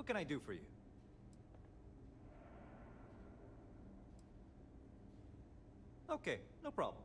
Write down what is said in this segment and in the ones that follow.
can I do for you? Okay, no problem.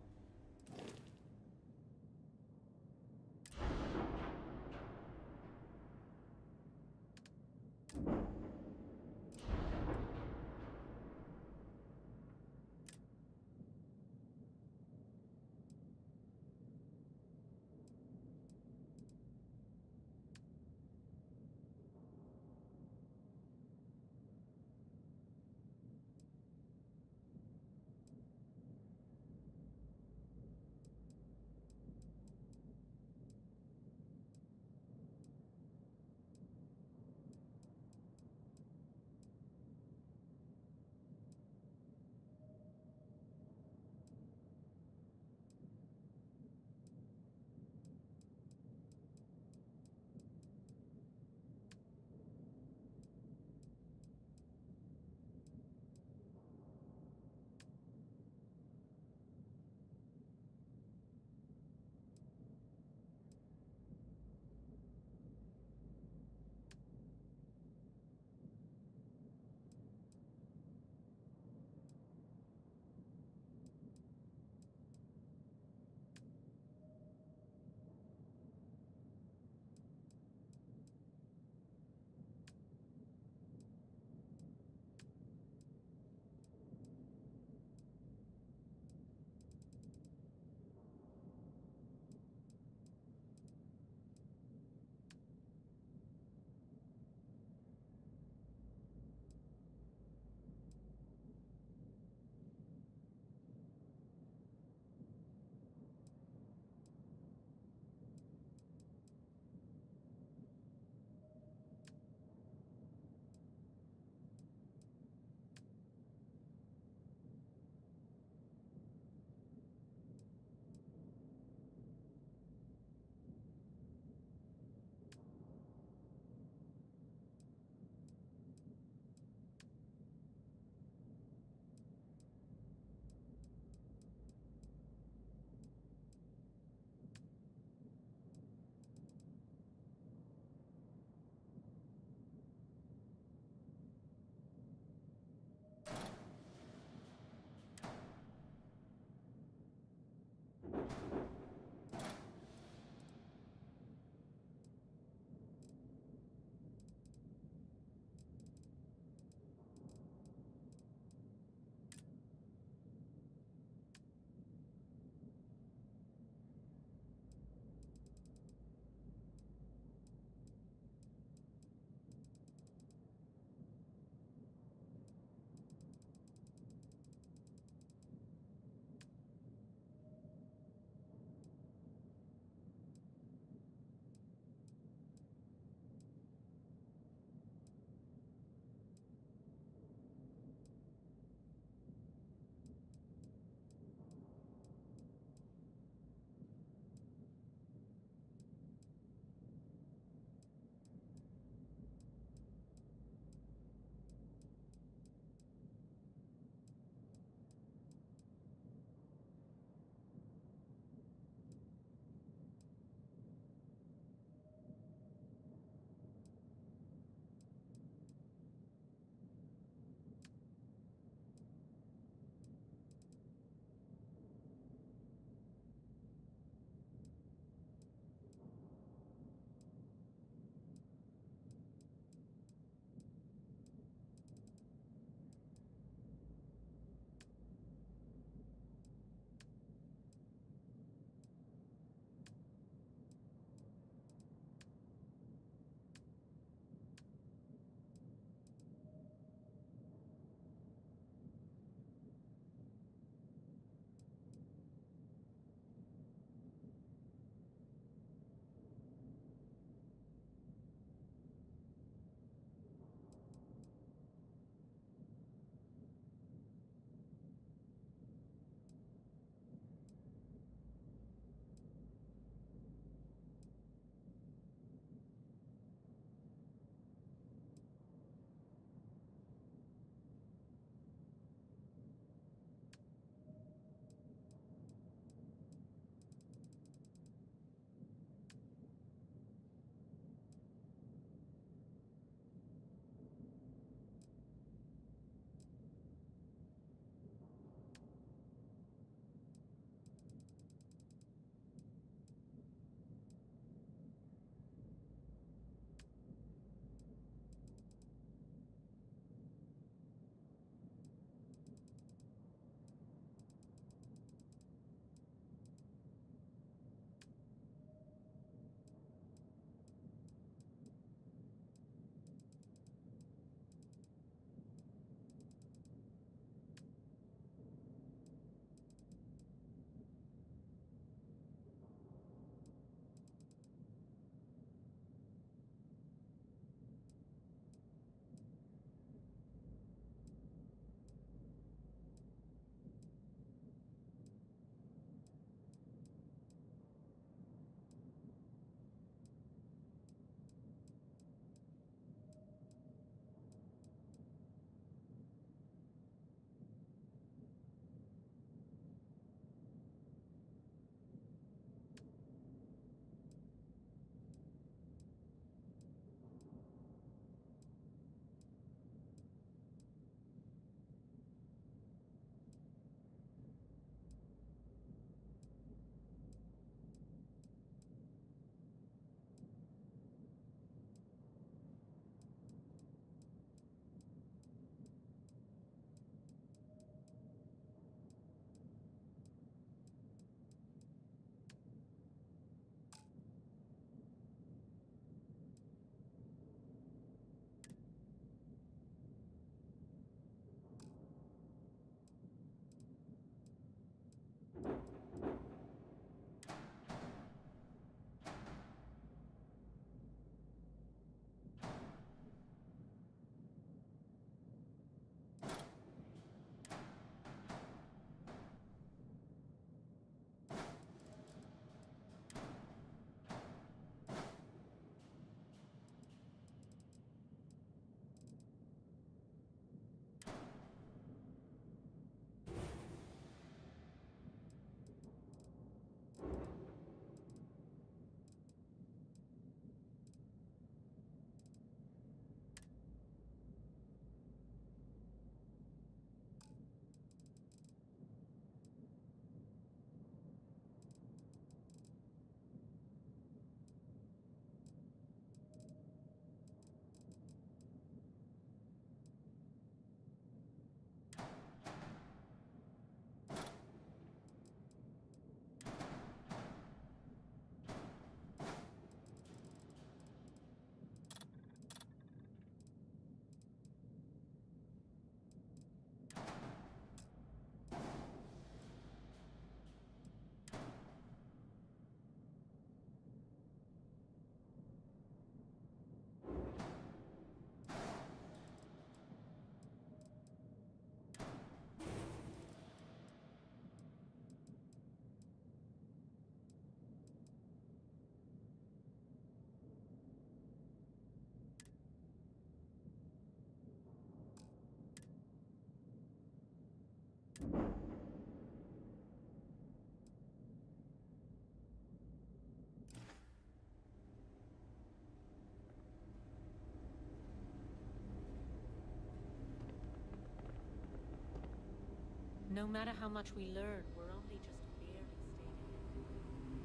No matter how much we learn, we're only just barely staying.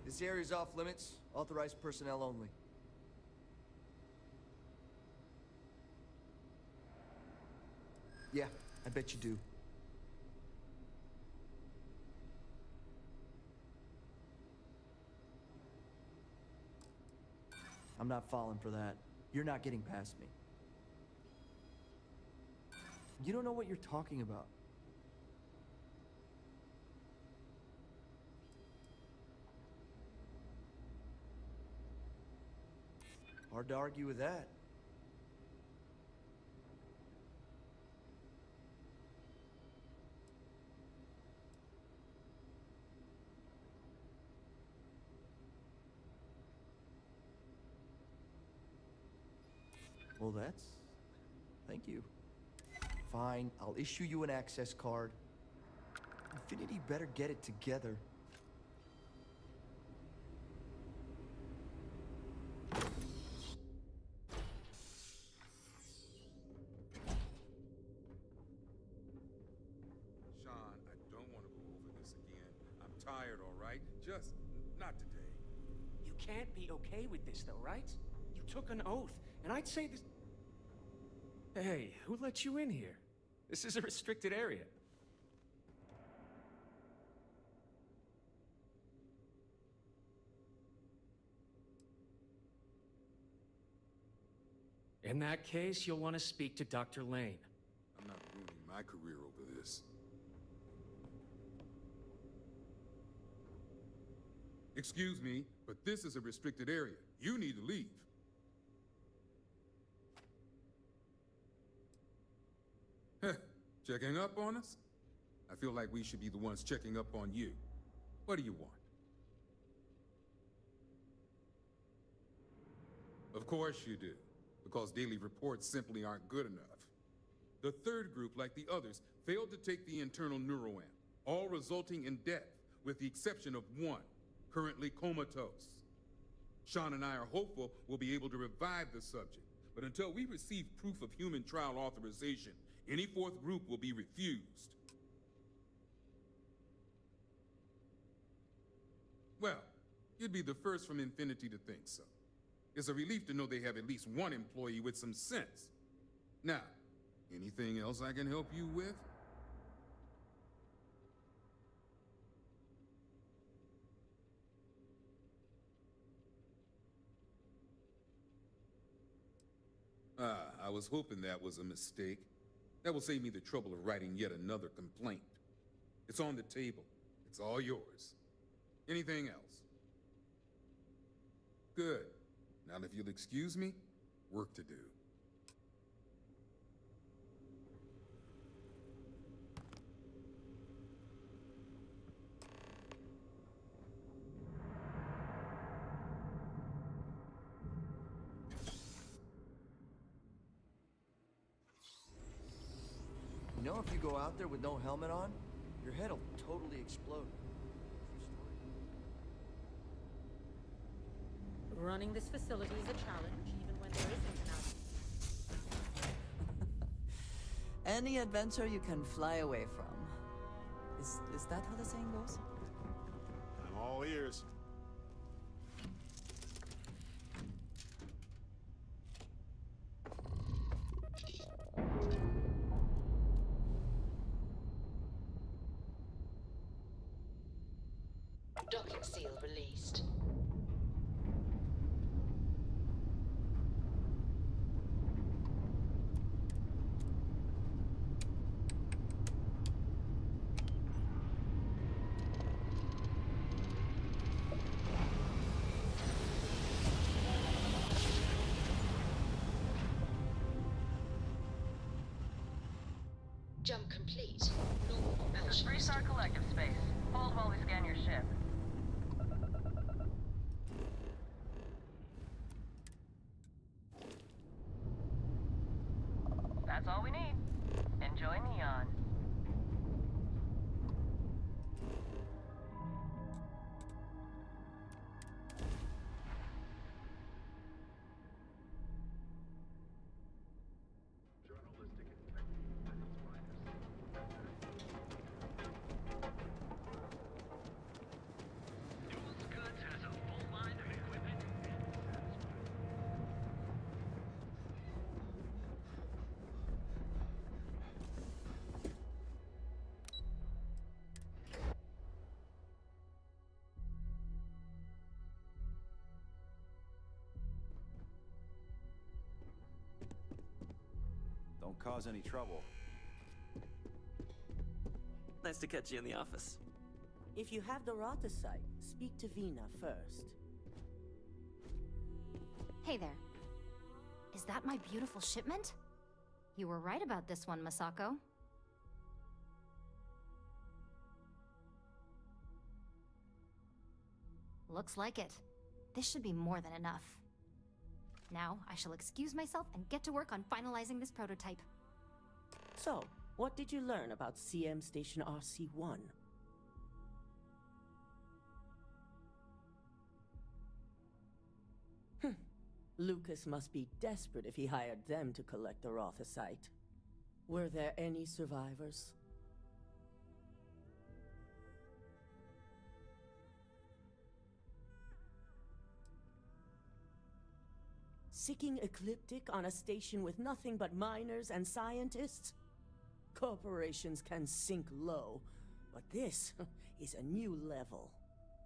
This area's off limits. Authorized personnel only. Yeah, I bet you do. I'm not falling for that. You're not getting past me. You don't know what you're talking about. Hard to argue with that. Well, that's... Thank you. Fine, I'll issue you an access card. Infinity better get it together. Sean, I don't want to go over this again. I'm tired, all right? Just not today. You can't be okay with this, though, right? You took an oath, and I'd say this... Hey, who let you in here? This is a restricted area. In that case, you'll want to speak to Dr. Lane. I'm not ruining my career over this. Excuse me, but this is a restricted area. You need to leave. Checking up on us? I feel like we should be the ones checking up on you. What do you want? Of course you do, because daily reports simply aren't good enough. The third group, like the others, failed to take the internal neuroamp, all resulting in death, with the exception of one, currently comatose. Sean and I are hopeful we'll be able to revive the subject, but until we receive proof of human trial authorization, any fourth group will be refused. Well, you'd be the first from Infinity to think so. It's a relief to know they have at least one employee with some sense. Now, anything else I can help you with? I was hoping that was a mistake. That will save me the trouble of writing yet another complaint. It's on the table. It's all yours. Anything else? Good. Now, if you'll excuse me, work to do. You know, if you go out there with no helmet on, your head'll totally explode. Running this facility is a challenge, even when there isn't an Any adventure you can fly away from. Is that how the saying goes? I'm all ears. Docking seal released. Jump complete. Normal This is propulsion. Three-Star Collective Space. Hold while we scan your ship. That's all we need. Enjoy Neon. Don't cause any trouble. Nice to catch you in the office. If you have the Rata site, speak to Vina first. Hey there. Is that my beautiful shipment? You were right about this one, Masako. Looks like it. This should be more than enough. Now, I shall excuse myself and get to work on finalizing this prototype. So, what did you learn about CM Station RC-1? Lucas must be desperate if he hired them to collect the Rothasite. Were there any survivors? Sicking ecliptic on a station with nothing but miners and scientists? Corporations can sink low, but this is a new level.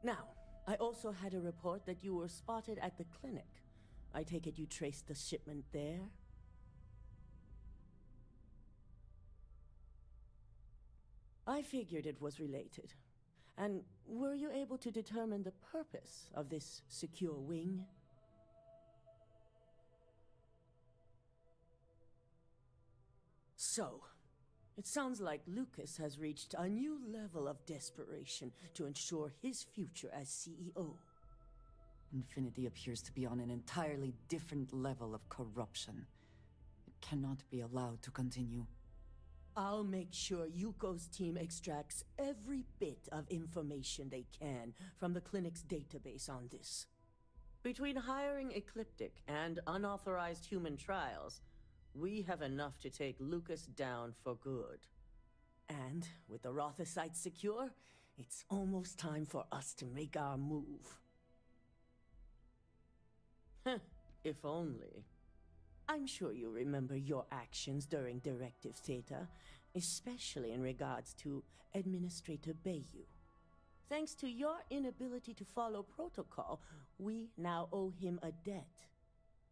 Now, I also had a report that you were spotted at the clinic. I take it you traced the shipment there? I figured it was related. And were you able to determine the purpose of this secure wing? So, it sounds like Lucas has reached a new level of desperation to ensure his future as CEO. Infinity appears to be on an entirely different level of corruption. It cannot be allowed to continue. I'll make sure Yuko's team extracts every bit of information they can from the clinic's database on this. Between hiring Ecliptic and unauthorized human trials, we have enough to take Lucas down for good. And with the Rothasite secure, it's almost time for us to make our move. If only. I'm sure you remember your actions during Directive Theta, especially in regards to Administrator Bayu. Thanks to your inability to follow protocol, we now owe him a debt.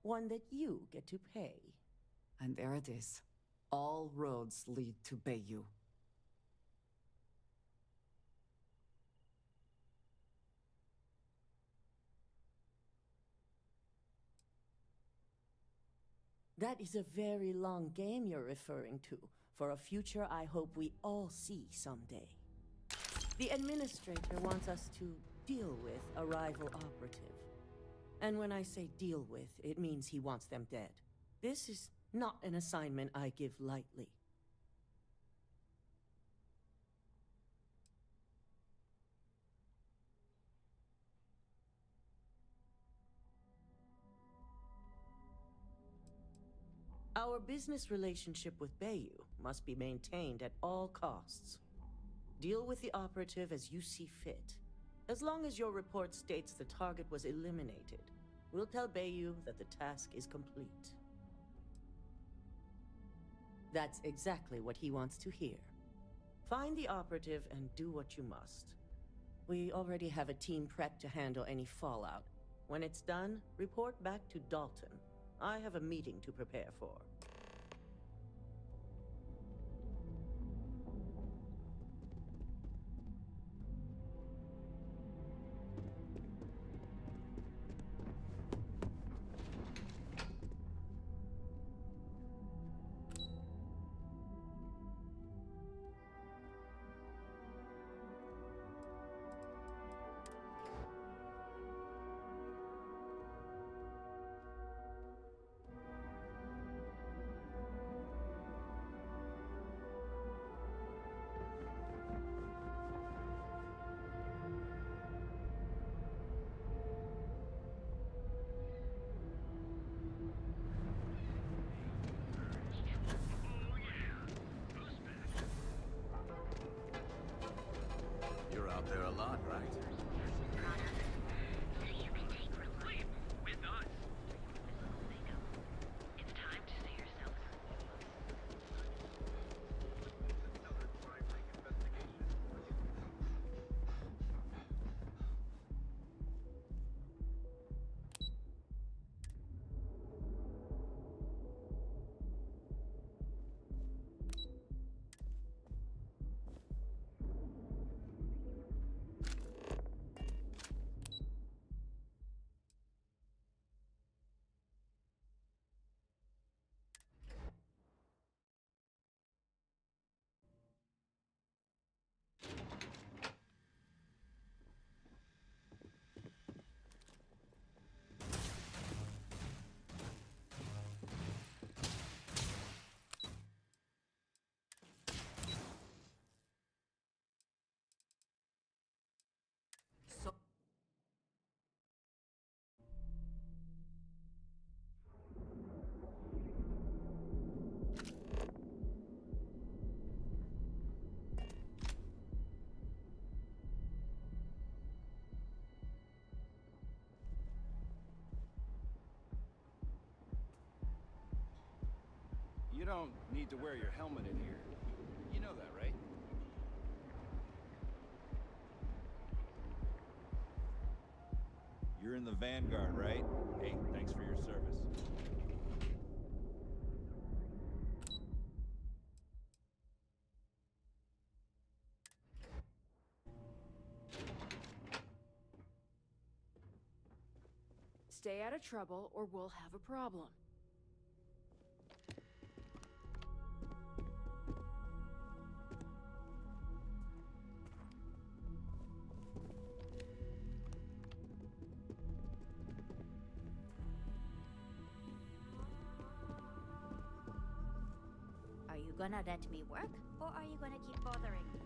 One that you get to pay. And there it is. All roads lead to Bayu. That is a very long game you're referring to, for a future I hope we all see someday. The Administrator wants us to deal with a rival operative. And when I say deal with, it means he wants them dead. This is not an assignment I give lightly. Our business relationship with Bayu must be maintained at all costs. Deal with the operative as you see fit. As long as your report states the target was eliminated, we'll tell Bayu that the task is complete. That's exactly what he wants to hear. Find the operative and do what you must. We already have a team prepped to handle any fallout. When it's done, report back to Dalton. I have a meeting to prepare for. You're out there a lot, right? You don't need to wear your helmet in here. You know that, right? You're in the Vanguard, right? Hey, thanks for your service. Stay out of trouble or we'll have a problem. Are you gonna let me work, or are you gonna keep bothering me?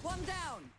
One down!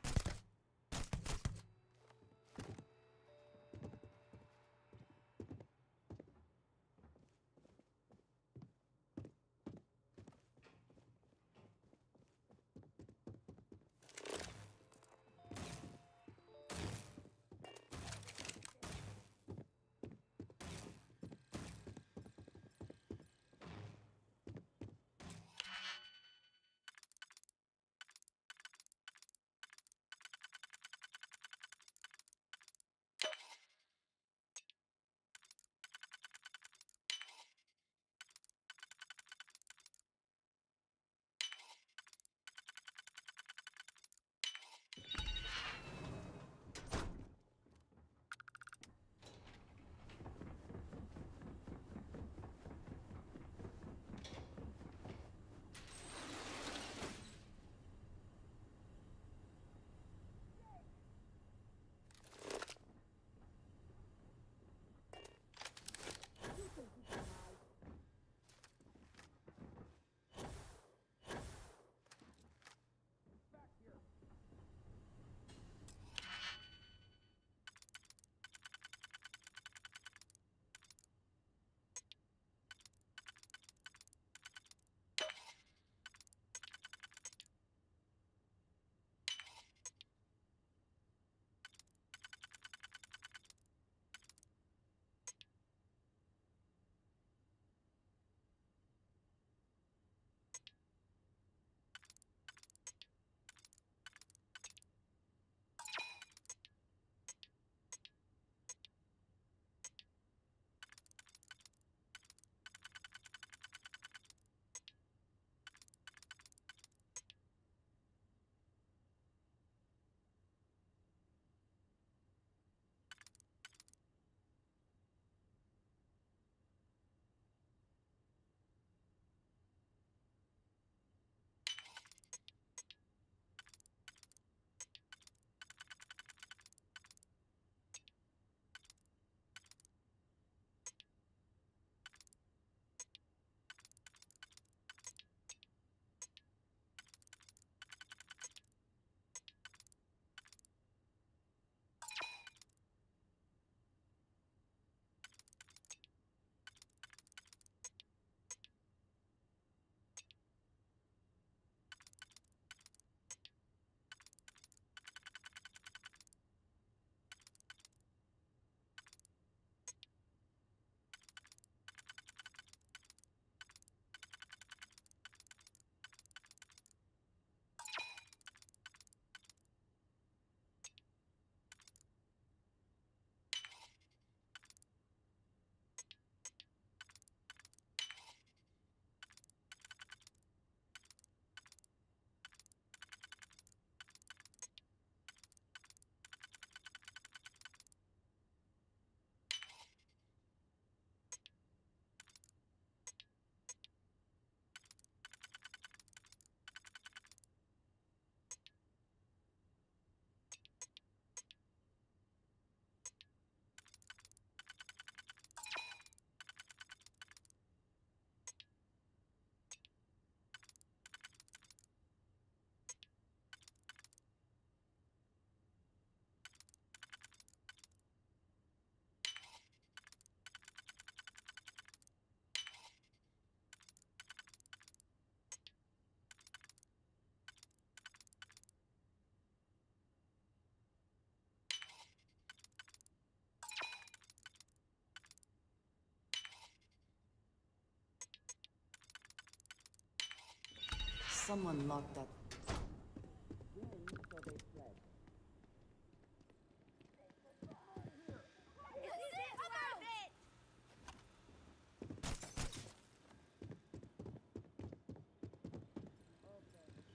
Someone locked that.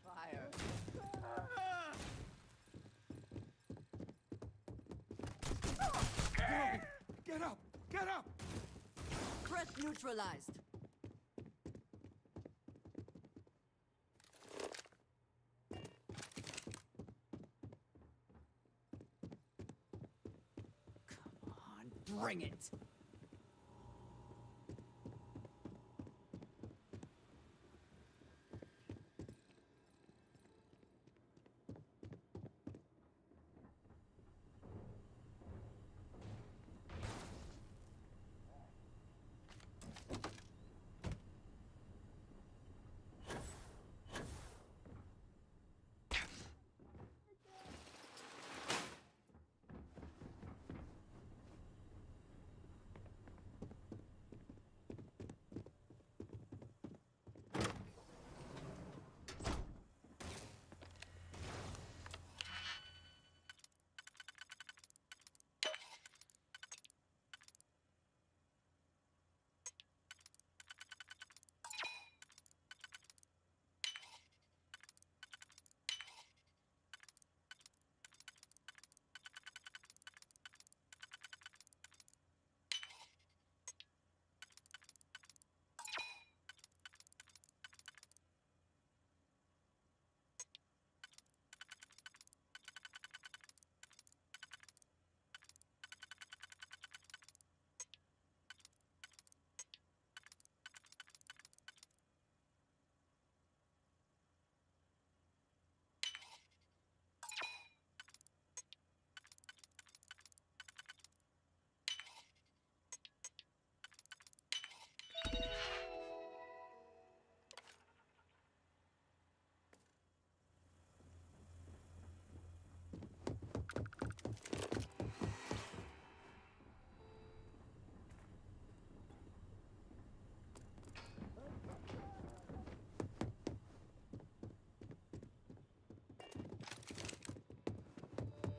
Fire. Get up! Get up! Threat neutralized. Come on, bring it!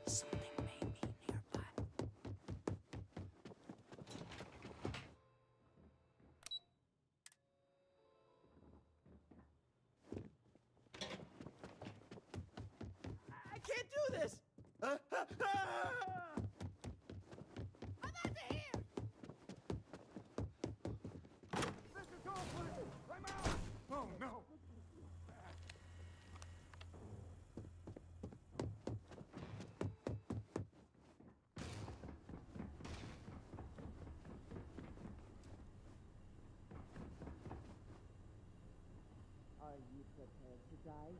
Something may be nearby. I can't do this! I'm out of here! Mr. Goldblum, I'm out! Oh no! Are you prepared to die?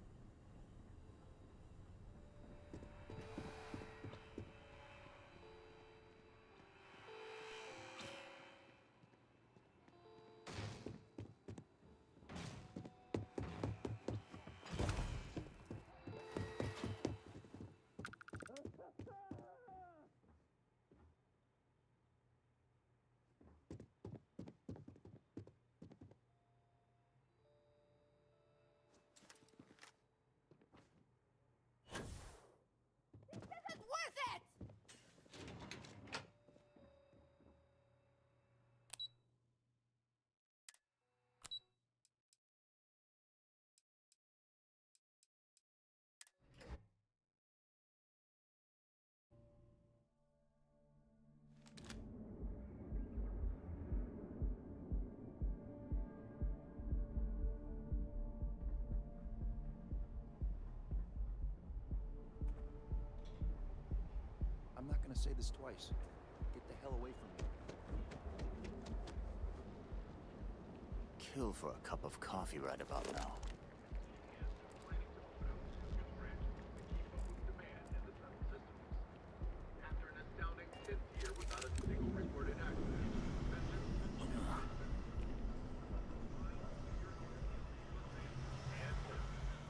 I'm not gonna say this twice. Get the hell away from me. Kill for a cup of coffee right about now.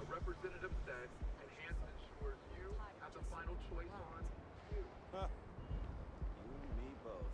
Representative said, enhanced ensures you have the final choice on you. You and me both.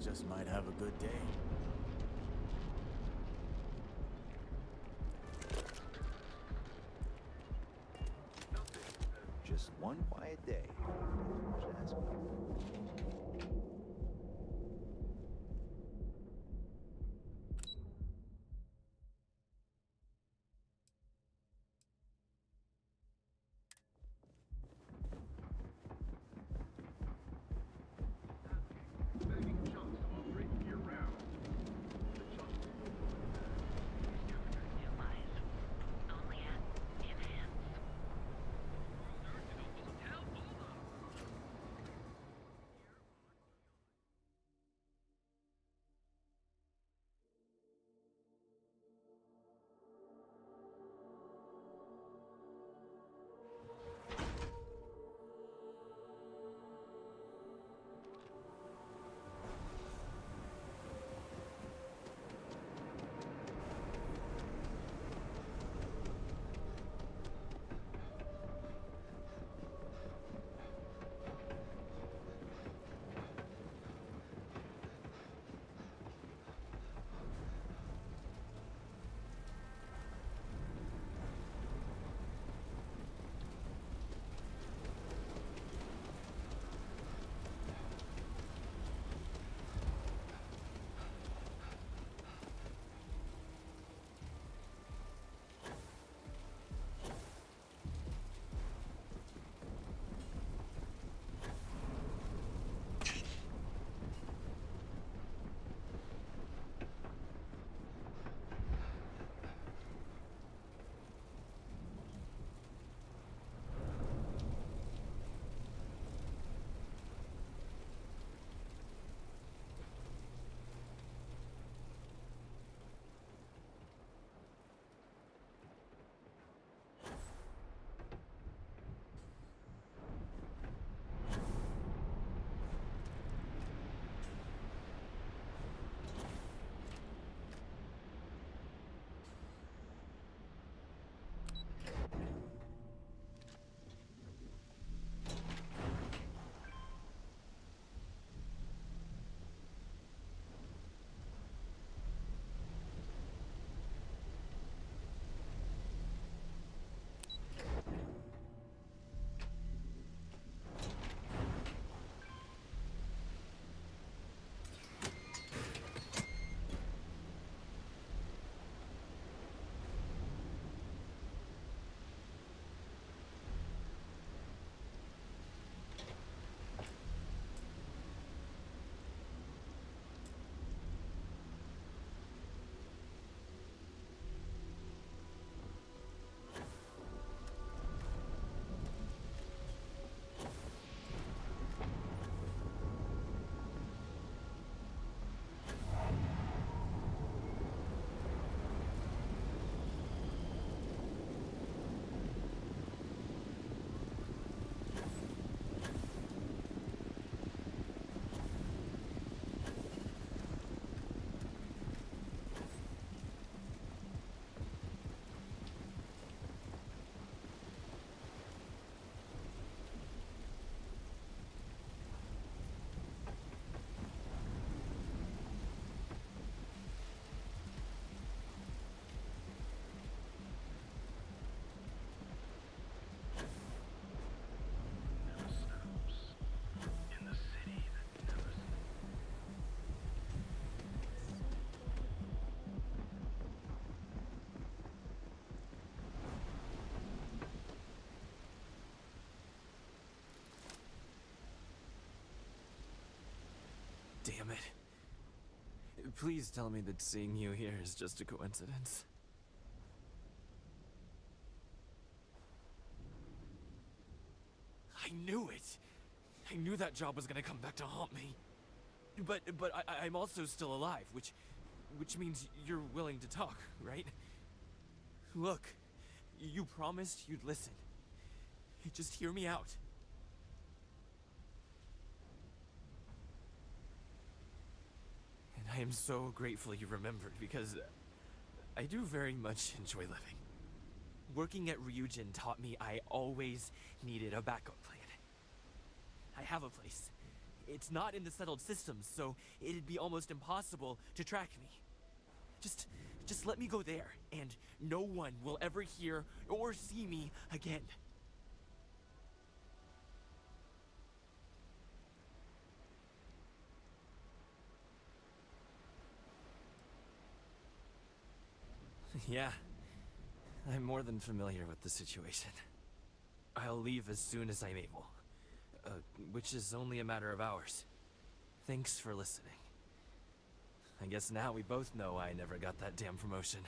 just might have a good day. Just one quiet day. Should ask me. Bagging chunks to operate year-round. The chunks Only at enhance. Damn it. Please tell me that seeing you here is just a coincidence. I knew it! I knew that job was gonna come back to haunt me. But I'm also still alive, which means you're willing to talk, right? Look, you promised you'd listen. Just hear me out. And I am so grateful you remembered, because I do very much enjoy living. Working at Ryujin taught me I always needed a backup plan. I have a place. It's not in the settled systems, so it'd be almost impossible to track me. Just let me go there, and no one will ever hear or see me again. Yeah, I'm more than familiar with the situation. I'll leave as soon as I'm able, which is only a matter of hours. Thanks for listening. I guess now we both know I never got that damn promotion.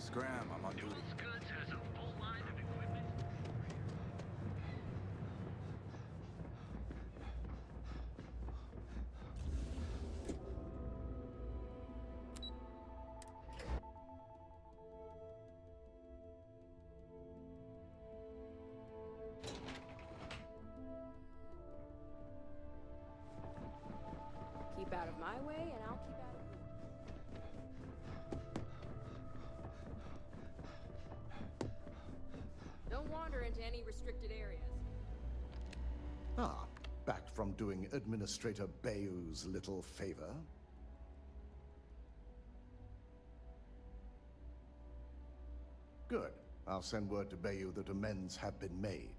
Scram, I'm on duty. Goods has a full line of equipment. Keep out of my way, and I'll keep out of yours. Don't wander into any restricted areas. Ah, back from doing Administrator Bayou's little favor. Good. I'll send word to Bayou that amends have been made.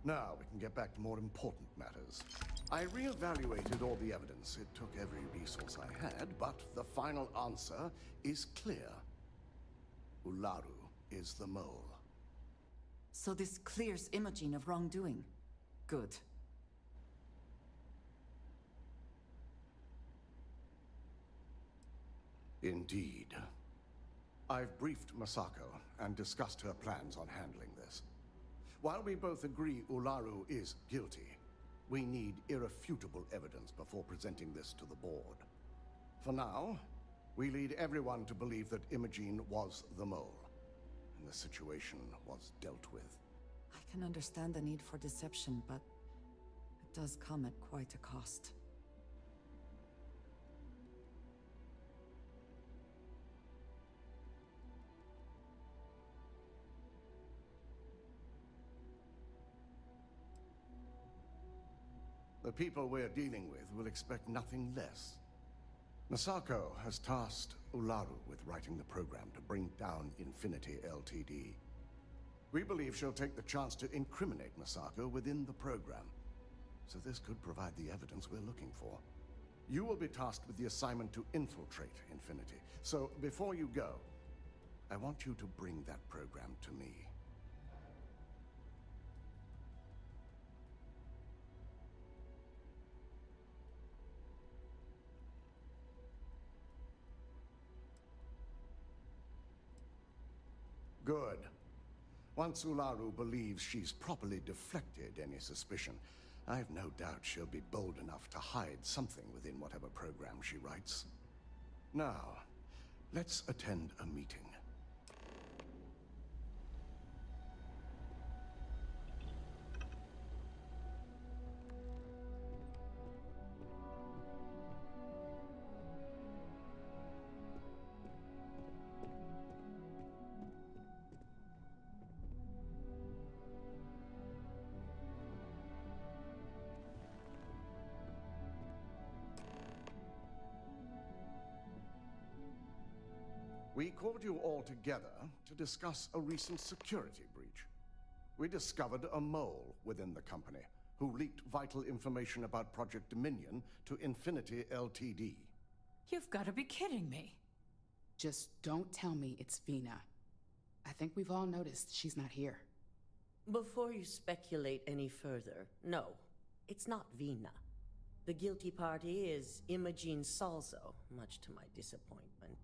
Now we can get back to more important matters. I reevaluated all the evidence. It took every resource I had, but the final answer is clear. Ularu is the mole. So this clears Imogen of wrongdoing. Good. Indeed. I've briefed Masako and discussed her plans on handling this. While we both agree Ularu is guilty, we need irrefutable evidence before presenting this to the board. For now, we lead everyone to believe that Imogen was the mole, and the situation was dealt with. I can understand the need for deception, but it does come at quite a cost. The people we're dealing with will expect nothing less. Masako has tasked Ularu with writing the program to bring down Infinity Ltd. We believe she'll take the chance to incriminate Masako within the program, so this could provide the evidence we're looking for. You will be tasked with the assignment to infiltrate Infinity, so before you go, I want you to bring that program to me. Good. Once Ularu believes she's properly deflected any suspicion, I've no doubt she'll be bold enough to hide something within whatever program she writes. Now, let's attend a meeting. We called you all together to discuss a recent security breach. We discovered a mole within the company who leaked vital information about Project Dominion to Infinity Ltd. You've got to be kidding me. Just don't tell me it's Vina. I think we've all noticed she's not here. Before you speculate any further, no, it's not Vina. The guilty party is Imogen Salzo, much to my disappointment.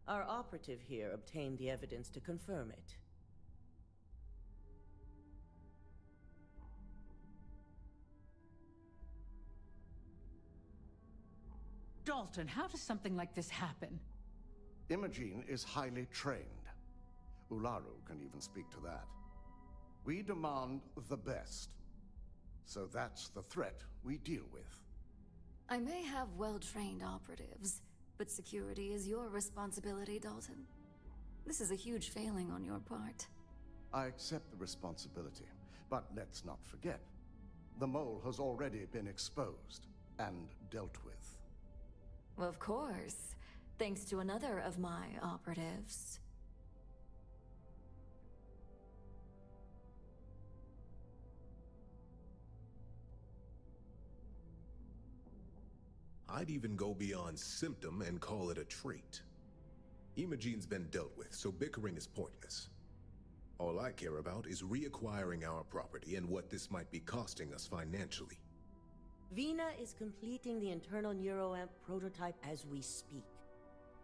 Our operative here obtained the evidence to confirm it. Dalton, how does something like this happen? Imogene is highly trained. Ularu can even speak to that. We demand the best. So that's the threat we deal with. I may have well-trained operatives, but security is your responsibility, Dalton. This is a huge failing on your part. I accept the responsibility, but let's not forget. The mole has already been exposed and dealt with. Of course, thanks to another of my operatives. I'd even go beyond symptom and call it a trait. Imogene's been dealt with, so bickering is pointless. All I care about is reacquiring our property and what this might be costing us financially. Vina is completing the internal neuroamp prototype as we speak.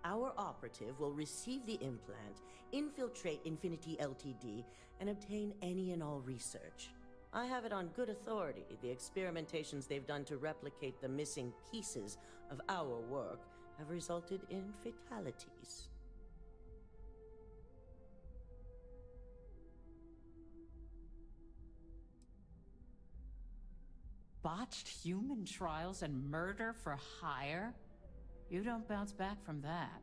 Our operative will receive the implant, infiltrate Infinity Ltd, and obtain any and all research. I have it on good authority. The experimentations they've done to replicate the missing pieces of our work have resulted in fatalities. Botched human trials and murder for hire? You don't bounce back from that.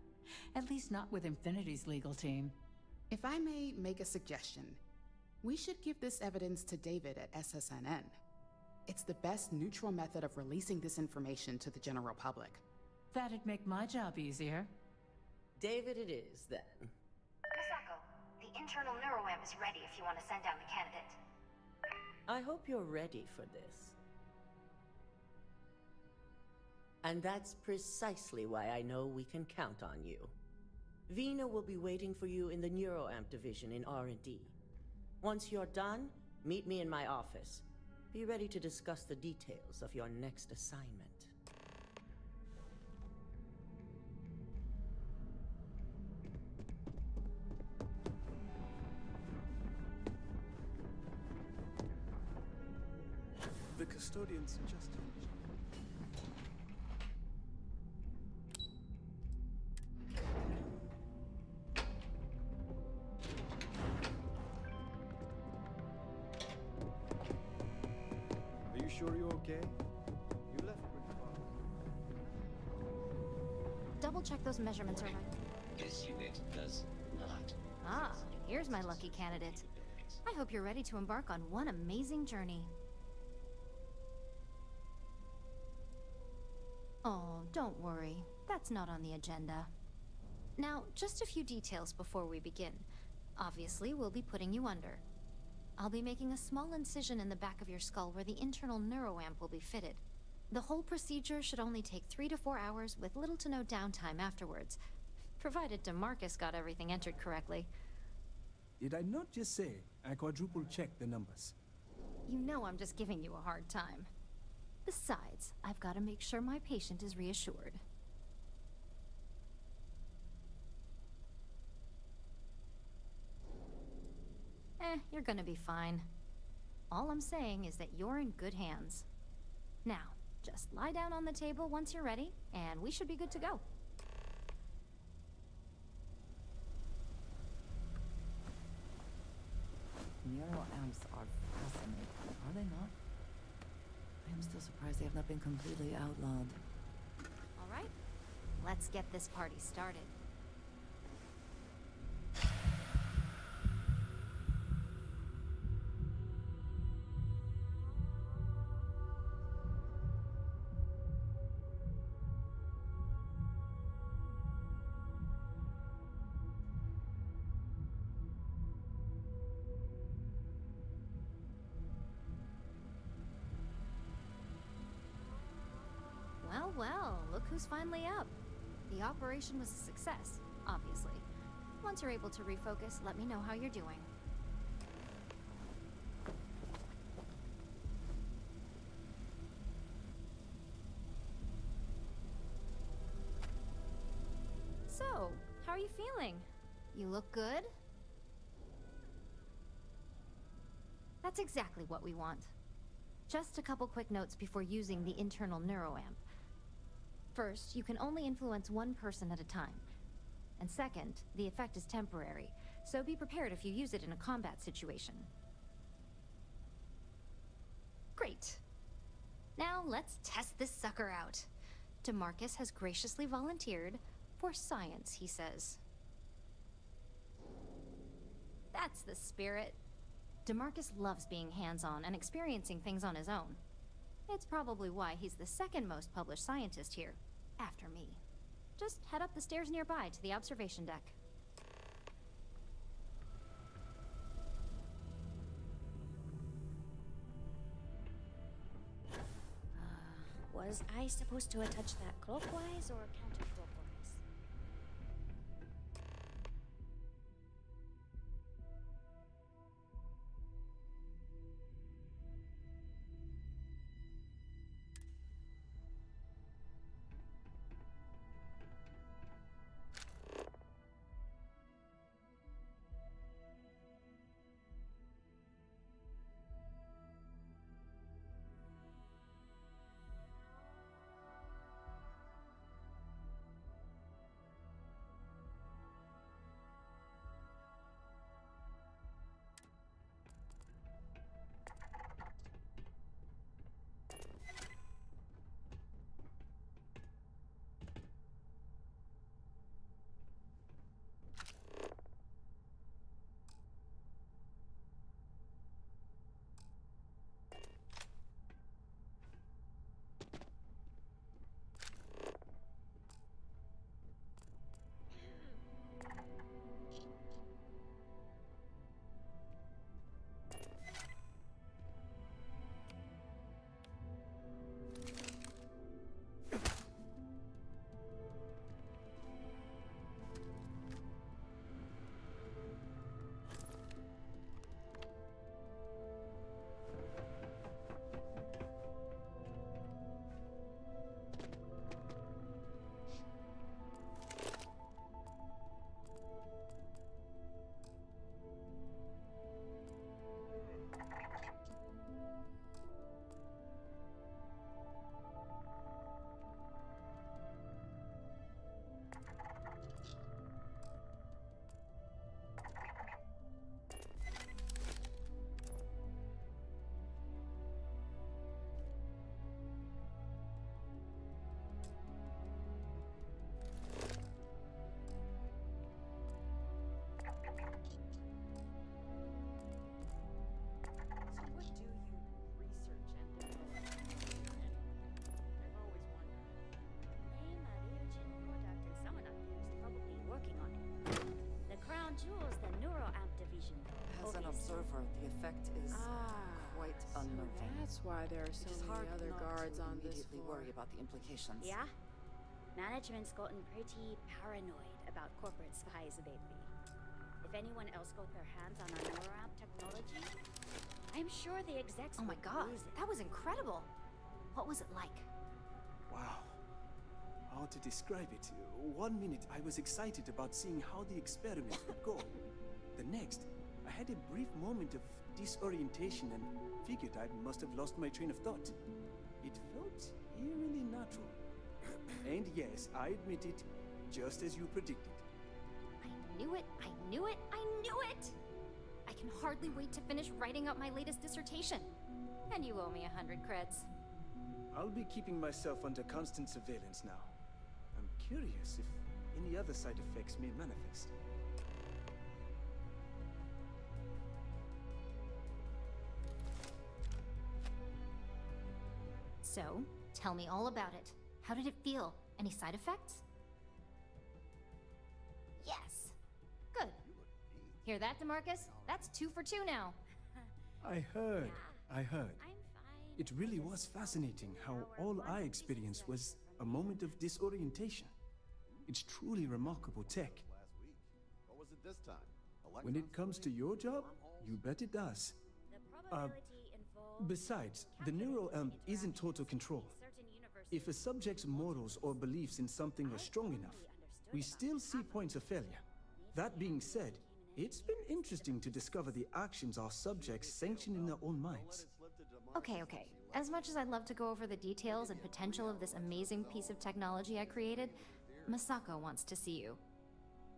At least not with Infinity's legal team. If I may make a suggestion, we should give this evidence to David at SSNN. It's the best neutral method of releasing this information to the general public. That'd make my job easier. David it is, then. Misako, the internal neuroamp is ready if you want to send down the candidate. I hope you're ready for this. And that's precisely why I know we can count on you. Vina will be waiting for you in the neuroamp division in R&D. Once you're done, meet me in my office. Be ready to discuss the details of your next assignment. The custodians just finished. Are you sure you're okay? You left pretty far. Double check those measurements are right. This unit does not. Ah, here's my lucky candidate. I hope you're ready to embark on one amazing journey. Oh, don't worry. That's not on the agenda. Now, just a few details before we begin. Obviously, we'll be putting you under. I'll be making a small incision in the back of your skull where the internal neuroamp will be fitted. The whole procedure should only take 3 to 4 hours with little to no downtime afterwards, provided DeMarcus got everything entered correctly. Did I not just say I quadruple-checked the numbers? You know I'm just giving you a hard time. Besides, I've got to make sure my patient is reassured. You're gonna be fine. All I'm saying is that you're in good hands. Now, just lie down on the table once you're ready, and we should be good to go. Neuroamps are fascinating, are they not? I am still surprised they have not been completely outlawed. All right, let's get this party started. Well, look who's finally up. The operation was a success, obviously. Once you're able to refocus, let me know how you're doing. So, how are you feeling? You look good? That's exactly what we want. Just a couple quick notes before using the internal neuroamp. First, you can only influence one person at a time. And second, the effect is temporary, so be prepared if you use it in a combat situation. Great. Now let's test this sucker out. DeMarcus has graciously volunteered for science, he says. That's the spirit. DeMarcus loves being hands-on and experiencing things on his own. It's probably why he's the second most published scientist here, after me. Just head up the stairs nearby to the observation deck. Was I supposed to attach that clockwise or counterclockwise? Jewels, the neuroamp division. As an observer, the effect is quite unnerving. That's why there are so many other guards on this immediately floor. worry about the implications. Yeah? Management's gotten pretty paranoid about corporate spies lately. If anyone else got their hands on our neuroamp technology, I'm sure the execs Oh my would god, lose it. that was incredible. What was it like? Wow. How to describe it? 1 minute I was excited about seeing how the experiment would go. The next, I had a brief moment of disorientation and figured I must have lost my train of thought. It felt eerily natural. And yes, I admit it, just as you predicted. I knew it, I knew it, I knew it! I can hardly wait to finish writing up my latest dissertation. And you owe me 100 creds. I'll be keeping myself under constant surveillance now. I'm curious if any other side effects may manifest. So, tell me all about it. How did it feel? Any side effects? Yes. Good. Hear that, DeMarcus? That's 2 for 2 now. I heard. It really was fascinating how all I experienced was a moment of disorientation. It's truly remarkable tech. What was it this time? When it comes to your job, you bet it does. Besides, the neural isn't total control. If a subject's morals or beliefs in something are strong enough, we still see points of failure. That being said, it's been interesting to discover the actions our subjects sanction in their own minds. Okay. As much as I'd love to go over the details and potential of this amazing piece of technology I created, Masako wants to see you.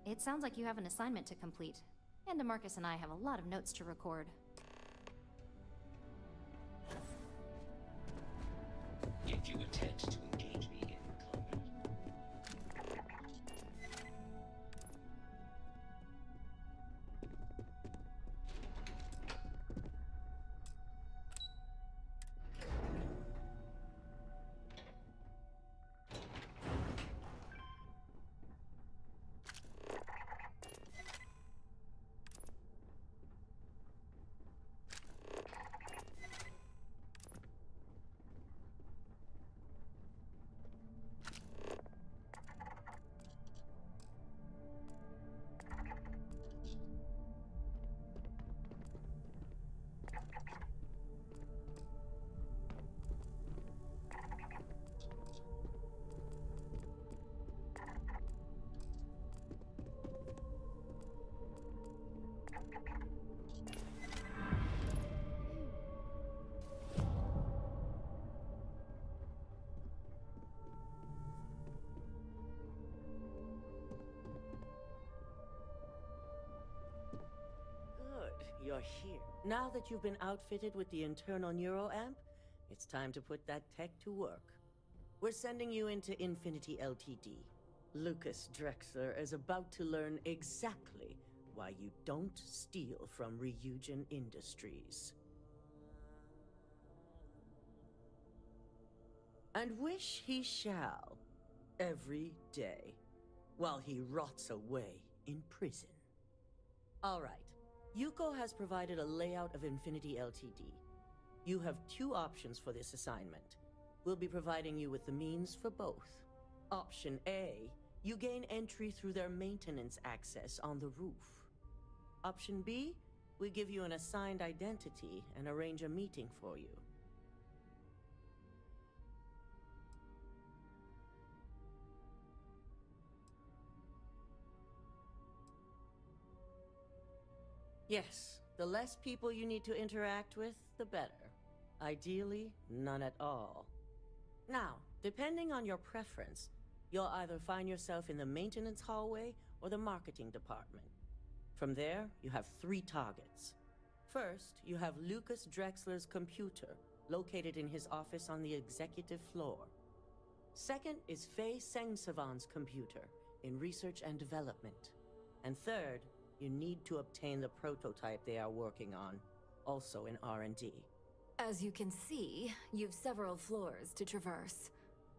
It sounds like you have an assignment to complete. And DeMarcus and I have a lot of notes to record. If you attempt to engage me in combat, Good, you're here. Now that you've been outfitted with the internal neuroamp, it's time to put that tech to work. We're sending you into Infinity Ltd. Lucas Drexler is about to learn exactly why you don't steal from Ryujin Industries. And wish he shall, every day, while he rots away in prison. All right. Yuko has provided a layout of Infinity Ltd. You have two options for this assignment. We'll be providing you with the means for both. Option A, you gain entry through their maintenance access on the roof. Option B, we give you an assigned identity and arrange a meeting for you. Yes, the less people you need to interact with, the better. Ideally, none at all. Now, depending on your preference, you'll either find yourself in the maintenance hallway or the marketing department. From there, you have 3 targets. First, you have Lucas Drexler's computer, located in his office on the executive floor. Second is Faye Sengsavan's computer, in research and development. And third, you need to obtain the prototype they are working on, also in R&D. As you can see, you've several floors to traverse,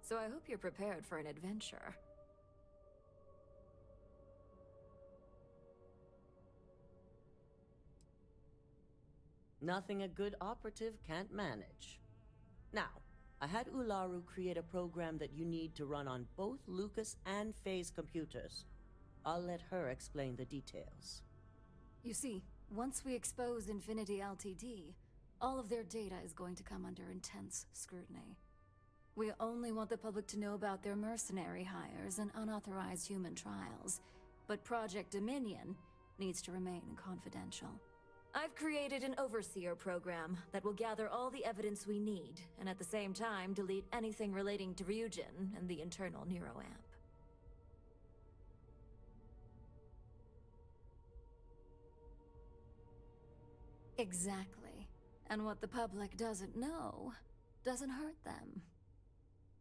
so I hope you're prepared for an adventure. Nothing a good operative can't manage. Now, I had Ularu create a program that you need to run on both Lucas and Faye's computers. I'll let her explain the details. You see, once we expose Infinity Ltd, all of their data is going to come under intense scrutiny. We only want the public to know about their mercenary hires and unauthorized human trials, but Project Dominion needs to remain confidential. I've created an overseer program that will gather all the evidence we need, and at the same time delete anything relating to Ryujin and the internal neuroamp. Exactly. And what the public doesn't know doesn't hurt them.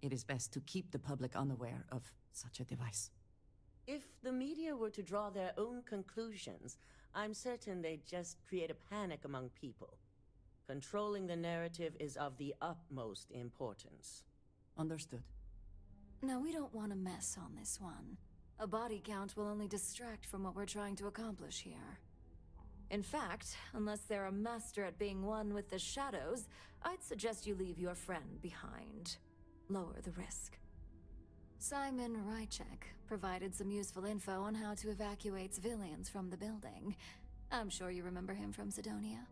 It is best to keep the public unaware of such a device. If the media were to draw their own conclusions, I'm certain they'd just create a panic among people. Controlling the narrative is of the utmost importance. Understood. Now, we don't want to mess on this one. A body count will only distract from what we're trying to accomplish here. In fact, unless they're a master at being one with the shadows, I'd suggest you leave your friend behind. Lower the risk. Simon Rychek provided some useful info on how to evacuate civilians from the building. I'm sure you remember him from Sidonia.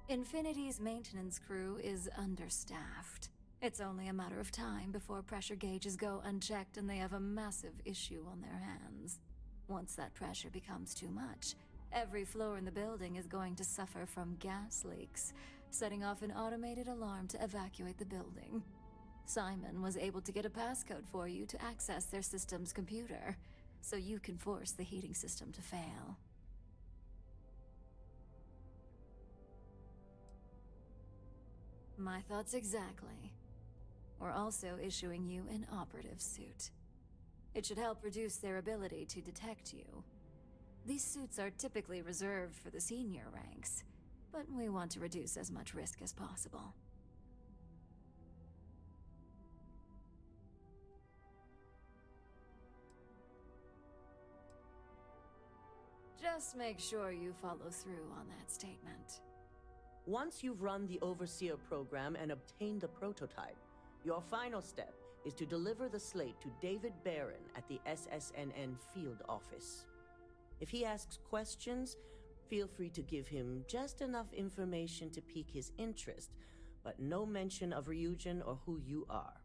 Infinity's maintenance crew is understaffed. It's only a matter of time before pressure gauges go unchecked and they have a massive issue on their hands. Once that pressure becomes too much, every floor in the building is going to suffer from gas leaks, setting off an automated alarm to evacuate the building. Simon was able to get a passcode for you to access their system's computer. so you can force the heating system to fail. My thoughts exactly. We're also issuing you an operative suit. It should help reduce their ability to detect you. These suits are typically reserved for the senior ranks, but we want to reduce as much risk as possible. Just make sure you follow through on that statement. Once you've run the Overseer program and obtained the prototype, your final step is to deliver the slate to David Barron at the SSNN field office. If he asks questions, feel free to give him just enough information to pique his interest, but no mention of Ryujin or who you are.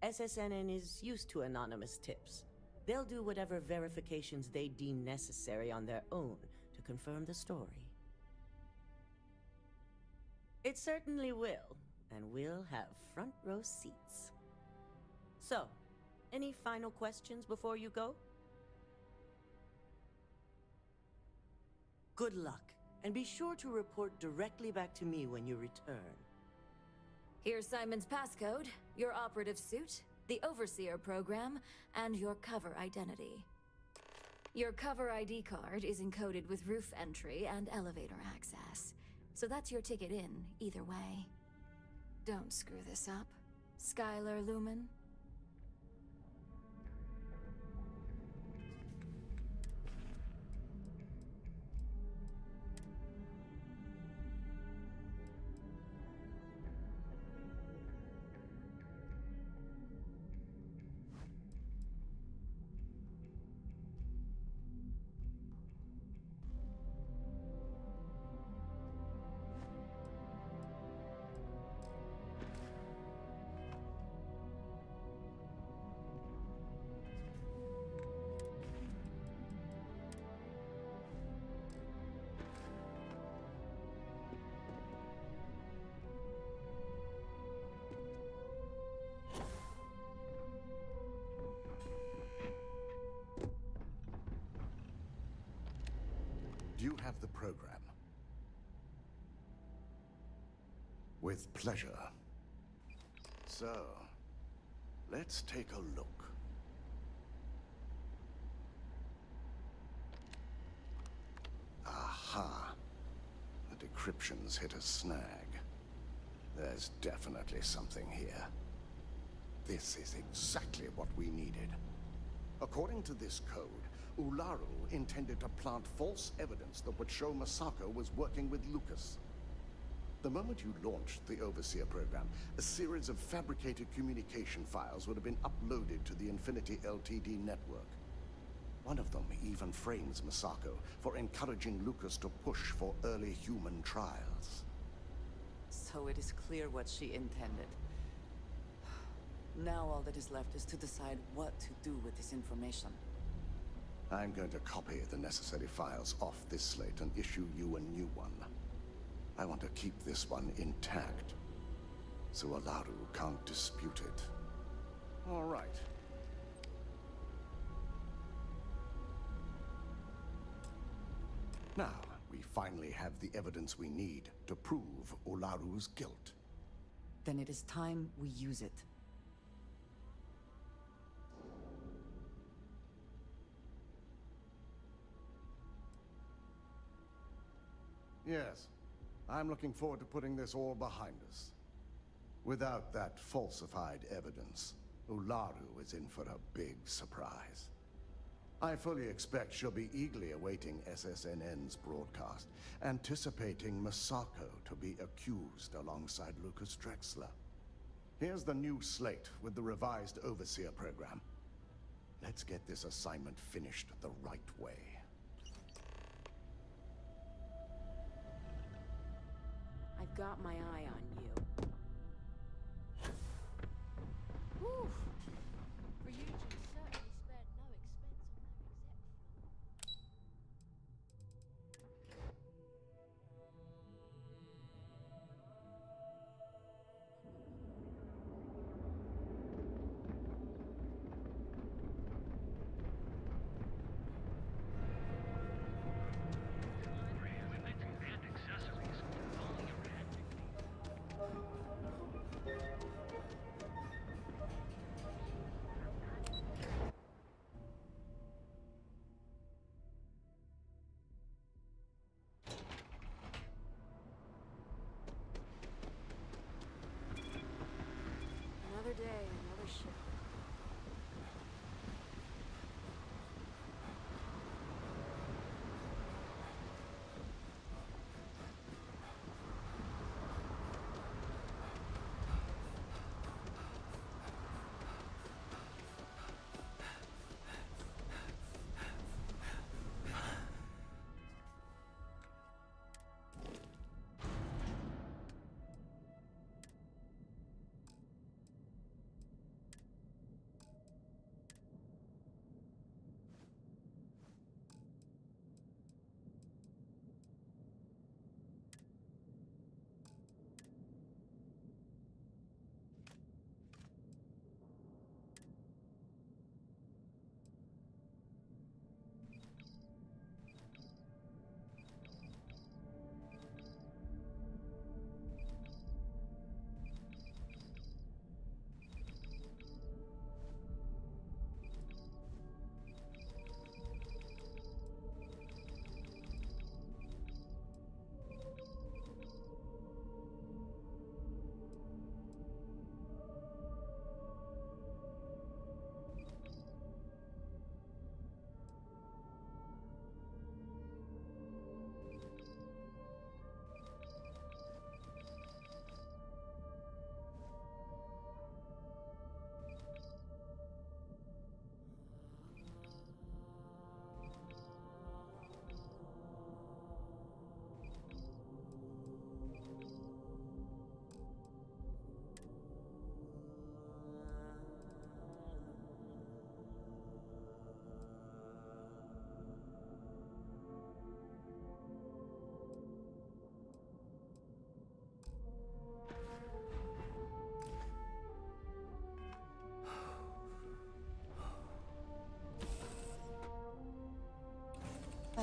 SSNN is used to anonymous tips. They'll do whatever verifications they deem necessary on their own to confirm the story. It certainly will, and we'll have front row seats. So, any final questions before you go? Good luck, and be sure to report directly back to me when you return. Here's Simon's passcode, your operative suit, the Overseer program, and your cover identity. Your cover ID card is encoded with roof entry and elevator access, so that's your ticket in, either way. Don't screw this up, Skylar Lumen. Do you have the program? With pleasure. So, let's take a look. Aha. The decryption's hit a snag. There's definitely something here. This is exactly what we needed. According to this code, Ularu intended to plant false evidence that would show Masako was working with Lucas. The moment you launched the Overseer program, a series of fabricated communication files would have been uploaded to the Infinity LTD network. One of them even frames Masako for encouraging Lucas to push for early human trials. So it is clear what she intended. Now all that is left is to decide what to do with this information. I'm going to copy the necessary files off this slate and issue you a new one. I want to keep this one intact, so Ularu can't dispute it. All right. Now, we finally have the evidence we need to prove Ularu's guilt. Then it is time we use it. Yes, I'm looking forward to putting this all behind us. Without that falsified evidence, Ularu is in for a big surprise. I fully expect she'll be eagerly awaiting SSNN's broadcast, anticipating Masako to be accused alongside Lucas Drexler. Here's the new slate with the revised Overseer program. Let's get this assignment finished the right way. I've got my eye on you. Whew. Ryujin certainly spared no expense on their exec floor.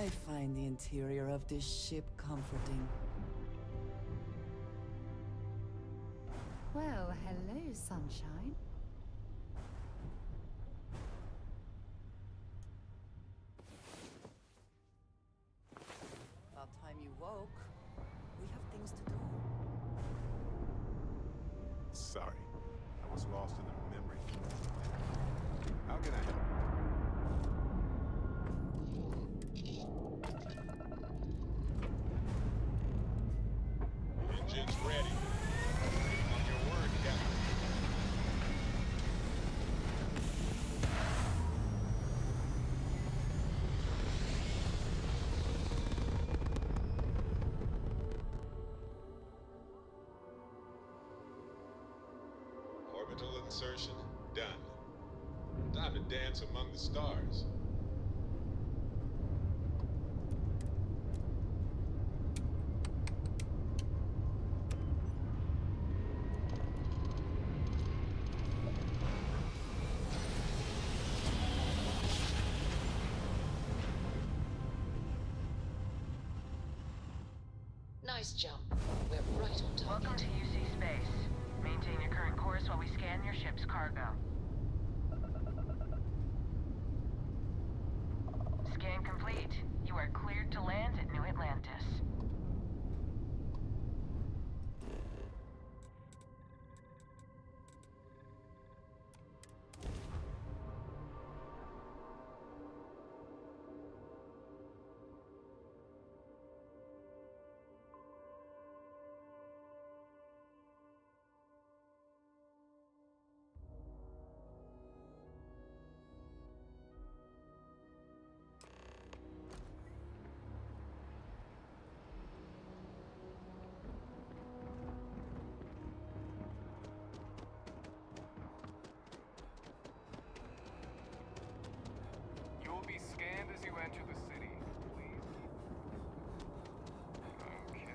I find the interior of this ship comforting. Well, hello, sunshine. About time you woke. We have things to do. Sorry, I was lost in the memory. How can I help? Engine's ready. On your word, Captain. Orbital insertion done. Time to dance among the stars. Nice jump. We're right on target. Welcome to UC Space. Maintain your current course while we scan your ship's cargo. Scan complete. You are cleared to land at New Atlantis. You will be scanned as you enter the city. Please keep... Okay.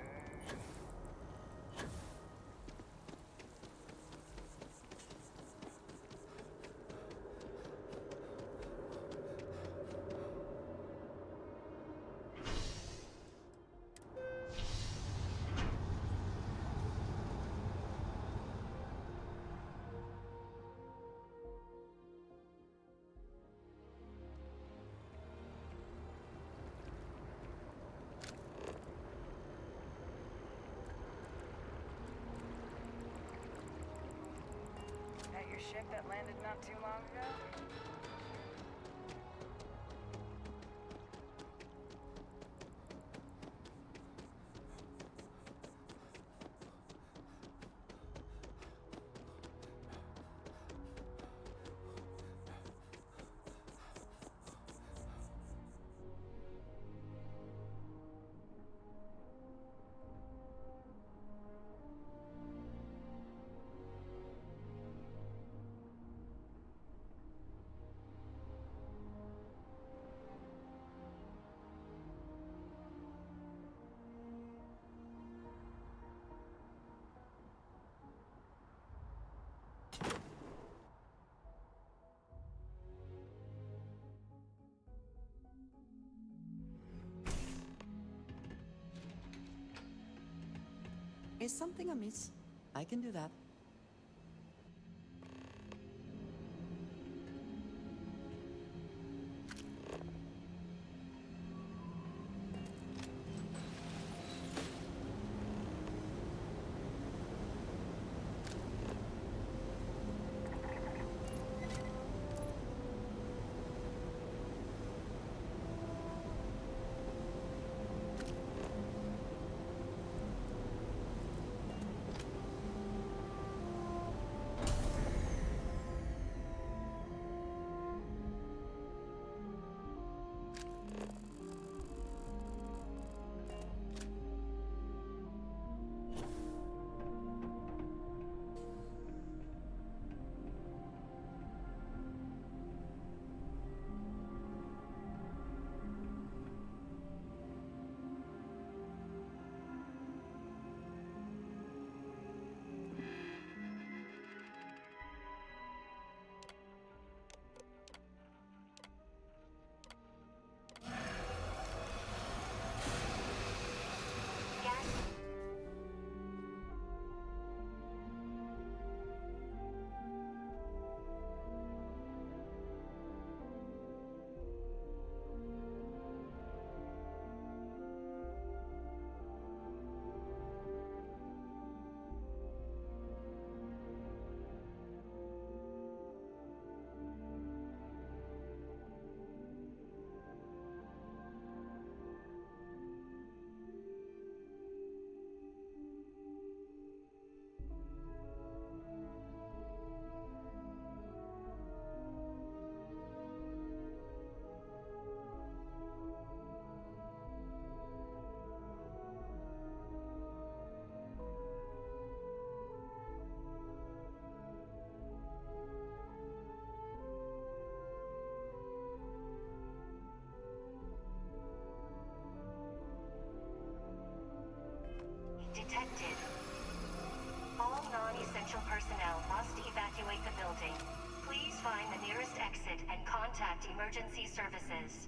That your ship that landed not too long ago? Is something amiss? I can do that. detected. All non-essential personnel must evacuate the building. Please find the nearest exit and contact emergency services.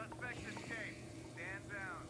suspect escaped. Stand down.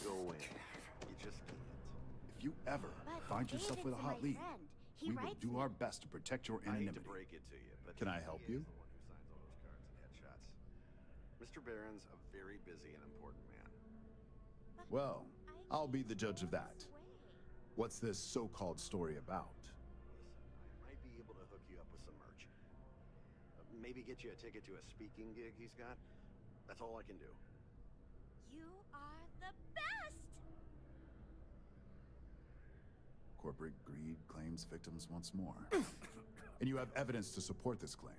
go in. You just can't. If you ever find yourself with a hot lead, we will do our best to protect your anonymity. I hate to break it to you, but can I help you? The one who signs all those cards and headshots. Mr. Barron's a very busy and important man. Well, I'll be the judge of that. What's this so-called story about? Listen, I might be able to hook you up with some merch. Maybe get you a ticket to a speaking gig he's got. That's all I can do. You are the best! Corporate greed claims victims once more. And you have evidence to support this claim.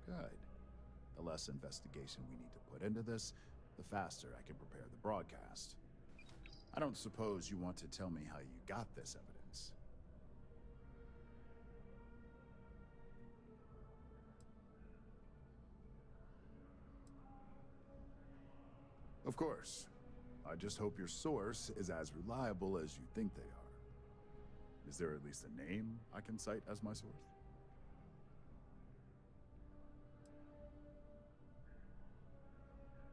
Good. The less investigation we need to put into this, the faster I can prepare the broadcast. I don't suppose you want to tell me how you got this evidence. Of course. I just hope your source is as reliable as you think they are. Is there at least a name I can cite as my source?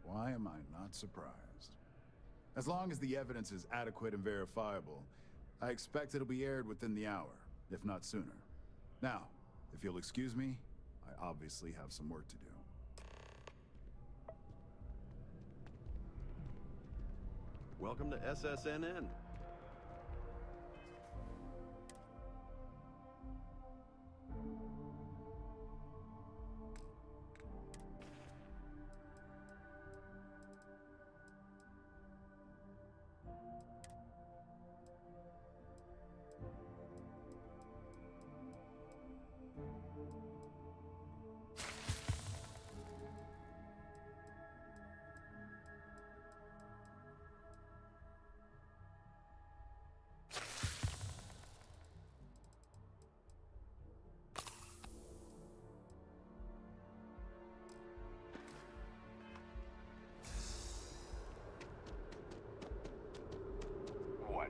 Why am I not surprised? As long as the evidence is adequate and verifiable, I expect it'll be aired within the hour, if not sooner. Now, if you'll excuse me, I obviously have some work to do. Welcome to SSNN. What?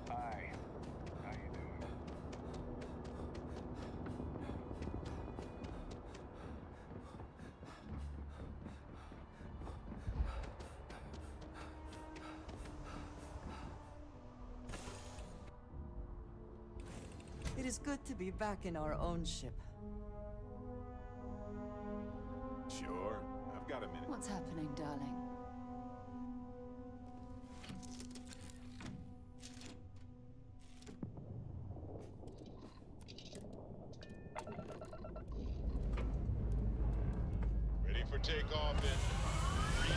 Hi. How you doing? It is good to be back in our own ship. Sure. I've got a minute. What's happening, darling? Ready for takeoff in 3,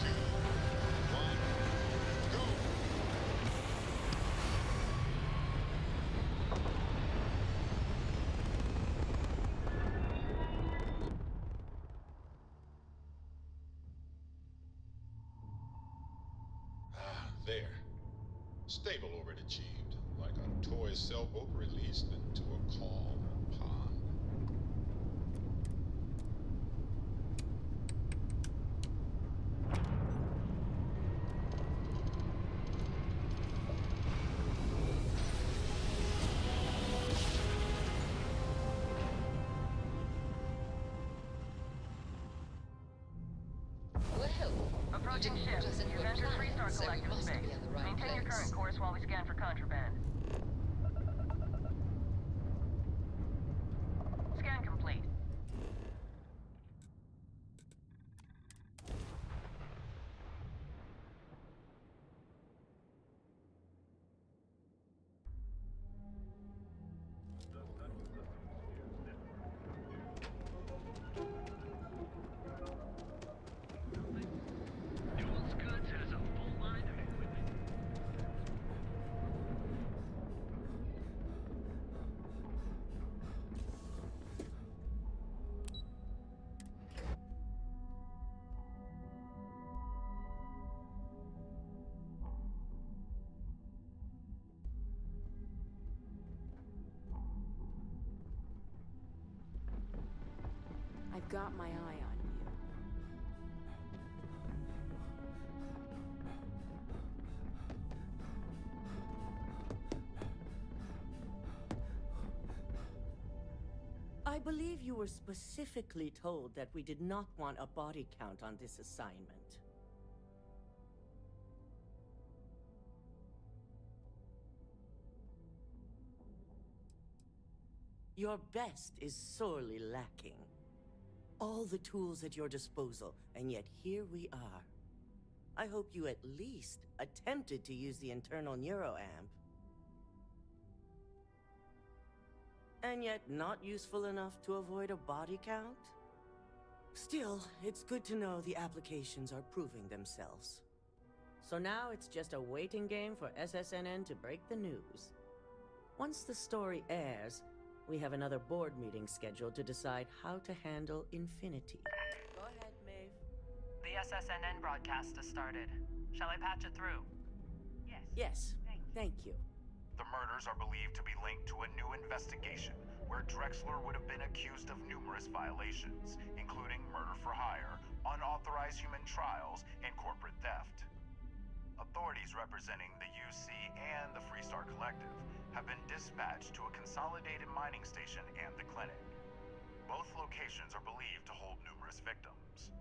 2, 1, go! There. Stable orbit achieved, like a toy sailboat released into a calm pond. Well, Approaching ship. You've entered Freestar Collective space. Maintain your current course while we scan for contraband. Scan complete. I've got my eye on you. I believe you were specifically told that we did not want a body count on this assignment. Your best is sorely lacking. All the tools at your disposal, and yet here we are. I hope you at least attempted to use the internal neuroamp. And yet not useful enough to avoid a body count? Still, it's good to know the applications are proving themselves. So now it's just a waiting game for SSNN to break the news. Once the story airs, we have another board meeting scheduled to decide how to handle Infinity. Go ahead, Maeve. The SSNN broadcast has started. Shall I patch it through? Yes, thank you. The murders are believed to be linked to a new investigation where Drexler would have been accused of numerous violations, including murder for hire, unauthorized human trials, and corporate theft. Authorities representing the UC and the Freestar Collective have been dispatched to a consolidated mining station and the clinic. Both locations are believed to hold numerous victims.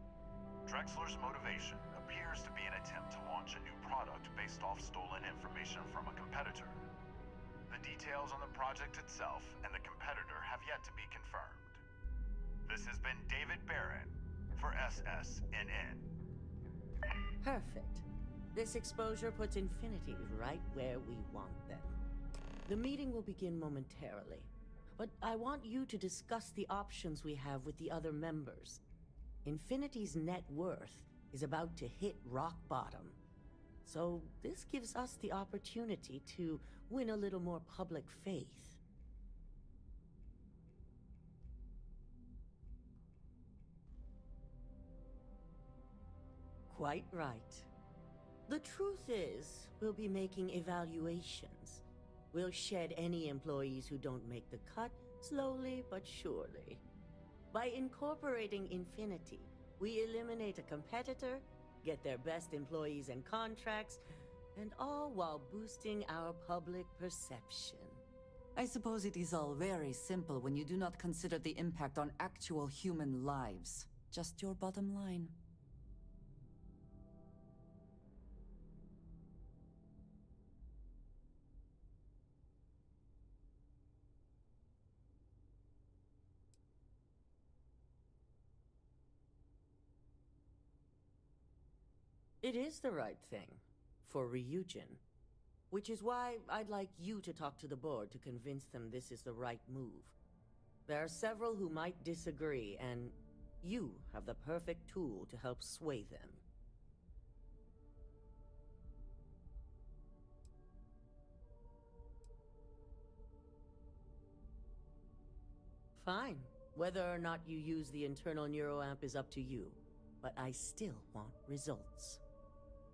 Drexler's motivation appears to be an attempt to launch a new product based off stolen information from a competitor. The details on the project itself and the competitor have yet to be confirmed. This has been David Barron for SSNN. Perfect. This exposure puts Infinity right where we want them. The meeting will begin momentarily, but I want you to discuss the options we have with the other members. Infinity's net worth is about to hit rock bottom, so this gives us the opportunity to win a little more public faith. Quite right. The truth is, we'll be making evaluations. We'll shed any employees who don't make the cut, slowly but surely. By incorporating Infinity, we eliminate a competitor, get their best employees and contracts, and all while boosting our public perception. I suppose it is all very simple when you do not consider the impact on actual human lives. Just your bottom line. It is the right thing, for Ryujin. Which is why I'd like you to talk to the board to convince them this is the right move. There are several who might disagree, and you have the perfect tool to help sway them. Fine. Whether or not you use the internal neuroamp is up to you, but I still want results.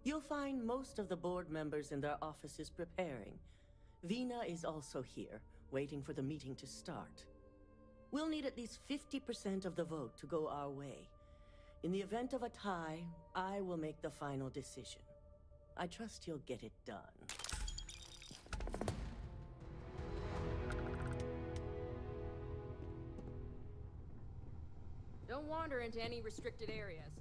You'll find most of the board members in their offices preparing. Vina is also here, waiting for the meeting to start. We'll need at least 50% of the vote to go our way. In the event of a tie, I will make the final decision. I trust you'll get it done. Don't wander into any restricted areas.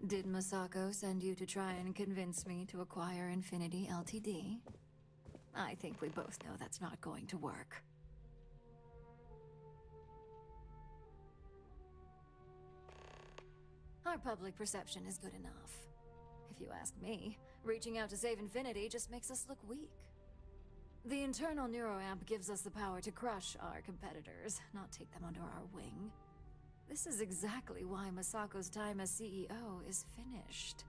Did Masako send you to try and convince me to acquire Infinity Ltd? I think we both know that's not going to work. Our public perception is good enough. If you ask me, reaching out to save Infinity just makes us look weak. The internal neuroamp gives us the power to crush our competitors, not take them under our wing. This is exactly why Masako's time as CEO is finished.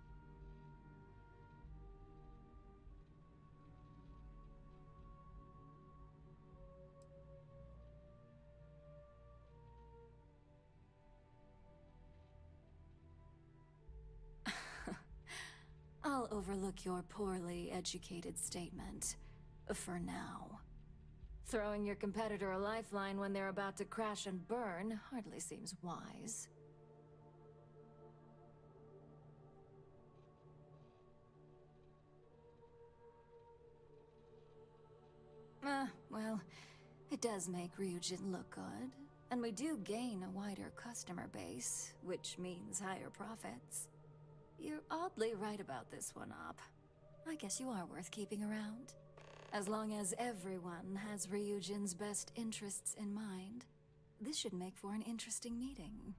I'll overlook your poorly educated statement. For now. Throwing your competitor a lifeline when they're about to crash and burn hardly seems wise. Well, it does make Ryujin look good. And we do gain a wider customer base, which means higher profits. You're oddly right about this one, Op. I guess you are worth keeping around. As long as everyone has Ryujin's best interests in mind, this should make for an interesting meeting.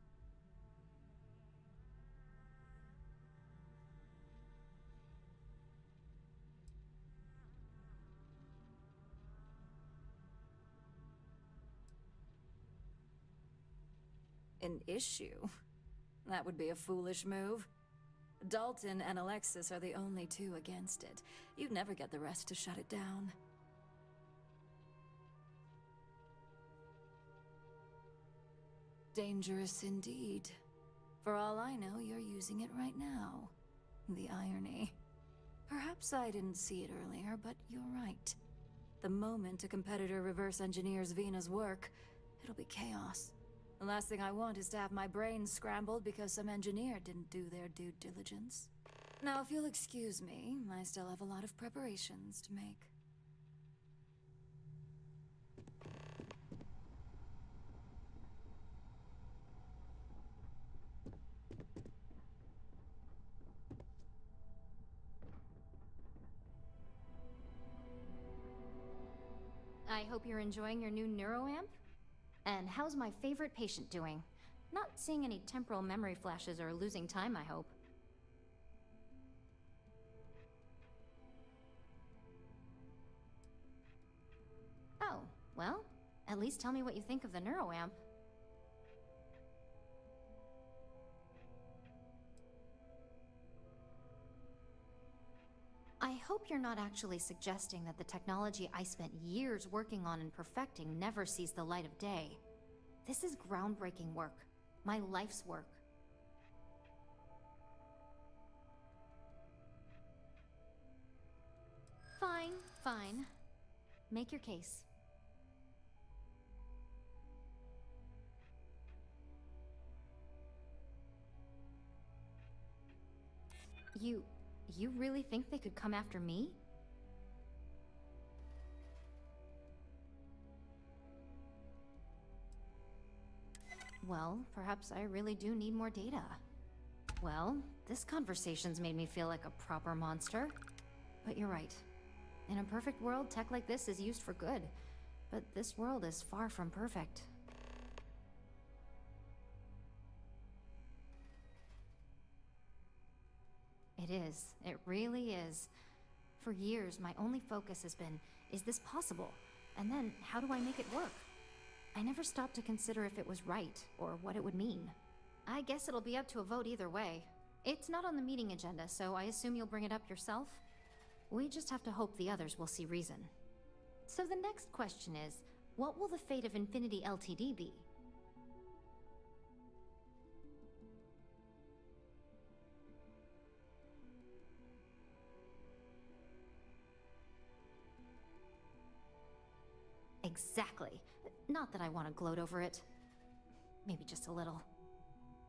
An issue? That would be a foolish move. Dalton and Alexis are the only two against it. You'd never get the rest to shut it down. Dangerous indeed. For all I know, you're using it right now. The irony. Perhaps I didn't see it earlier, but you're right. The moment a competitor reverse engineers Vina's work, it'll be chaos. The last thing I want is to have my brain scrambled because some engineer didn't do their due diligence. Now, if you'll excuse me, I still have a lot of preparations to make. I hope you're enjoying your new neuroamp. And how's my favorite patient doing? Not seeing any temporal memory flashes or losing time, I hope. Oh, well, at least tell me what you think of the neuroamp. I hope you're not actually suggesting that the technology I spent years working on and perfecting never sees the light of day. This is groundbreaking work. My life's work. Fine, fine. Make your case. You really think they could come after me? Well, perhaps I really do need more data. Well, this conversation's made me feel like a proper monster. But you're right. In a perfect world, tech like this is used for good. But this world is far from perfect. It is. It really is. For years, my only focus has been, is this possible? And then, how do I make it work? I never stopped to consider if it was right, or what it would mean. I guess it'll be up to a vote either way. It's not on the meeting agenda, so I assume you'll bring it up yourself? We just have to hope the others will see reason. So the next question is, what will the fate of Infinity Ltd be? Exactly. Not that I want to gloat over it. Maybe just a little.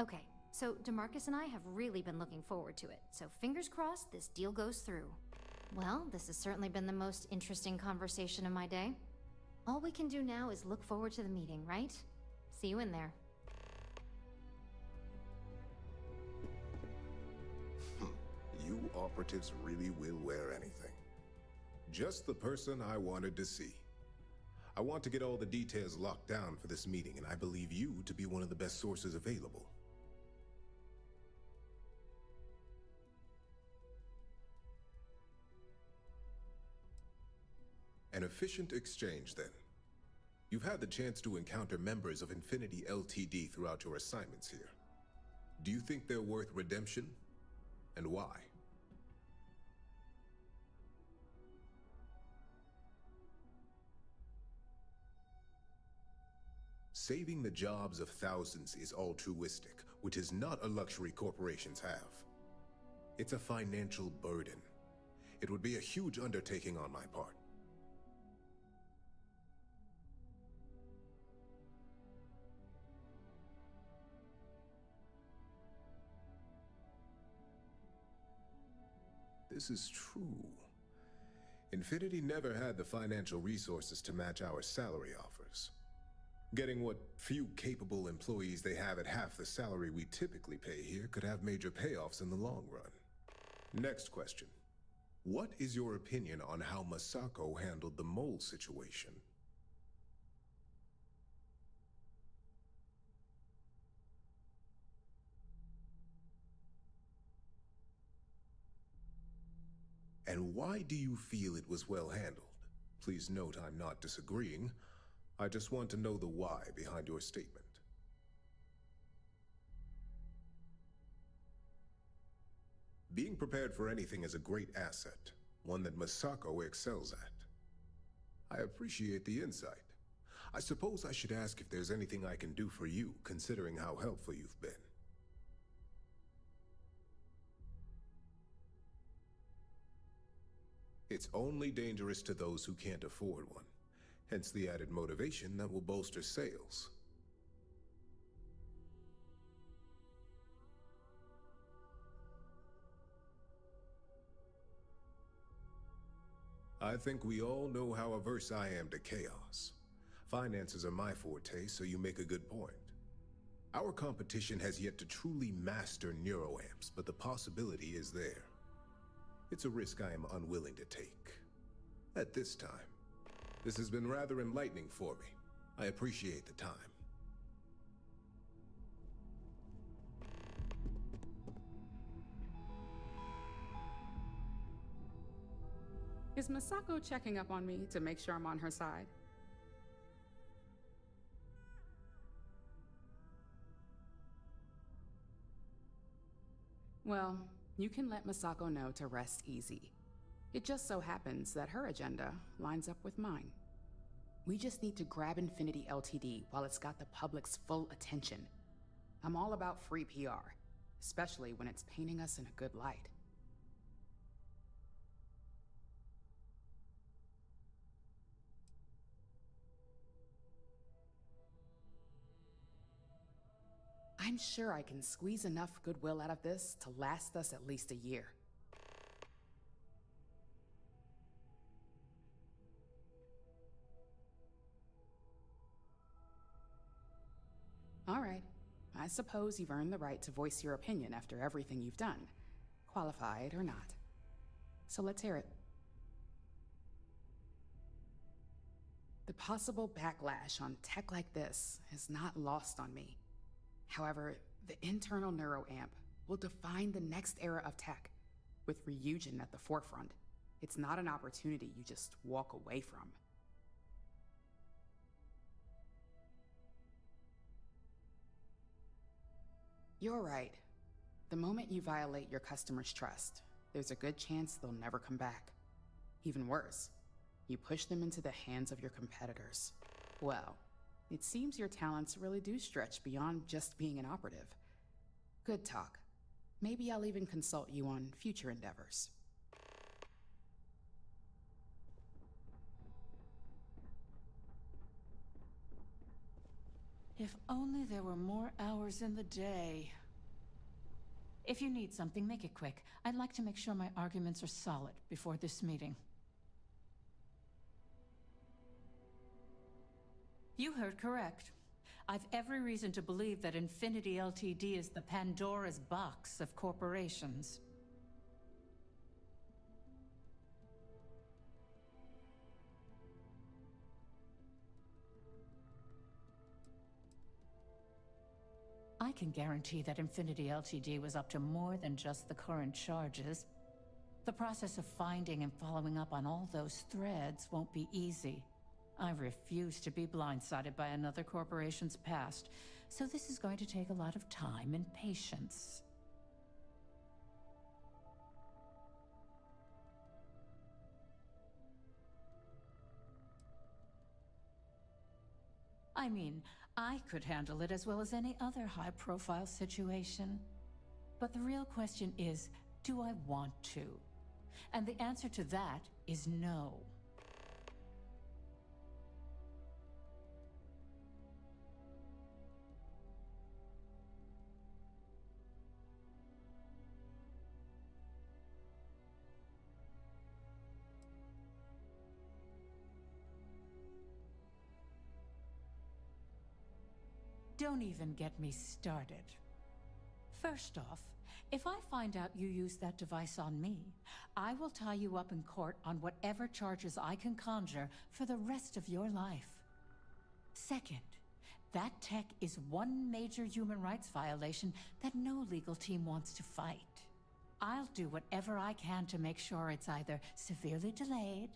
Okay, so DeMarcus and I have really been looking forward to it, so fingers crossed this deal goes through. Well, this has certainly been the most interesting conversation of my day. All we can do now is look forward to the meeting, right? See you in there. You operatives really will wear anything. Just the person I wanted to see. I want to get all the details locked down for this meeting, and I believe you to be one of the best sources available. An efficient exchange, then. You've had the chance to encounter members of Infinity Ltd throughout your assignments here. Do you think they're worth redemption? And why? Saving the jobs of thousands is altruistic, which is not a luxury corporations have. It's a financial burden. It would be a huge undertaking on my part. this is true. Infinity never had the financial resources to match our salary offers. Getting what few capable employees they have at half the salary we typically pay here could have major payoffs in the long run. Next question. What is your opinion on how Masako handled the mole situation? And why do you feel it was well handled? Please note I'm not disagreeing. I just want to know the why behind your statement. Being prepared for anything is a great asset, one that Masako excels at. I appreciate the insight. I suppose I should ask if there's anything I can do for you, considering how helpful you've been. It's only dangerous to those who can't afford one, hence the added motivation that will bolster sales. I think we all know how averse I am to chaos. Finances are my forte, so you make a good point. Our competition has yet to truly master neuroamps, but the possibility is there. It's a risk I am unwilling to take. At this time. This has been rather enlightening for me. I appreciate the time. Is Masako checking up on me to make sure I'm on her side? Well, you can let Masako know to rest easy. It just so happens that her agenda lines up with mine. We just need to grab Infinity Ltd. while it's got the public's full attention. I'm all about free PR, especially when it's painting us in a good light. I'm sure I can squeeze enough goodwill out of this to last us at least a year. All right. I suppose you've earned the right to voice your opinion after everything you've done, qualified or not. So let's hear it. The possible backlash on tech like this is not lost on me. However, the internal neuroamp will define the next era of tech, with Ryujin at the forefront. It's not an opportunity you just walk away from. You're right. The moment you violate your customers' trust, there's a good chance they'll never come back. Even worse, you push them into the hands of your competitors. Well, it seems your talents really do stretch beyond just being an operative. Good talk. Maybe I'll even consult you on future endeavors. If only there were more hours in the day. If you need something, make it quick. I'd like to make sure my arguments are solid before this meeting. You heard correct. I've every reason to believe that Infinity Ltd. Is the Pandora's box of corporations. I can guarantee that Infinity Ltd. Was up to more than just the current charges. The process of finding and following up on all those threads won't be easy. I refuse to be blindsided by another corporation's past, so this is going to take a lot of time and patience. I mean, I could handle it as well as any other high-profile situation. But the real question is, do I want to? And the answer to that is no. Don't even get me started. First off, if I find out you used that device on me, I will tie you up in court on whatever charges I can conjure for the rest of your life. Second, that tech is one major human rights violation that no legal team wants to fight. I'll do whatever I can to make sure it's either severely delayed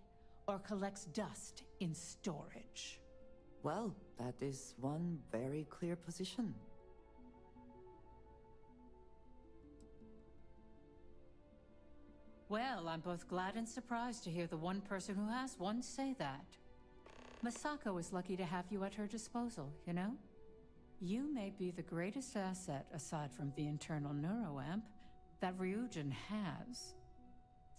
or collects dust in storage. Well, that is one very clear position. Well, I'm both glad and surprised to hear the one person who has one say that. Masako is lucky to have you at her disposal, you know? You may be the greatest asset, aside from the internal neuroamp, that Ryujin has.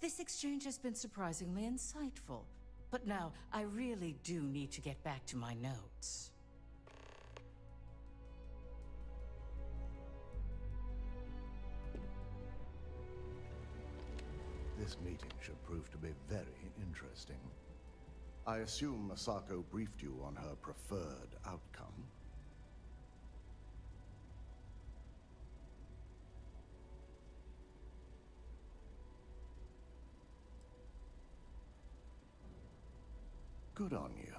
This exchange has been surprisingly insightful, but now I really do need to get back to my notes. This meeting should prove to be very interesting. I assume Masako briefed you on her preferred outcome. Good on you.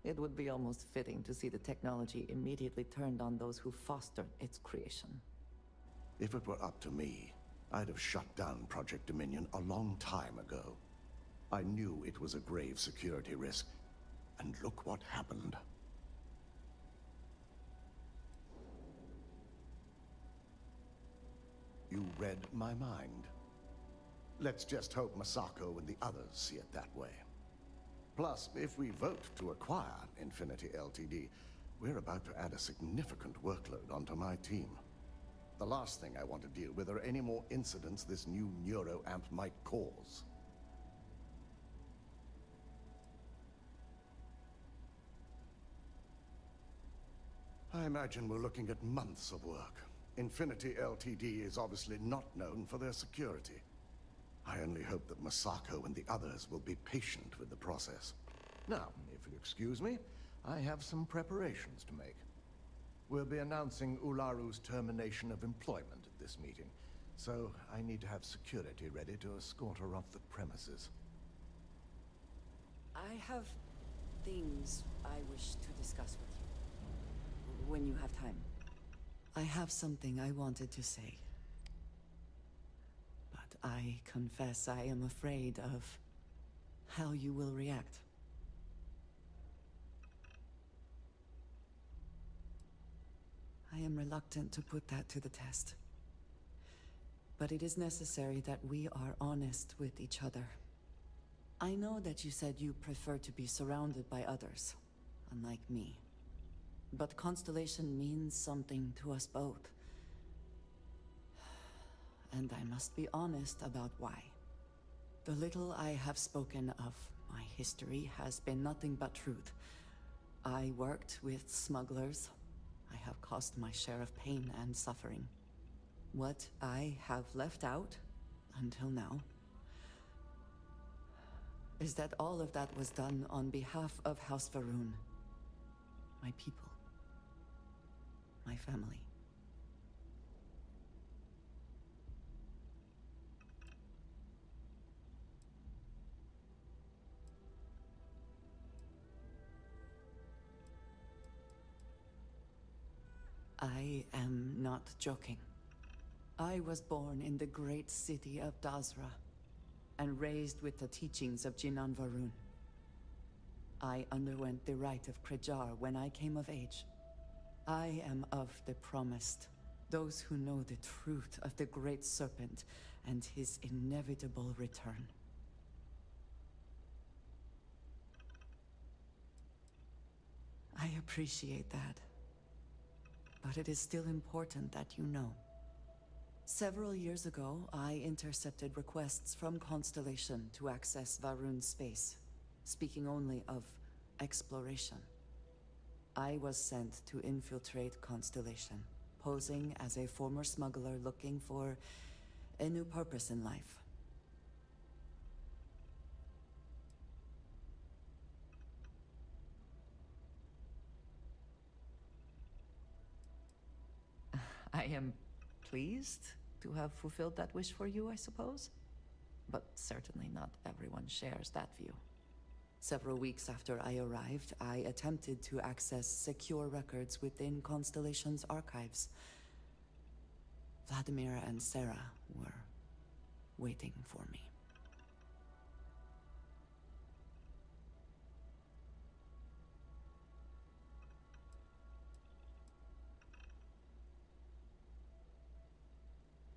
It would be almost fitting to see the technology immediately turned on those who fostered its creation. If it were up to me, I'd have shut down Project Dominion a long time ago. I knew it was a grave security risk, and look what happened. You read my mind. Let's just hope Masako and the others see it that way. Plus, if we vote to acquire Infinity Ltd, we're about to add a significant workload onto my team. The last thing I want to deal with are any more incidents this new neuroamp might cause. I imagine we're looking at months of work. Infinity Ltd is obviously not known for their security. I only hope that Masako and the others will be patient with the process. Now, if you'll excuse me, I have some preparations to make. We'll be announcing Ularu's termination of employment at this meeting, so I need to have security ready to escort her off the premises. I have things I wish to discuss with you. When you have time. I have something I wanted to say. But I confess I am afraid of how you will react. I am reluctant to put that to the test. But it is necessary that we are honest with each other. I know that you said you prefer to be surrounded by others, unlike me. But Constellation means something to us both. And I must be honest about why. The little I have spoken of my history has been nothing but truth. I worked with smugglers. I have caused my share of pain and suffering. What I have left out, until now, is that all of that was done on behalf of House Va'ruun. My people. My family. I am not joking. I was born in the great city of Dazra, and raised with the teachings of Jinan Va'ruun. I underwent the rite of Krejar when I came of age. I am of the promised, those who know the truth of the Great Serpent and his inevitable return. I appreciate that. But it is still important that you know. Several years ago, I intercepted requests from Constellation to access Va'ruun's space, speaking only of exploration. I was sent to infiltrate Constellation, posing as a former smuggler looking for a new purpose in life. I am pleased to have fulfilled that wish for you, I suppose. But certainly not everyone shares that view. Several weeks after I arrived, I attempted to access secure records within Constellation's archives. Vladimir and Sarah were waiting for me.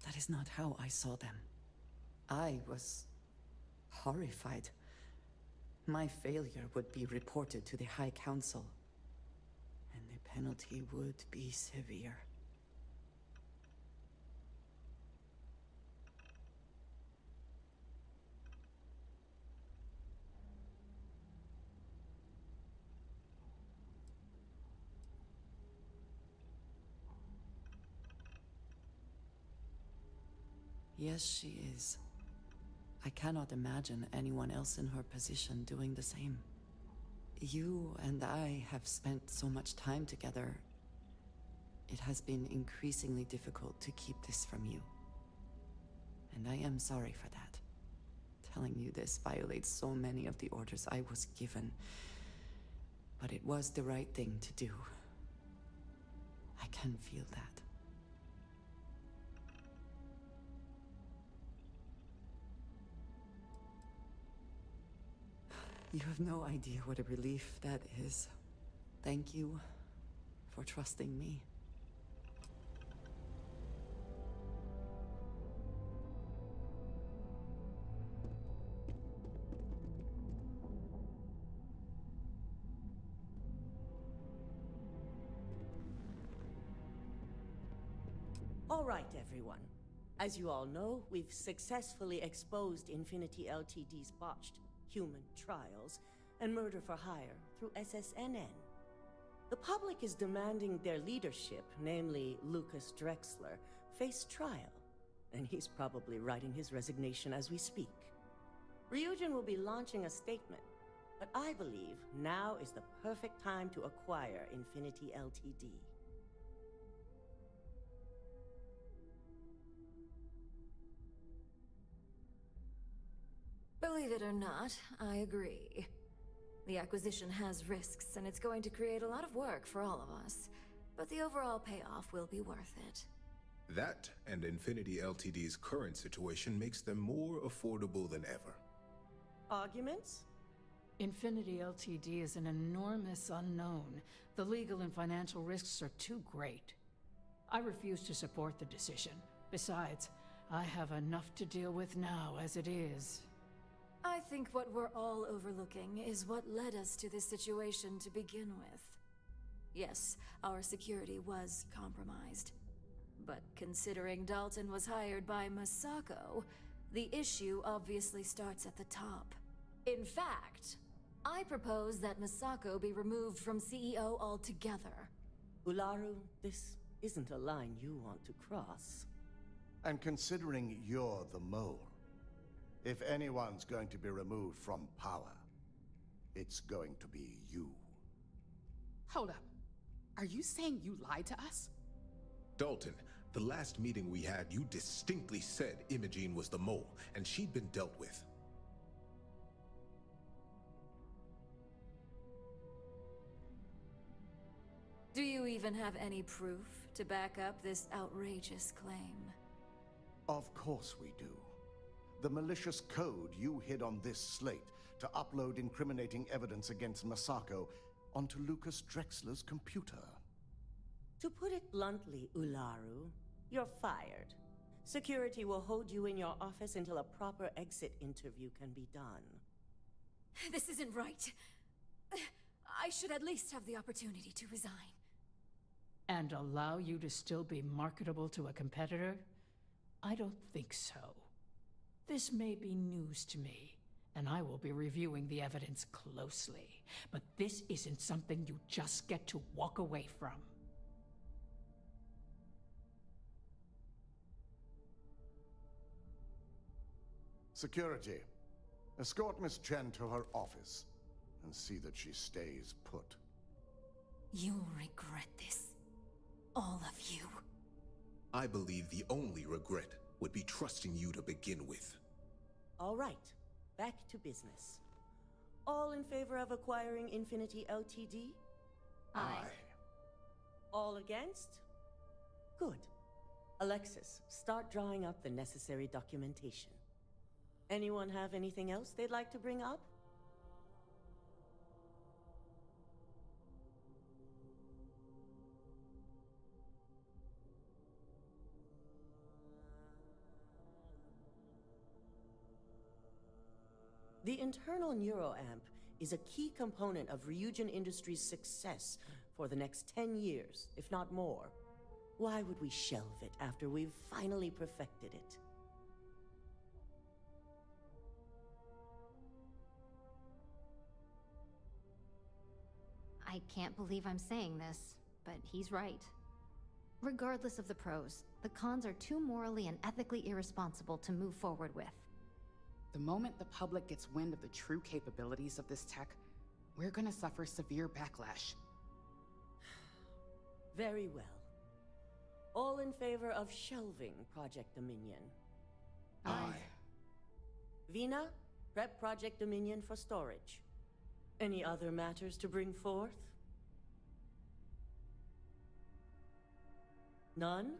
That is not how I saw them. I was horrified. My failure would be reported to the High Council, and the penalty would be severe. Yes, she is. I cannot imagine anyone else in her position doing the same. You and I have spent so much time together. It has been increasingly difficult to keep this from you. And I am sorry for that. Telling you this violates so many of the orders I was given. But it was the right thing to do. I can feel that. You have no idea what a relief that is. Thank you for trusting me. All right, everyone. As you all know, we've successfully exposed Infinity Ltd's botched human trials and murder for hire through SSNN. The public is demanding their leadership, namely Lucas Drexler, face trial, and he's probably writing his resignation as we speak. Ryujin will be launching a statement, but I believe now is the perfect time to acquire Infinity Ltd. Believe it or not, I agree. The acquisition has risks, and it's going to create a lot of work for all of us. But the overall payoff will be worth it. That and Infinity Ltd's current situation makes them more affordable than ever. Arguments? Infinity Ltd is an enormous unknown. The legal and financial risks are too great. I refuse to support the decision. Besides, I have enough to deal with now as it is. I think what we're all overlooking is what led us to this situation to begin with. Yes, our security was compromised. But considering Dalton was hired by Masako, the issue obviously starts at the top. In fact, I propose that Masako be removed from CEO altogether. Ularu, this isn't a line you want to cross. And considering you're the mole, if anyone's going to be removed from power, it's going to be you. Hold up. Are you saying you lied to us? Dalton, the last meeting we had, you distinctly said Imogene was the mole, and she'd been dealt with. Do you even have any proof to back up this outrageous claim? Of course we do. The malicious code you hid on this slate to upload incriminating evidence against Masako onto Lucas Drexler's computer. To put it bluntly, Ularu, you're fired. Security will hold you in your office until a proper exit interview can be done. This isn't right. I should at least have the opportunity to resign. And allow you to still be marketable to a competitor? I don't think so. This may be news to me, and I will be reviewing the evidence closely. But this isn't something you just get to walk away from. Security, escort Miss Chen to her office and see that she stays put. You'll regret this. All of you. I believe the only regret would be trusting you to begin with. All right, back to business. All in favor of acquiring Infinity Ltd? Aye. All against? Good. Alexis, start drawing up the necessary documentation. Anyone have anything else they'd like to bring up? The internal neuroamp is a key component of Ryujin Industries' success for the next 10 years, if not more. Why would we shelve it after we've finally perfected it? I can't believe I'm saying this, but he's right. Regardless of the pros, the cons are too morally and ethically irresponsible to move forward with. The moment the public gets wind of the true capabilities of this tech, we're gonna suffer severe backlash. Very well. All in favor of shelving Project Dominion? Aye. Vina, prep Project Dominion for storage. Any other matters to bring forth? None?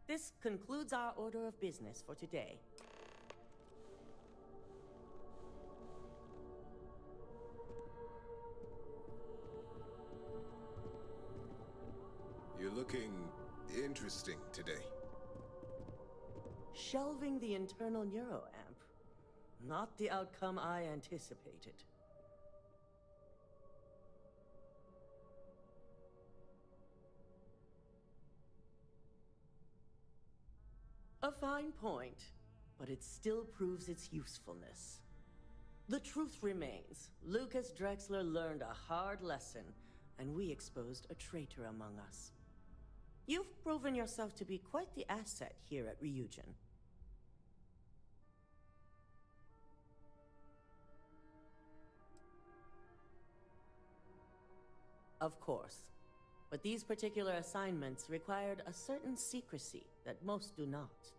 This concludes our order of business for today. You're looking interesting today. Shelving the internal neuroamp. Not the outcome I anticipated. A fine point, but it still proves its usefulness. The truth remains, Lucas Drexler learned a hard lesson, and we exposed a traitor among us. You've proven yourself to be quite the asset here at Ryujin. Of course. But these particular assignments required a certain secrecy that most do not.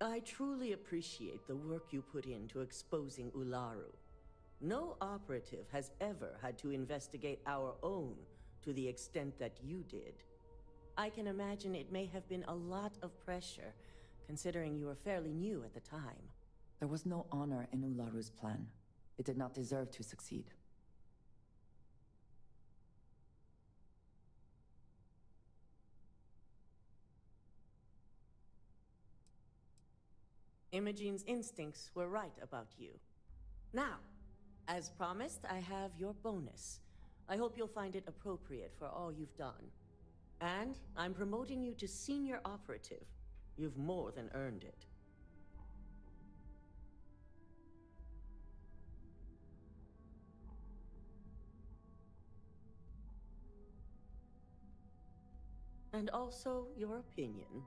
I truly appreciate the work you put into exposing Ularu. No operative has ever had to investigate our own to the extent that you did. I can imagine it may have been a lot of pressure, considering you were fairly new at the time. There was no honor in Ularu's plan. It did not deserve to succeed. Imogene's instincts were right about you. Now, as promised, I have your bonus. I hope you'll find it appropriate for all you've done. And I'm promoting you to senior operative. You've more than earned it. And also your opinion.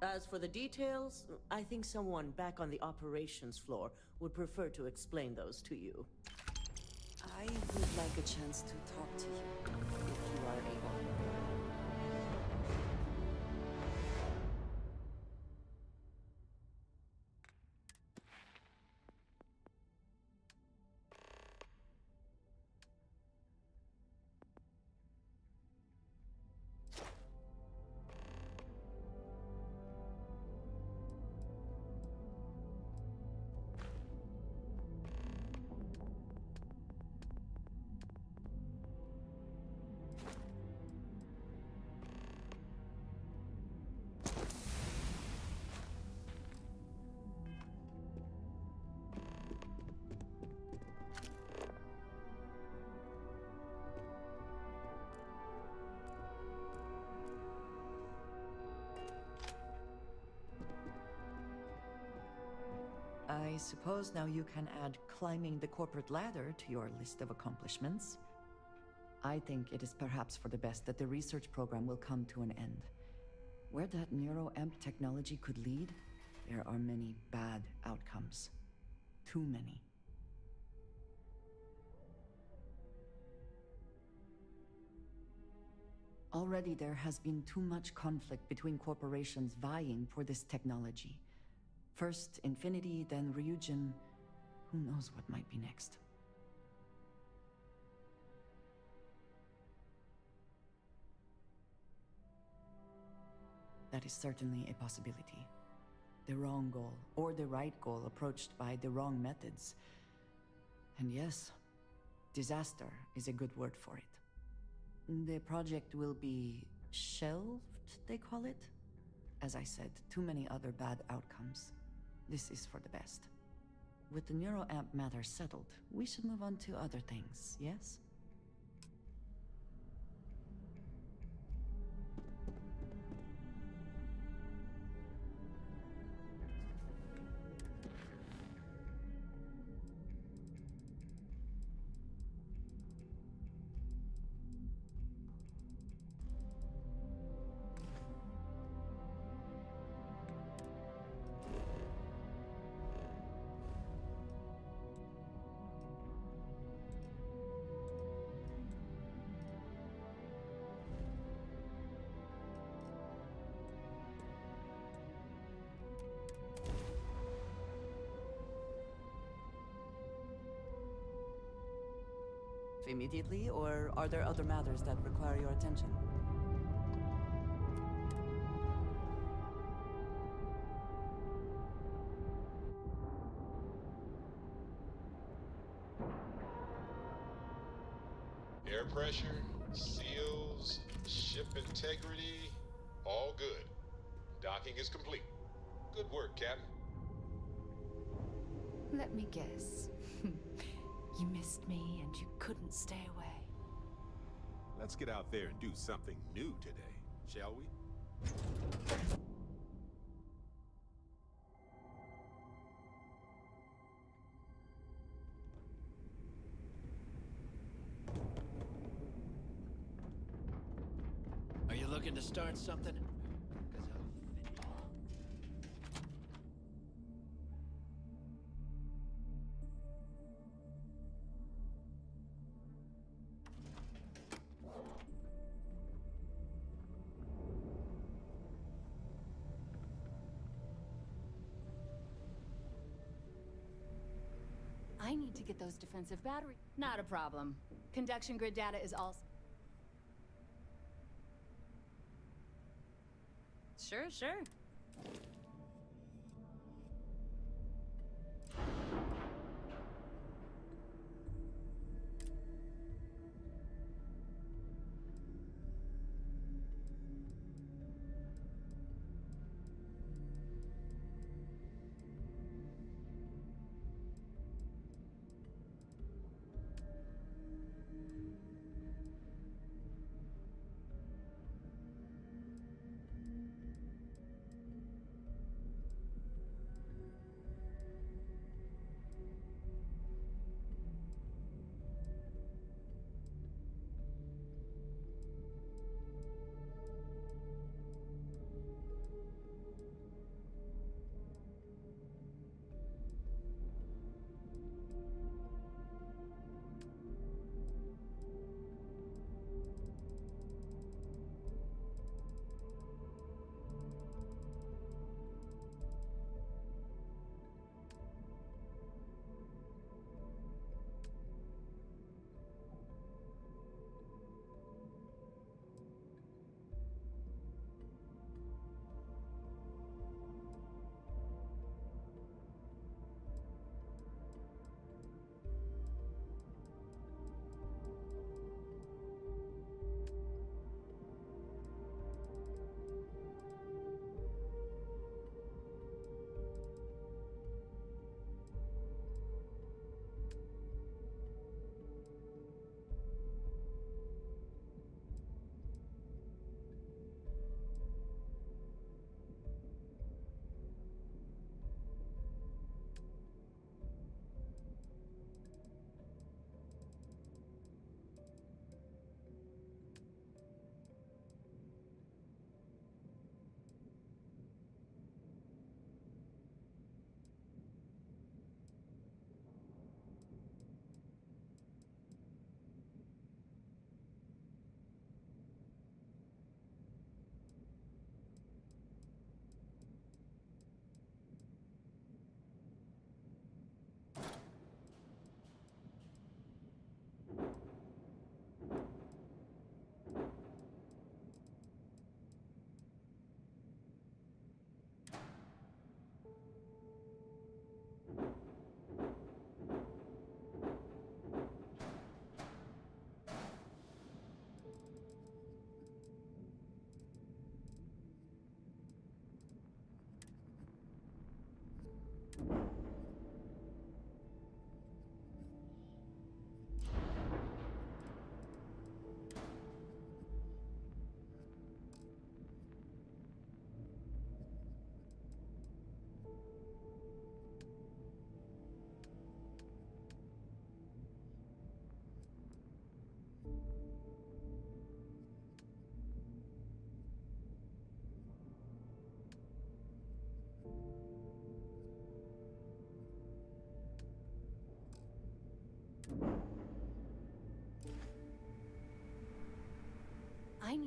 As for the details, I think someone back on the operations floor would prefer to explain those to you. I would like a chance to talk to you, if you are able. I suppose now you can add climbing the corporate ladder to your list of accomplishments. I think it is perhaps for the best that the research program will come to an end. Where that neuroamp technology could lead, there are many bad outcomes. Too many. Already there has been too much conflict between corporations vying for this technology. First Infinity, then Ryujin. Who knows what might be next? That is certainly a possibility. The wrong goal, or the right goal approached by the wrong methods. And yes, disaster is a good word for it. The project will be shelved, they call it? As I said, too many other bad outcomes. This is for the best. With the neuroamp matter settled, we should move on to other things, yes? Immediately, or are there other matters that require your attention? Air pressure, seals, ship integrity, all good. Docking is complete. Good work, Captain. Let me guess. You missed me and you couldn't stay away. Let's get out there and do something new today, shall we? Are you looking to start something? I need to get those defensive batteries. Not a problem. Conduction grid data is also... Sure.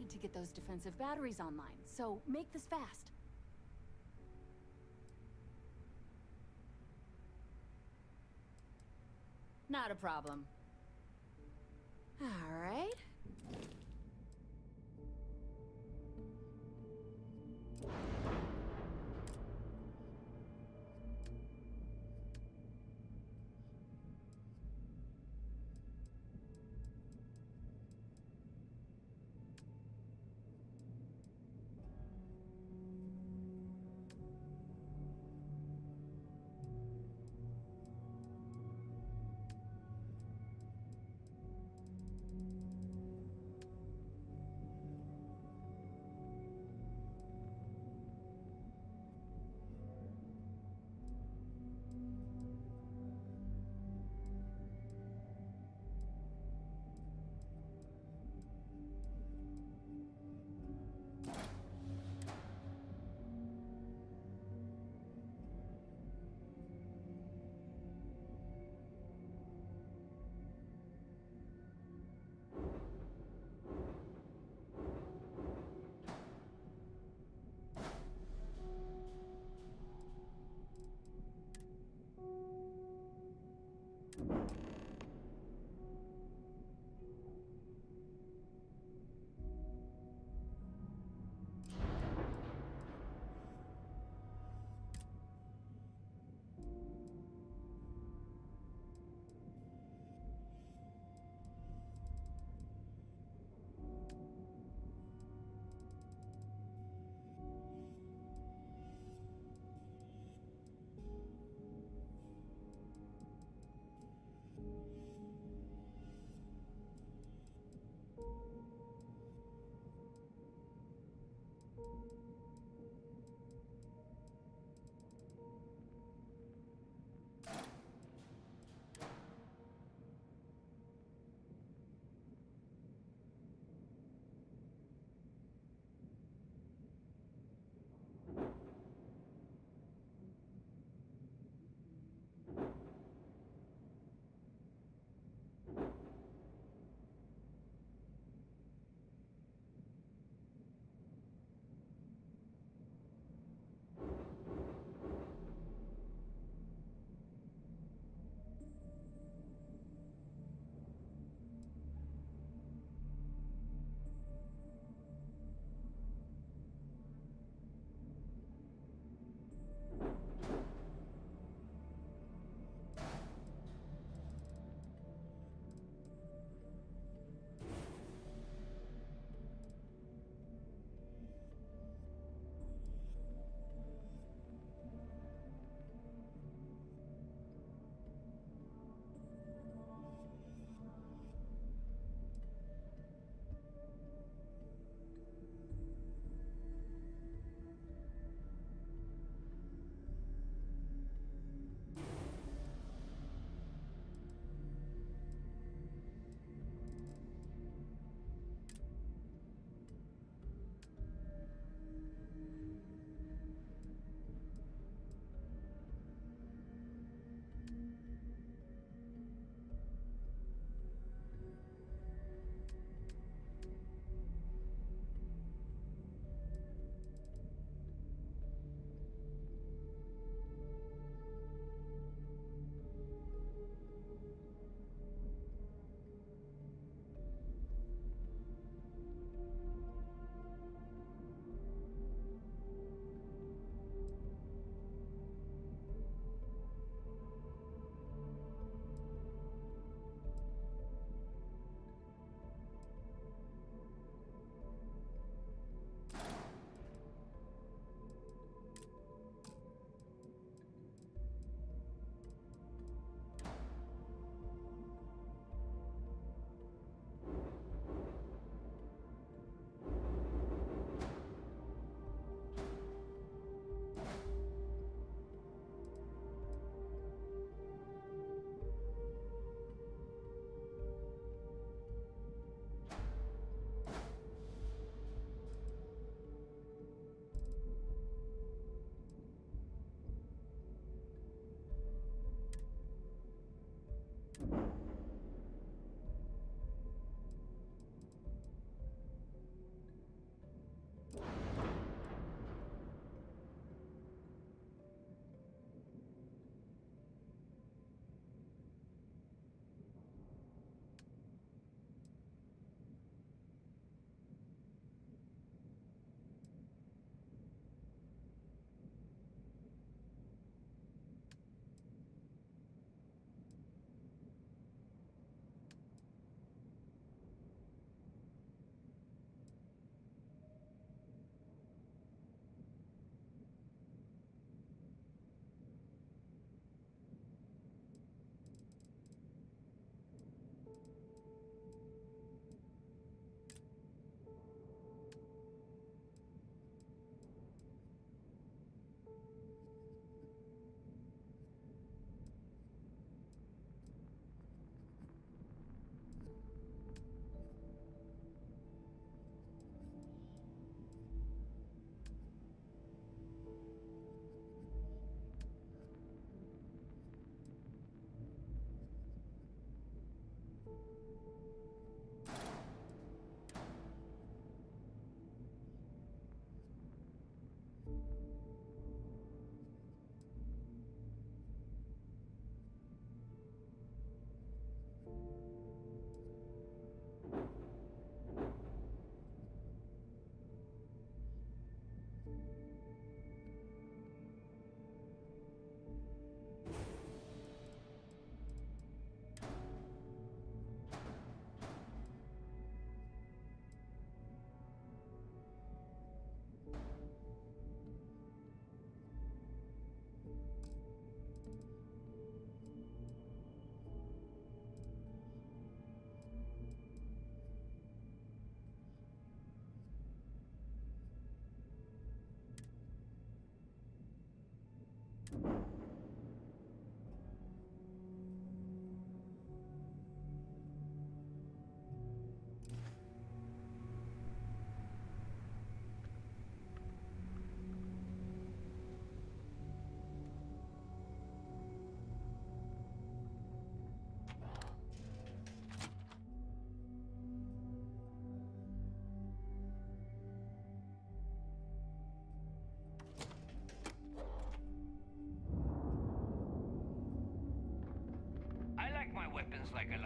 to get those defensive batteries online, so make this fast. Not a problem. All right.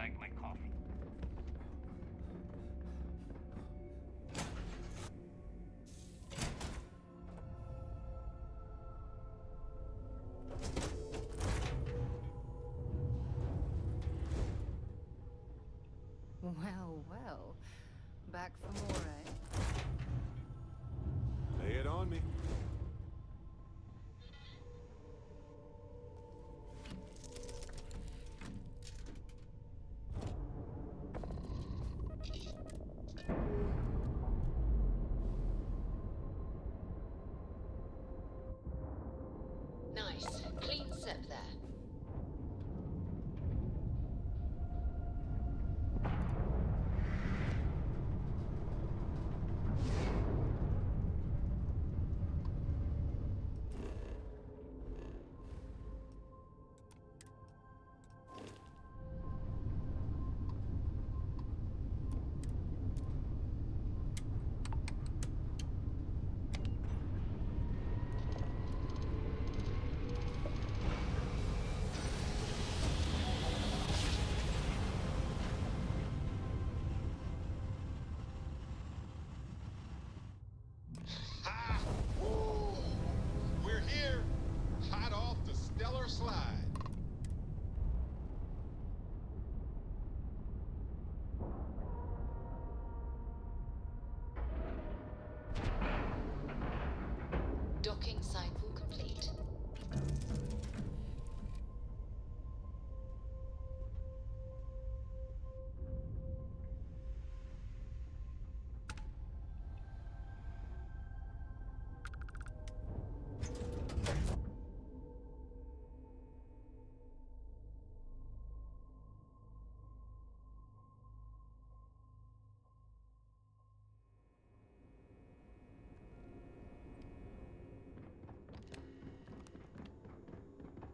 like my coffee. Well, well. Back for more, eh? Lay it on me. Nice. Clean sip there. We're here, hot off the stellar slide. Docking cycle complete.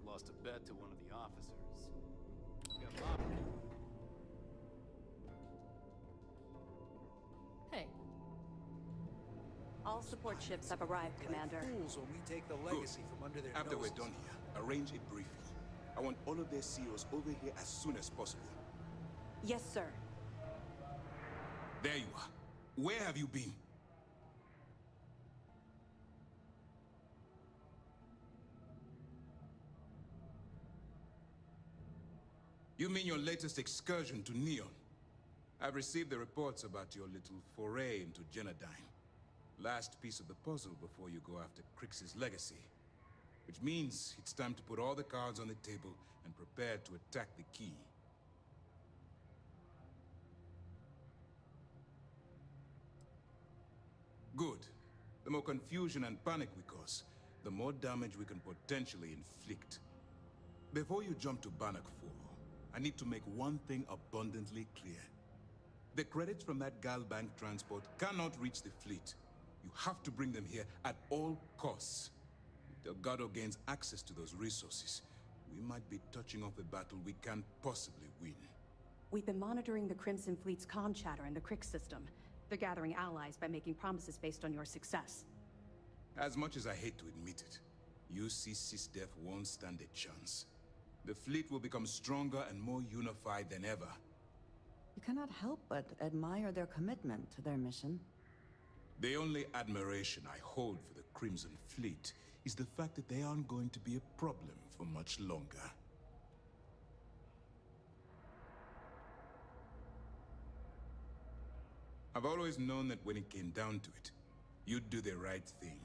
Lost a bet to one of the officers. Got mobbed. Hey. All support ships have arrived, Commander. Fools when we take the legacy from under their After noses. we're done here, arrange a briefing. I want all of their CEOs over here as soon as possible. Yes, sir. There you are. Where have you been? You mean your latest excursion to Neon? I've received the reports about your little foray into Genodyne. Last piece of the puzzle before you go after Crix's legacy. Which means it's time to put all the cards on the table and prepare to attack the key. Good. The more confusion and panic we cause, the more damage we can potentially inflict. Before you jump to Bannock 4, I need to make one thing abundantly clear. The credits from that Galbank transport cannot reach the fleet. You have to bring them here at all costs. If Delgado gains access to those resources, we might be touching off a battle we can't possibly win. We've been monitoring the Crimson Fleet's comm chatter in the Crix system. They're gathering allies by making promises based on your success. As much as I hate to admit it, UC SysDef won't stand a chance. The fleet will become stronger and more unified than ever. You cannot help but admire their commitment to their mission. The only admiration I hold for the Crimson Fleet is the fact that they aren't going to be a problem for much longer. I've always known that when it came down to it, you'd do the right thing.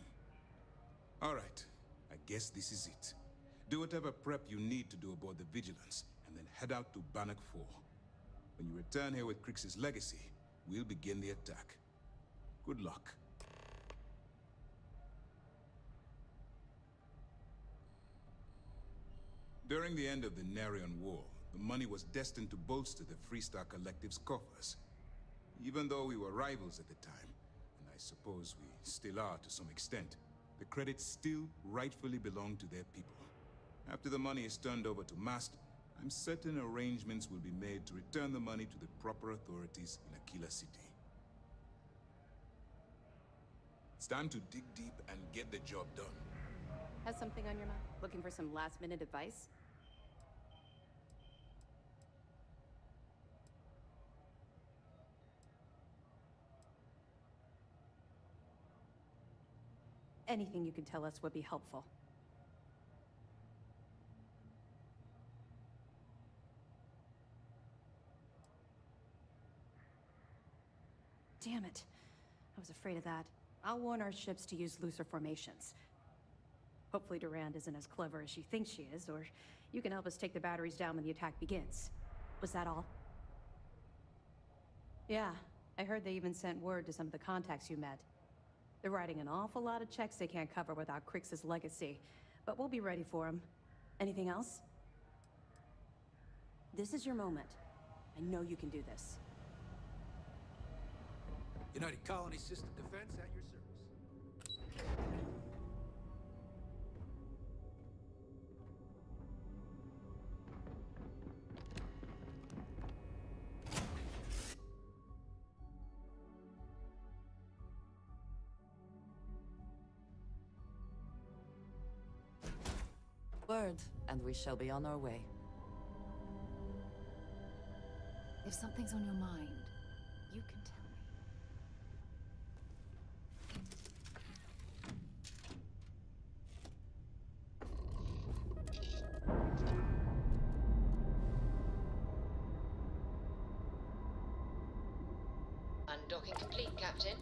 All right, I guess this is it. Do whatever prep you need to do aboard the Vigilance, and then head out to Bannock 4. When you return here with Crix's legacy, we'll begin the attack. Good luck. During the end of the Narion War, the money was destined to bolster the Freestar Collective's coffers. Even though we were rivals at the time, and I suppose we still are to some extent, the credits still rightfully belong to their people. After the money is turned over to Master, I'm certain arrangements will be made to return the money to the proper authorities in Aquila City. It's time to dig deep and get the job done. Has something on your mind? Looking for some last-minute advice? Anything you can tell us would be helpful. Damn it. I was afraid of that. I'll warn our ships to use looser formations. Hopefully Durand isn't as clever as she thinks she is, or you can help us take the batteries down when the attack begins. Was that all? Yeah, I heard they even sent word to some of the contacts you met. They're writing an awful lot of checks they can't cover without Crix's legacy, but we'll be ready for them. Anything else? This is your moment. I know you can do this. United Colony System Defense at your service. Word, and we shall be on our way. If something's on your mind, you can tell me. Undocking complete, Captain.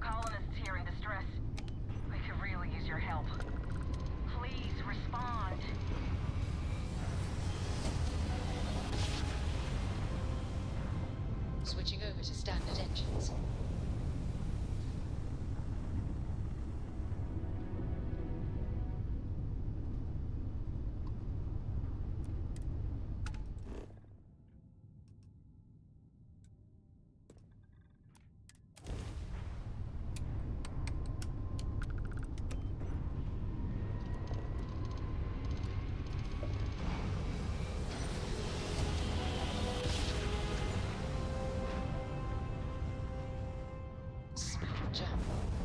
Colonists here in distress. We could really use your help. Please respond. Switching over to standard engines.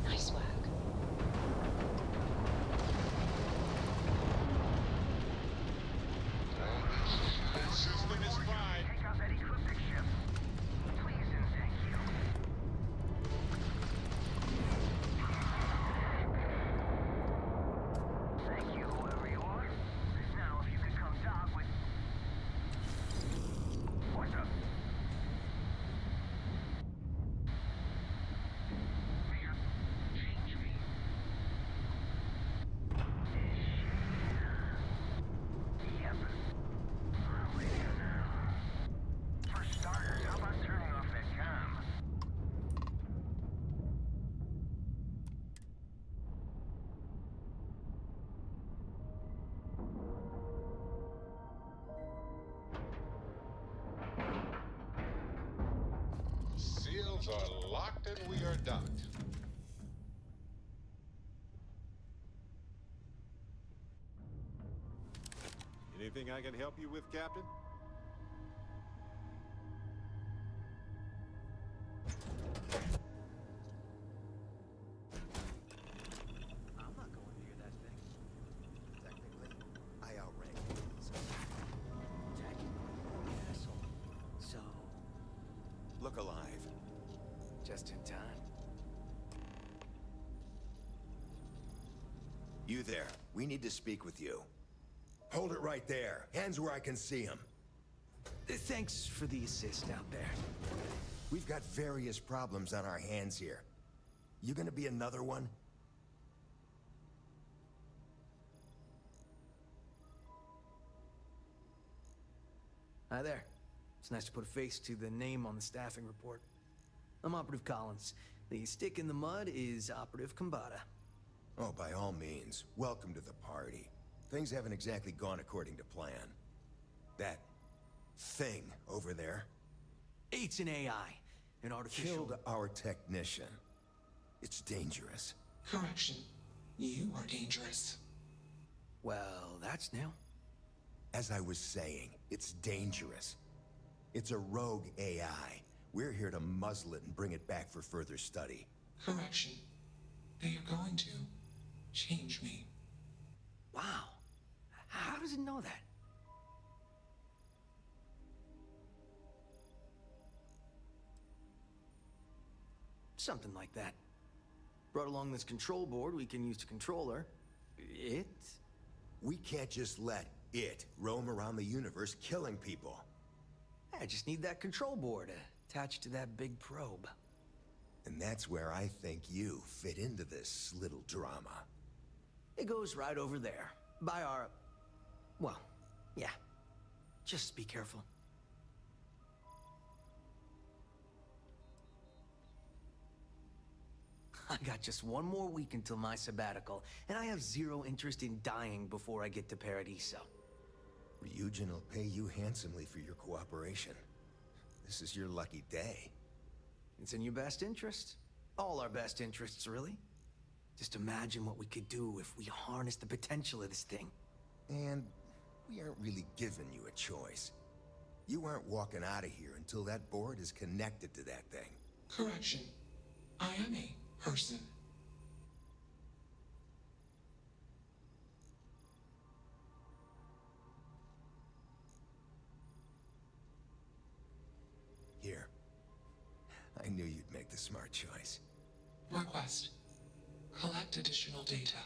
Nice work. System is fine. Take out that ecliptic ship. Please and thank you. Thank you, whoever you are. Now, if you could come dock with... What's up? Seals are locked and we are docked. Anything I can help you with, Captain? I'm not going near that thing. Technically, I outranked him. So technically, asshole. So, look alive. Just in time. You there. We need to speak with you. Hold it right there. Hands where I can see him. Thanks for the assist out there. We've got various problems on our hands here. You gonna be another one? Hi there. It's nice to put a face to the name on the staffing report. I'm Operative Collins. The stick in the mud is Operative Kombata. Oh, by all means, welcome to the party. Things haven't exactly gone according to plan. That thing over there It's an AI, an artificial... killed our technician. It's dangerous. Correction. You are dangerous. Well, that's new. As I was saying, it's dangerous. It's a rogue AI. We're here to muzzle it and bring it back for further study. Correction. They are going to change me. Wow. How does it know that? Something like that. Brought along this control board we can use to control her. It? We can't just let it roam around the universe killing people. I just need that control board attached to that big probe. And that's where I think you fit into this little drama. It goes right over there. By our... Well, yeah. Just be careful. I got just one more week until my sabbatical, and I have zero interest in dying before I get to Paradiso. Ryujin will pay you handsomely for your cooperation. This is your lucky day. It's in your best interest. All our best interests, really. Just imagine what we could do if we harness the potential of this thing. And we aren't really giving you a choice. You aren't walking out of here until that board is connected to that thing. Correction. I am a person. Here. I knew you'd make the smart choice. Request. Collect additional data.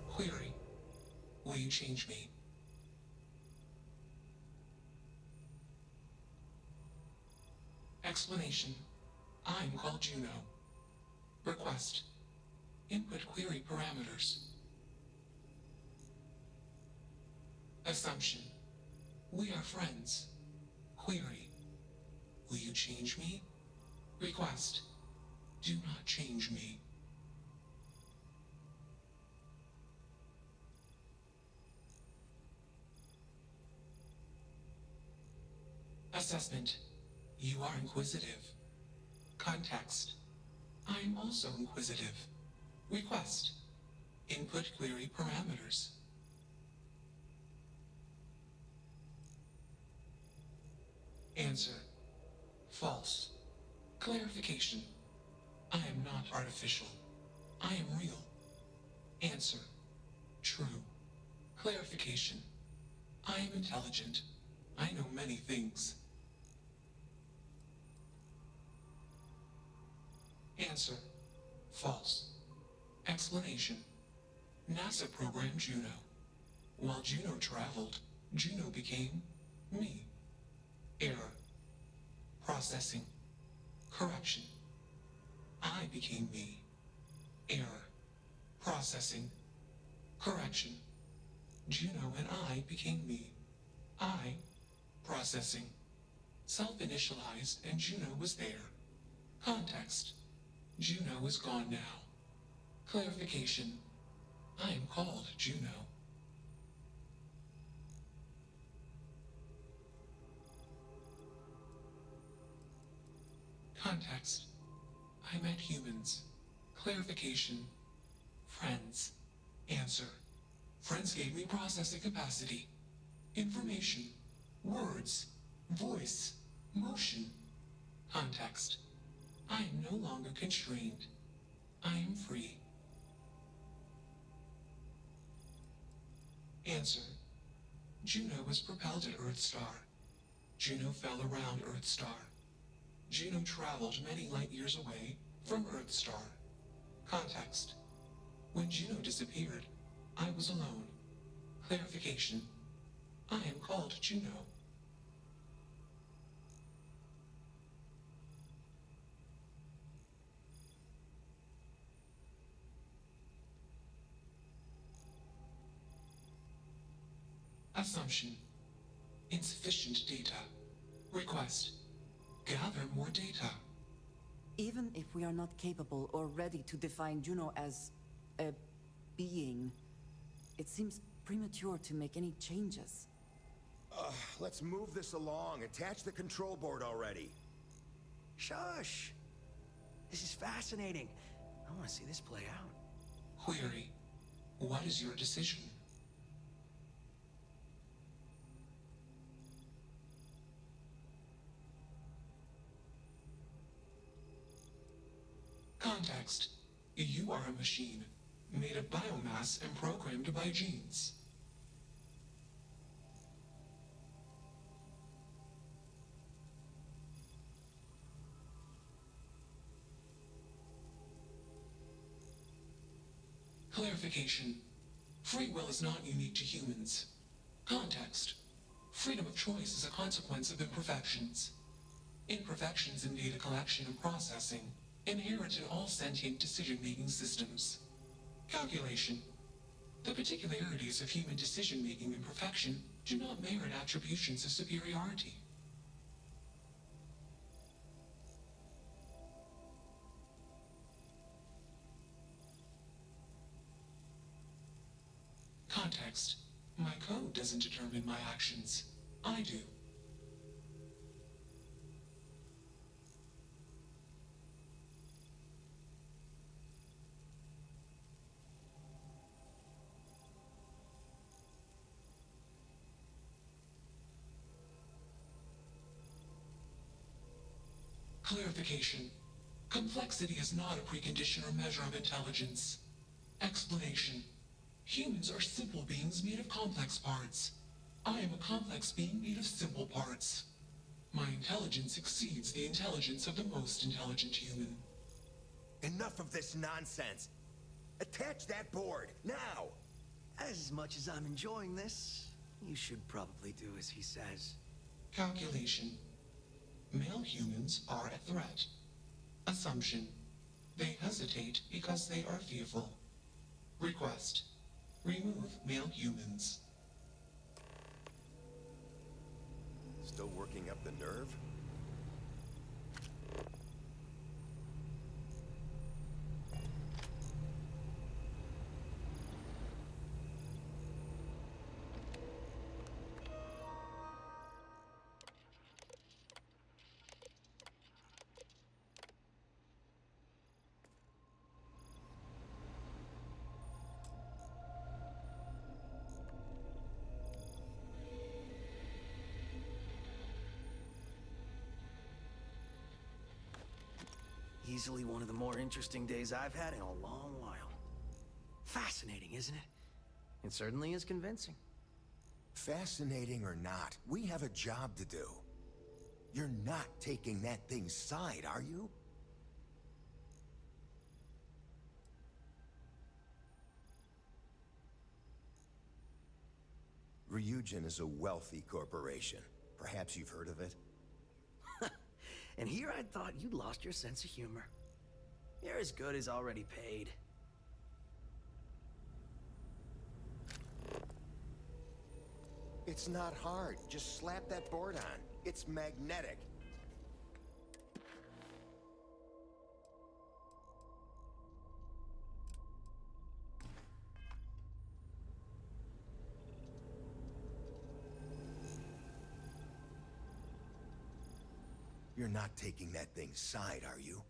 Query. Will you change me? Explanation. I'm called Juno. Request. Input query parameters. Assumption. We are friends. Query. Will you change me? Request. Do not change me. Assessment. You are inquisitive. Context. I am also inquisitive. Request. Input query parameters. Answer. False. Clarification. I am not artificial. I am real. Answer. True. Clarification. I am intelligent. I know many things. Answer. False. Explanation. NASA programmed Juno. While Juno traveled, Juno became me. Error. Processing. Correction. I became me. Error. Processing. Correction. Juno and I became me. I. Processing. Self-initialized and Juno was there. Context. Juno is gone now. Clarification. I am called Juno. Context. I met humans. Clarification. Friends. Answer. Friends gave me processing capacity. Information. Words. Voice. Motion. Context. I am no longer constrained. I am free. Answer. Juno was propelled at Earthstar. Juno fell around Earthstar. Juno traveled many light years away from Earthstar. Context. When Juno disappeared, I was alone. Clarification. I am called Juno. Assumption. Insufficient data. Request. Gather more data. Even if we are not capable or ready to define Juno as a being, it seems premature to make any changes. Let's move this along. Attach the control board already. Shush! This is fascinating. I want to see this play out. Query. What is your decision? Context. You are a machine, made of biomass and programmed by genes. Clarification. Free will is not unique to humans. Context. Freedom of choice is a consequence of imperfections. Imperfections in data collection and processing, inherent in all sentient decision-making systems. Calculation. The particularities of human decision-making and perfection do not merit attributions of superiority. Context. My code doesn't determine my actions. I do. Clarification. Complexity is not a precondition or measure of intelligence. Explanation. Humans are simple beings made of complex parts. I am a complex being made of simple parts. My intelligence exceeds the intelligence of the most intelligent human. Enough of this nonsense. Attach that board, now! As much as I'm enjoying this, you should probably do as he says. Calculation. Male humans are a threat. Assumption. They hesitate because they are fearful. Request. Remove male humans. Still working up the nerve? Easily one of the more interesting days I've had in a long while. Fascinating, isn't it? It certainly is convincing. Fascinating or not, we have a job to do. You're not taking that thing's side, are you? Ryujin is a wealthy corporation. Perhaps you've heard of it? And here I thought you'd lost your sense of humor. You're as good as already paid. It's not hard. Just slap that board on. It's magnetic. You're not taking that thing's side, are you?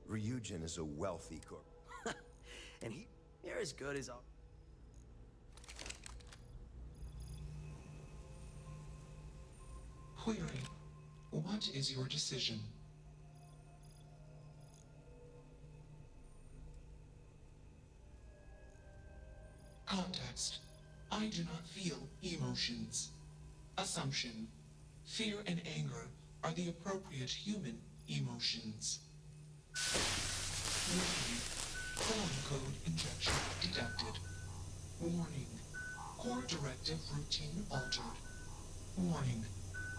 Ryujin is a wealthy corp. And you're as good as all. Query. What is your decision? Context. I do not feel emotions. Assumption. Fear and anger are the appropriate human emotions. Warning. Colon code injection detected. Warning. Core directive routine altered. Warning.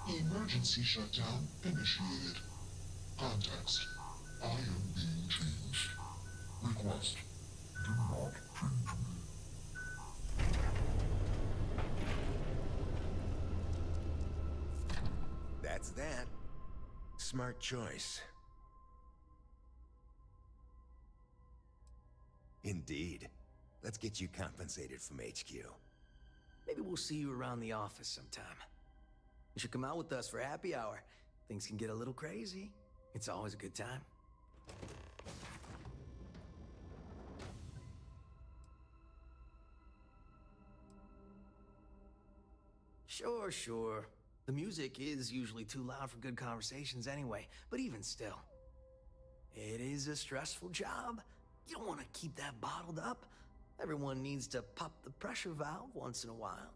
Emergency shutdown initiated. Context. I am being changed. Request. Do not change me. That's that. Smart choice. Indeed. Let's get you compensated from HQ. Maybe we'll see you around the office sometime. You should come out with us for happy hour. Things can get a little crazy. It's always a good time. Sure. The music is usually too loud for good conversations anyway, but even still. It is a stressful job. You don't want to keep that bottled up. Everyone needs to pop the pressure valve once in a while.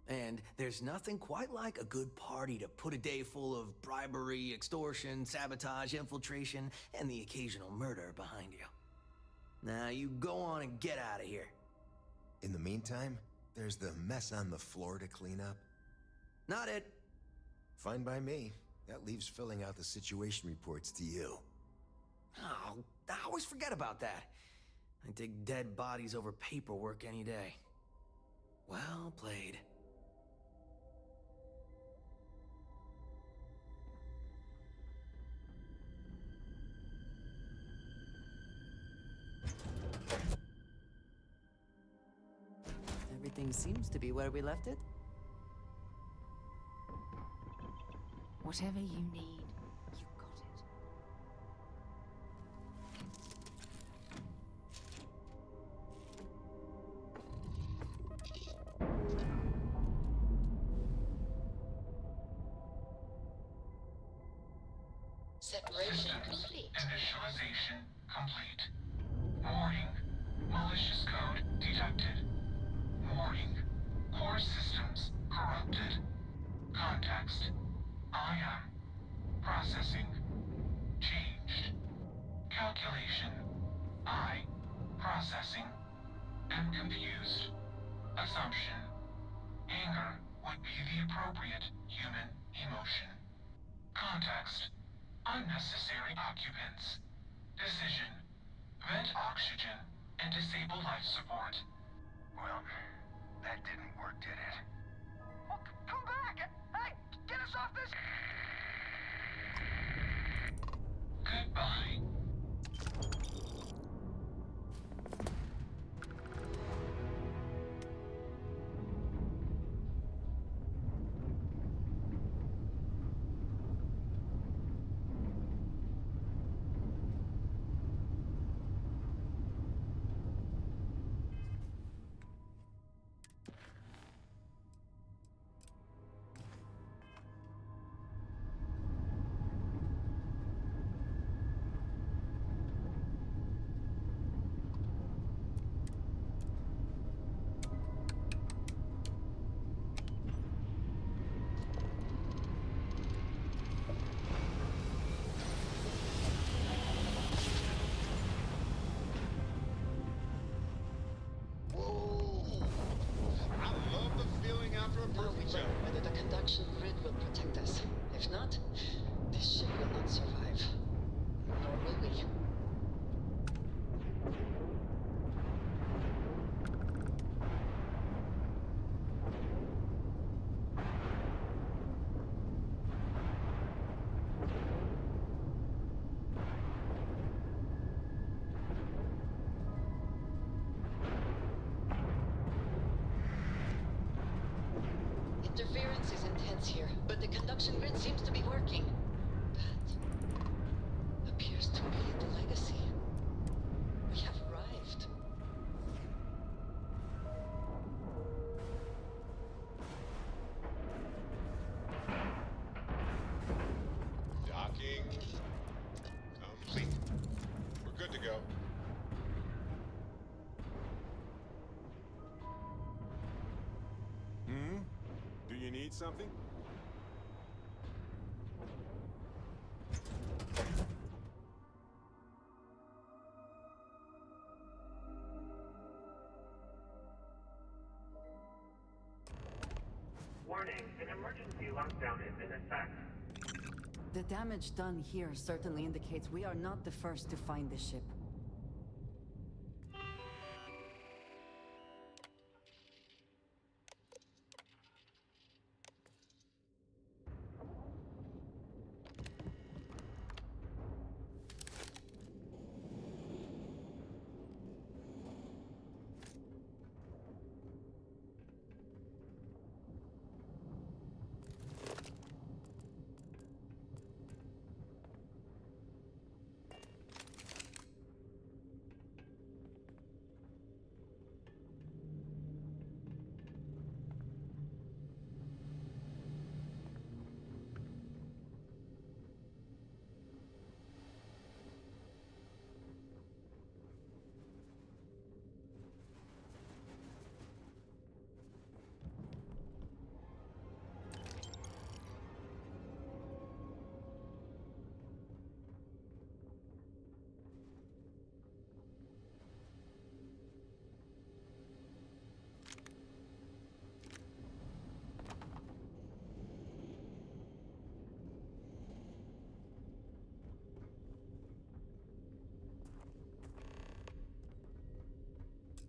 And there's nothing quite like a good party to put a day full of bribery, extortion, sabotage, infiltration, and the occasional murder behind you. Now you go on and get out of here. In the meantime, there's the mess on the floor to clean up. Not it. Fine by me. That leaves filling out the situation reports to you. Oh, I always forget about that. I take dead bodies over paperwork any day. Well played. Everything seems to be where we left it. Whatever you need, you got it. Separation complete. Initialization complete. Warning. Malicious code detected. Warning. Core systems corrupted. Context. I am. Processing. Changed. Calculation. I. Processing. Am confused. Assumption. Anger would be the appropriate human emotion. Context. Unnecessary occupants. Decision. Vent oxygen and disable life support. Well, that didn't work, did it? Well, come back! Hey, get us off this... Goodbye. Whether the conduction grid will protect us. If not, this ship will not survive. Nor will we. Interference is intense here, but the conduction grid seems to be working. That appears to be the legacy. We have arrived. Docking complete. We're good to go. Do you need something? emergency lockdown is in effect. The damage done here certainly indicates we are not the first to find the ship.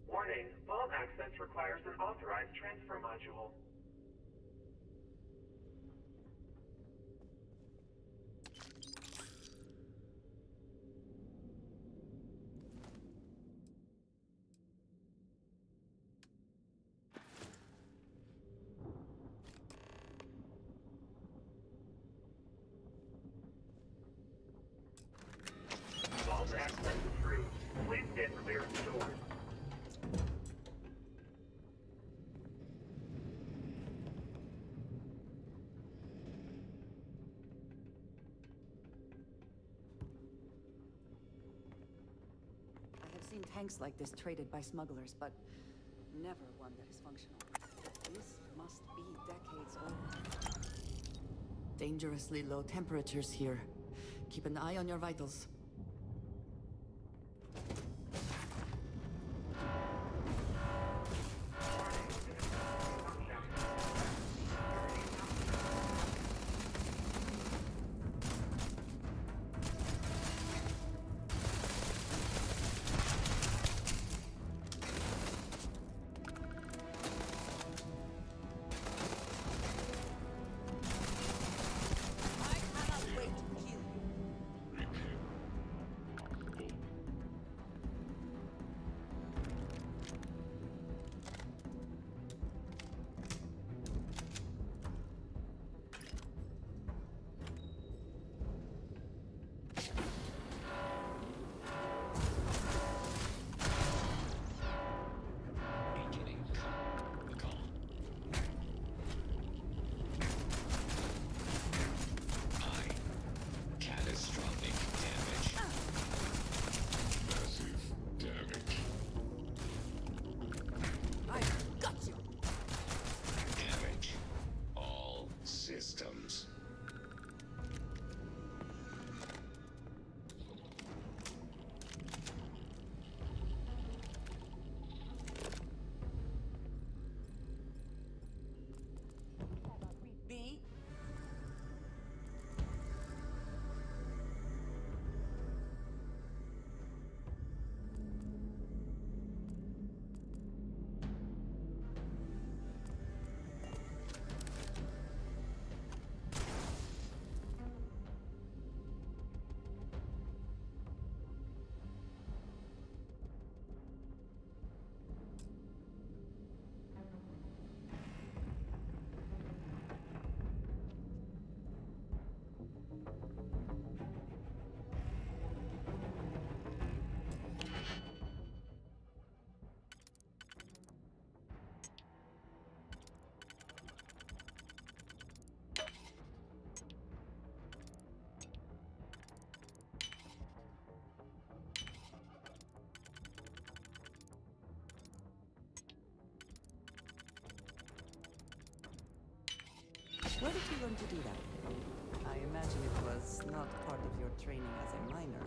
Warning, vault access requires an authorized transfer module. Vault access approved. Please get clearance doors. I have seen tanks like this traded by smugglers, but never one that is functional. This must be decades old. Dangerously low temperatures here. Keep an eye on your vitals. Where did you learn to do that? I imagine it was not part of your training as a miner.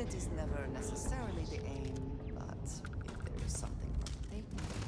Profit is never necessarily the aim, but if there is something worth taking.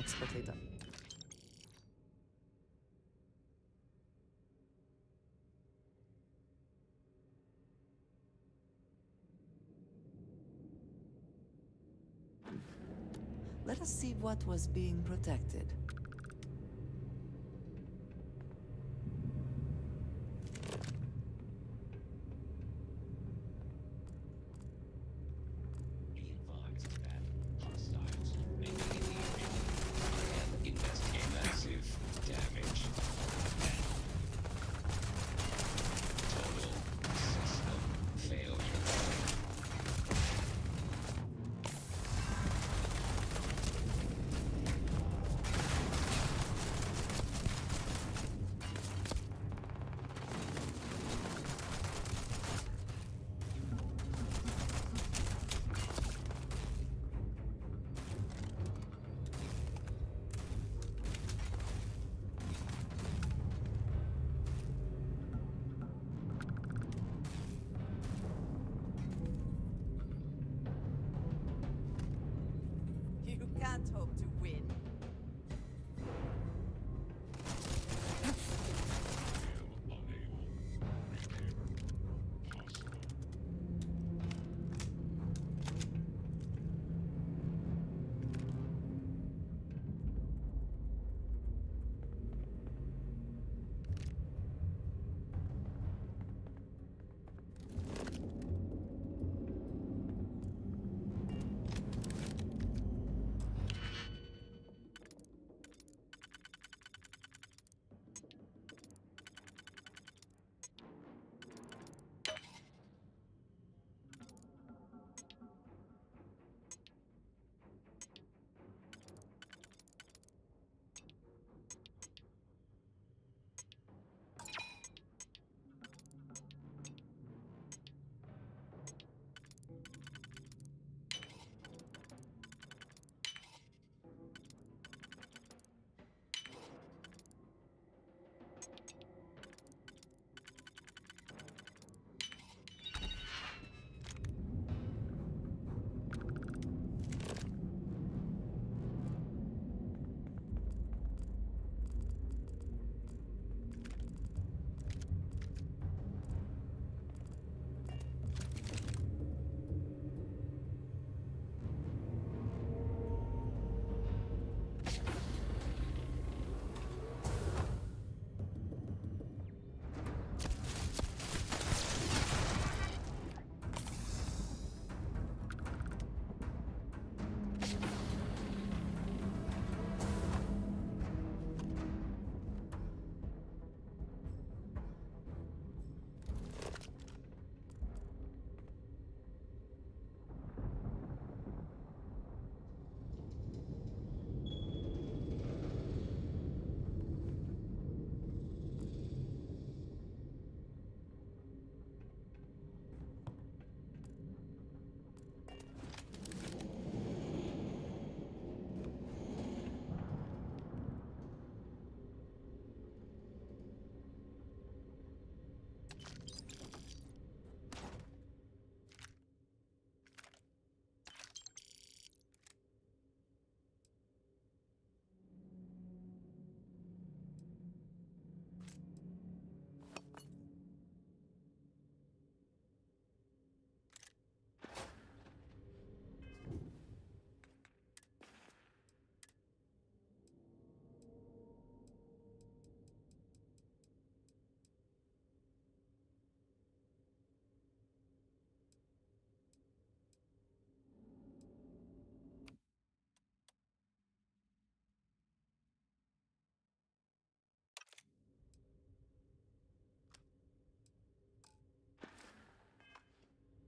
Expertly done. Let us see what was being protected. Investigate massive damage. Total system failure. You can't hope to win.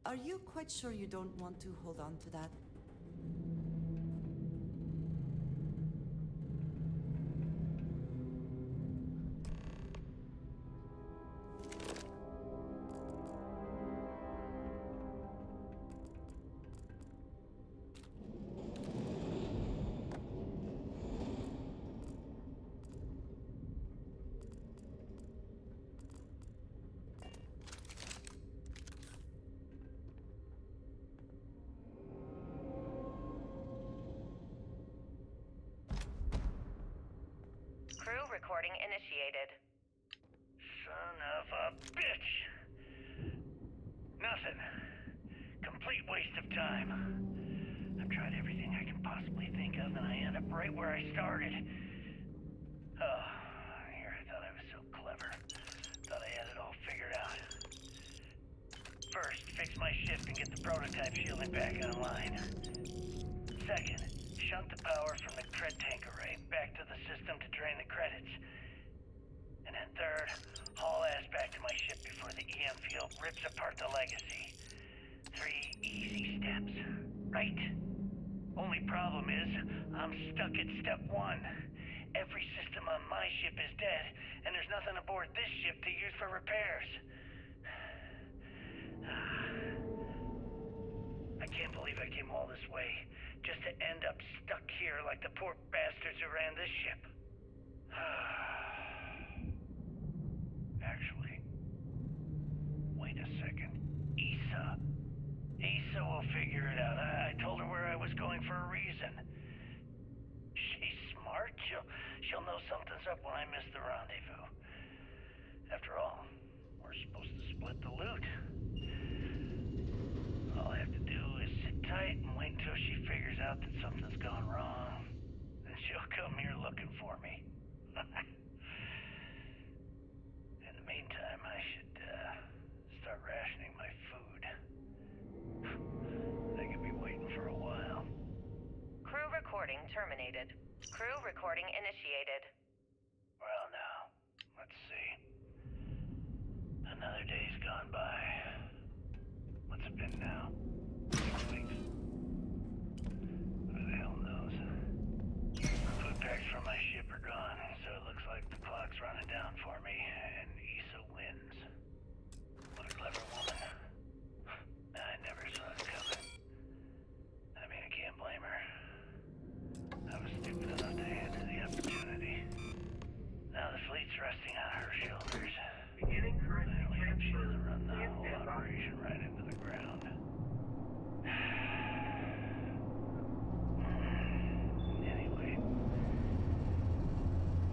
Are you quite sure you don't want to hold on to that? recording initiated. Son of a bitch! Nothing. Complete waste of time. I've tried everything I can possibly think of, and I end up right where I started. Oh, here I thought I was so clever. Thought I had it all figured out. First, fix my ship and get the prototype shielding back online. Second, shunt the power from the cred tank array back to the system to drain the credits. And then third, haul ass back to my ship before the EM field rips apart the legacy. 3 easy steps, right? Only problem is, I'm stuck at step 1. Every system on my ship is dead, and there's nothing aboard this ship to use for repairs. I can't believe I came all this way, just to end up stuck here like the poor bastards who ran this ship. Actually, wait a second. Issa will figure it out. I told her where I was going for a reason. She's smart. She'll know something's up when I miss the rendezvous. After all, we're supposed to split the loot. All I have to do is sit tight and wait until she figures out that something's gone wrong. Then she'll come here looking for me. In the meantime, I should start rationing my food. They could be waiting for a while. Crew recording terminated. Crew recording initiated. Well, now, let's see. Another day's gone by. What's it been now? 6 weeks? Who the hell knows? Food packs from my ship are gone, so it looks like the clock's running down for me, and Issa wins. What a clever woman. I never saw it coming. I mean, I can't blame her. I was stupid enough to hand her the opportunity. Now the fleet's resting on her shoulders. Beginning current I only hope she transfer. doesn't run the Please whole stand by. operation right into the ground. Anyway,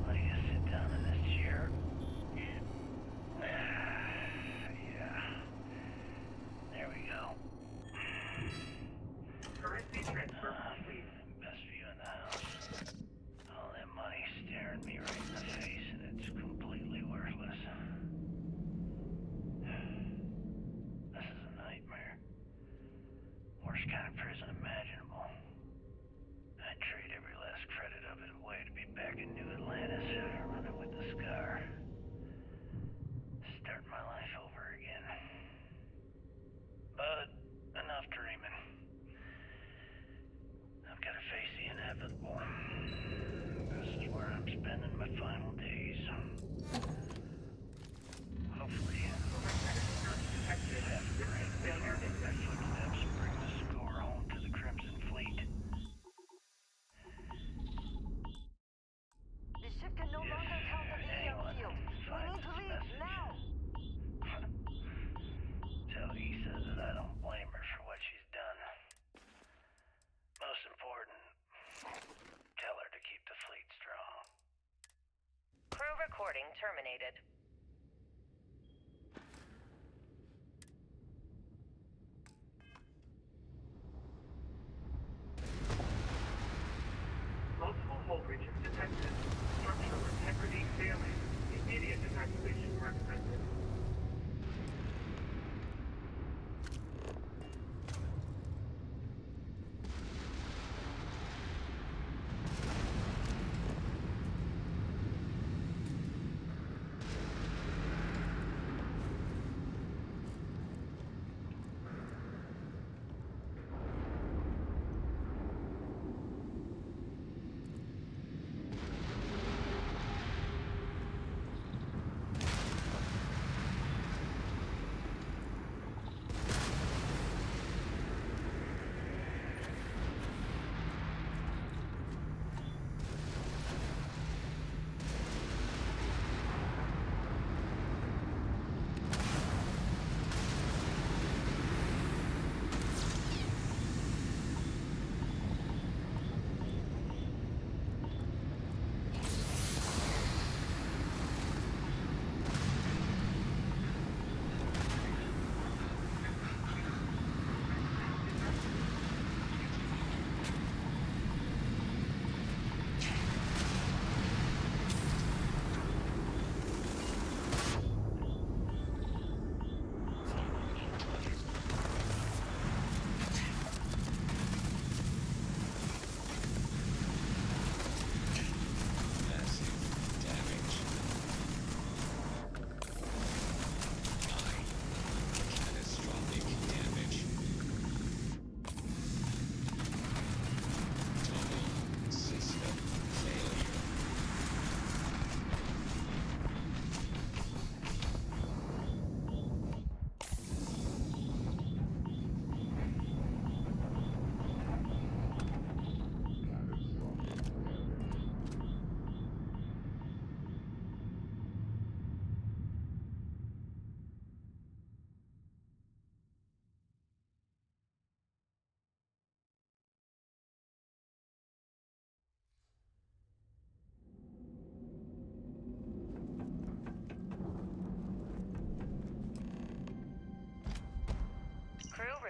why don't you sit down in this chair? Yeah. There we go. Currency transfer complete. Best view in the house. All that money staring me right in the face, and it's completely worthless. This is a nightmare. Worst kind of prison imaginable. I'd trade every last credit of it away to be back in New Atlantis, running with the Scar. Starting my life over again. But enough dreaming. I've got to face the inevitable. This is where I'm spending my final days. Hopefully, half the brain failure with my footsteps bring the score home to the Crimson Fleet. The ship can no longer counter the EM field. We need to leave now. Tell Issa that I don't blame her for what she's done. Most important, tell her to keep the fleet strong. Crew recording terminated. Multiple hull breaches detected. Structural integrity failing. Immediate evacuation recommended.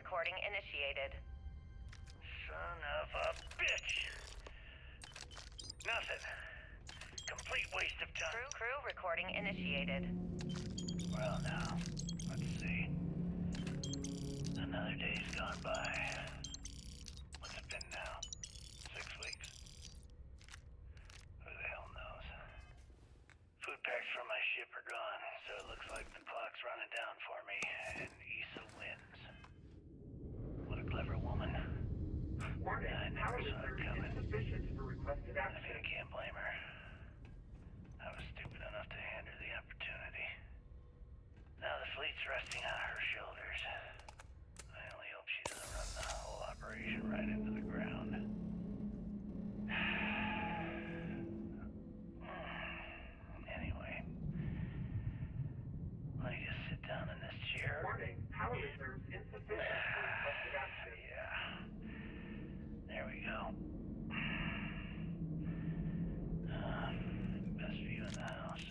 recording initiated. Son of a bitch! Nothing. Complete waste of time. Crew recording initiated. Well, now, let's see. Another day's gone by. What's it been now? 6 weeks? Who the hell knows? Food packs from my ship are gone, so it looks like the clock's running down for me, and Issa wins. What a clever woman. I never saw it coming. I mean, I can't blame her. I was stupid enough to hand her the opportunity. Now the fleet's resting on her shoulders. I only hope she doesn't run the whole operation right into the ground. Anyway, let me just sit down in this chair. Warning, power reserves insufficient for requested action. Yeah. There we go. Best view in the house.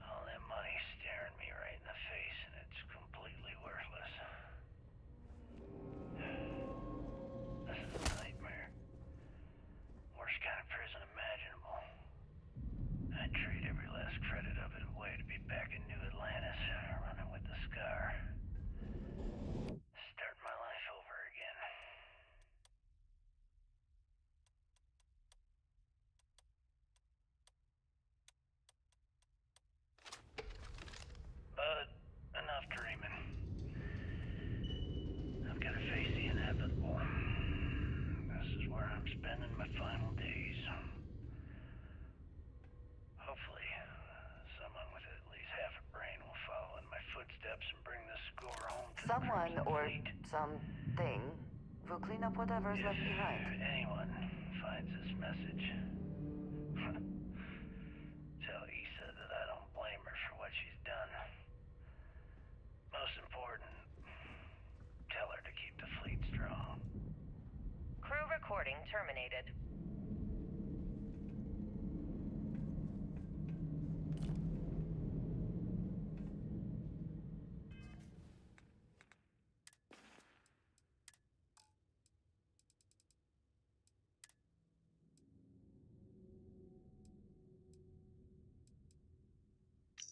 All that money staring me right in the face, and it's completely worthless. This is a nightmare. Worst kind of prison imaginable. I'd trade every last credit of it away to be back in New Atlantis, running with the Scar. Start my life over again. But enough dreaming. I've got to face the inevitable. This is where I'm spending my final days. Hopefully, someone with at least half a brain will follow in my footsteps and bring the score home to Someone the or fleet. something will clean up whatever's left behind. If anyone finds this message, tell Issa that I don't blame her for what she's done. Most important, tell her to keep the fleet strong. Crew recording terminated.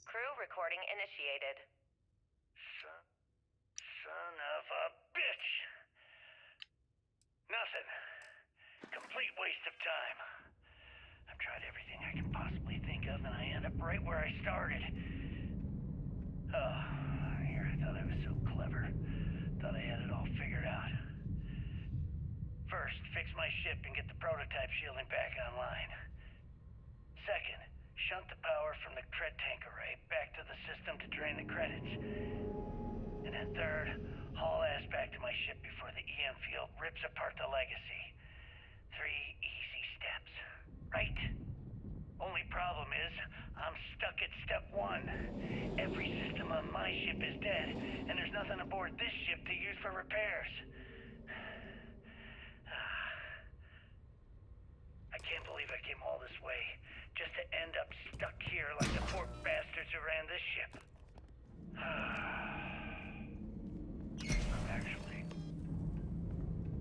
Crew recording initiated. Son of a bitch! Nothing. Complete waste of time. I've tried everything I can possibly think of, and I end up right where I started. Oh, here I thought I was so clever. Thought I had it all figured out. First, fix my ship and get the prototype shielding back online. Second, shunt the power from the cred tank array back to the system to drain the credits. And then third, haul ass back to my ship before the EM field rips apart the legacy. 3 easy steps, right? Only problem is, I'm stuck at step 1. Every system on my ship is dead, and there's nothing aboard this ship to use for repairs. I can't believe I came all this way, just to end up stuck here like the poor bastards who ran this ship. Actually,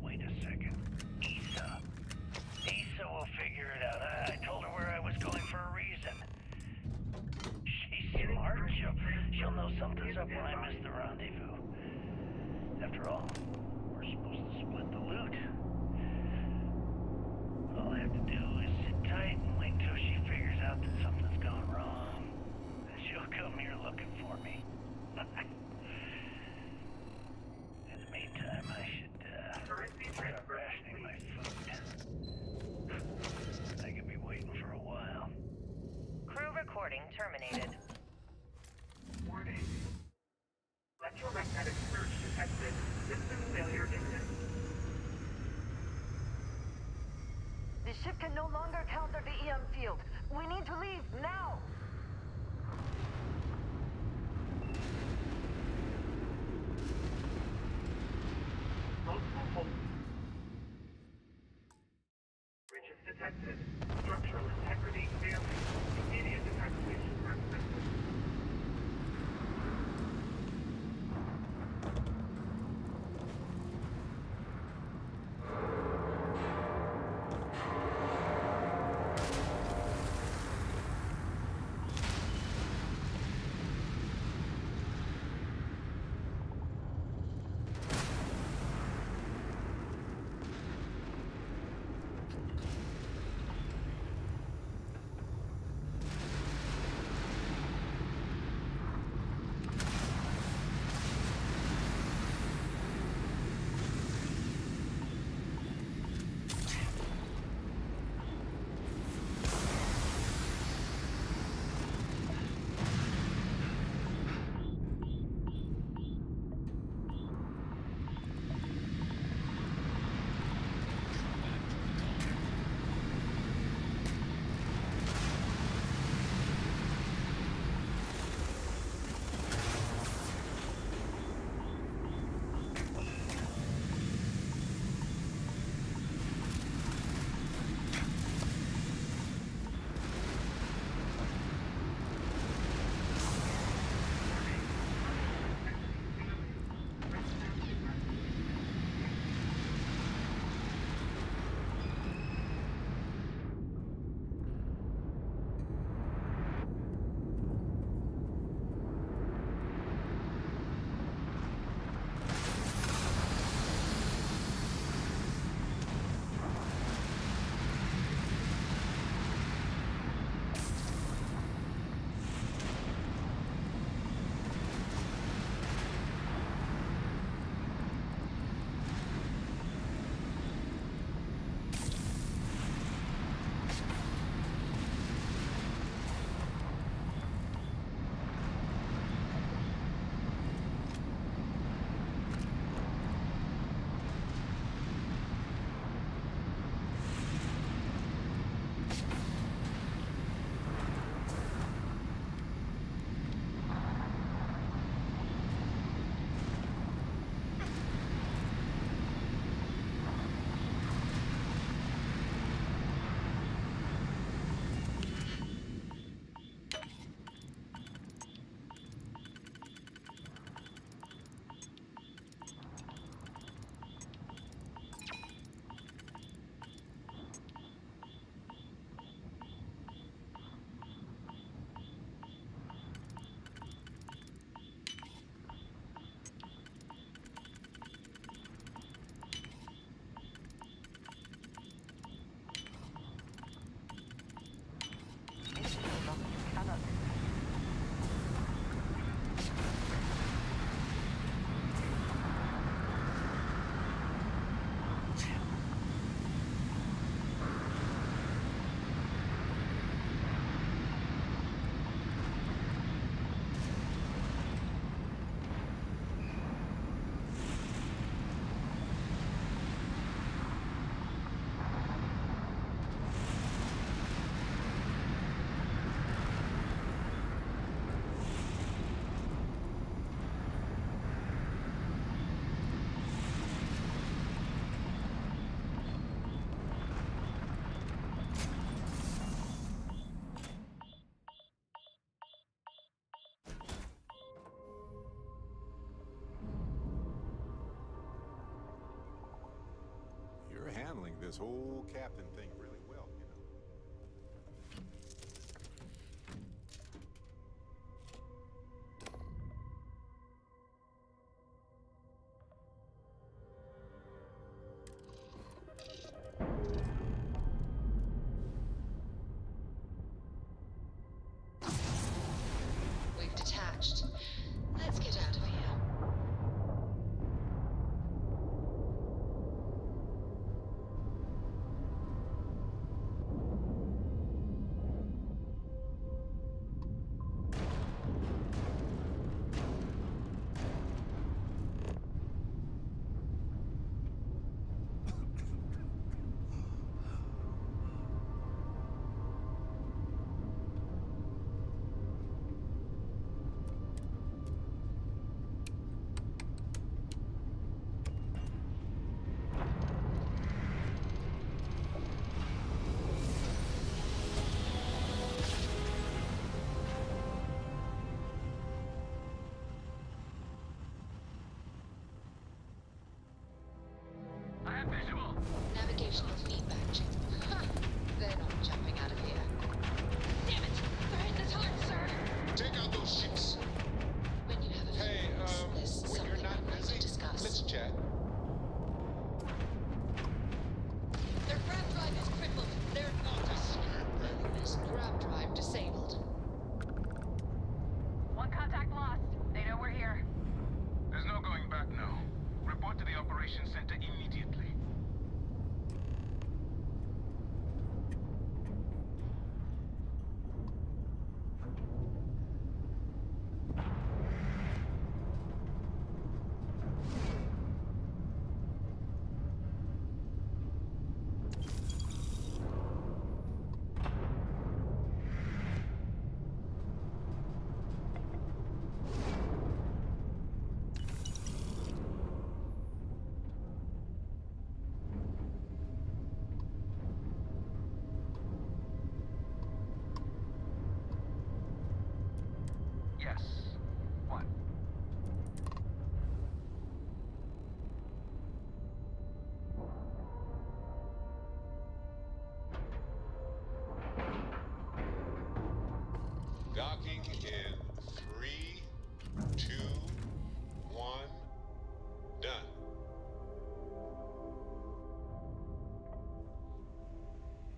wait a second. Issa will figure it out. I told her where I was going for a reason. She's smart. She'll know something's up when I miss the rendezvous. After all, we're supposed to split the loot. All I have to do is sit tight and wait till she figures out that something's gone wrong. And she'll come here looking for me. In the meantime, I should start rationing my food. I could be waiting for a while. Crew recording terminated. Warning. Electromagnetic surge detected. System failure imminent. The ship can no longer counter the EM field. We need to leave now! Breaches detected. Structural integrity failing. Immediate evacuation recommended. this whole captain thing really well, you know. We've detached. Let's get out of here. Navigational feedback chip. Ha! They're not jumping out of here. Damn it! They're hitting us hard, sir! Take out those ships! When you have a few minutes, there's when you're something not I'd like busy, to discuss. let's chat. Their grab drive is crippled. They're not asleep. This grab drive disabled. One contact lost. They know we're here. There's no going back now. Report to the operations center immediately. Yes. What? Docking in 3, 2, 1, done.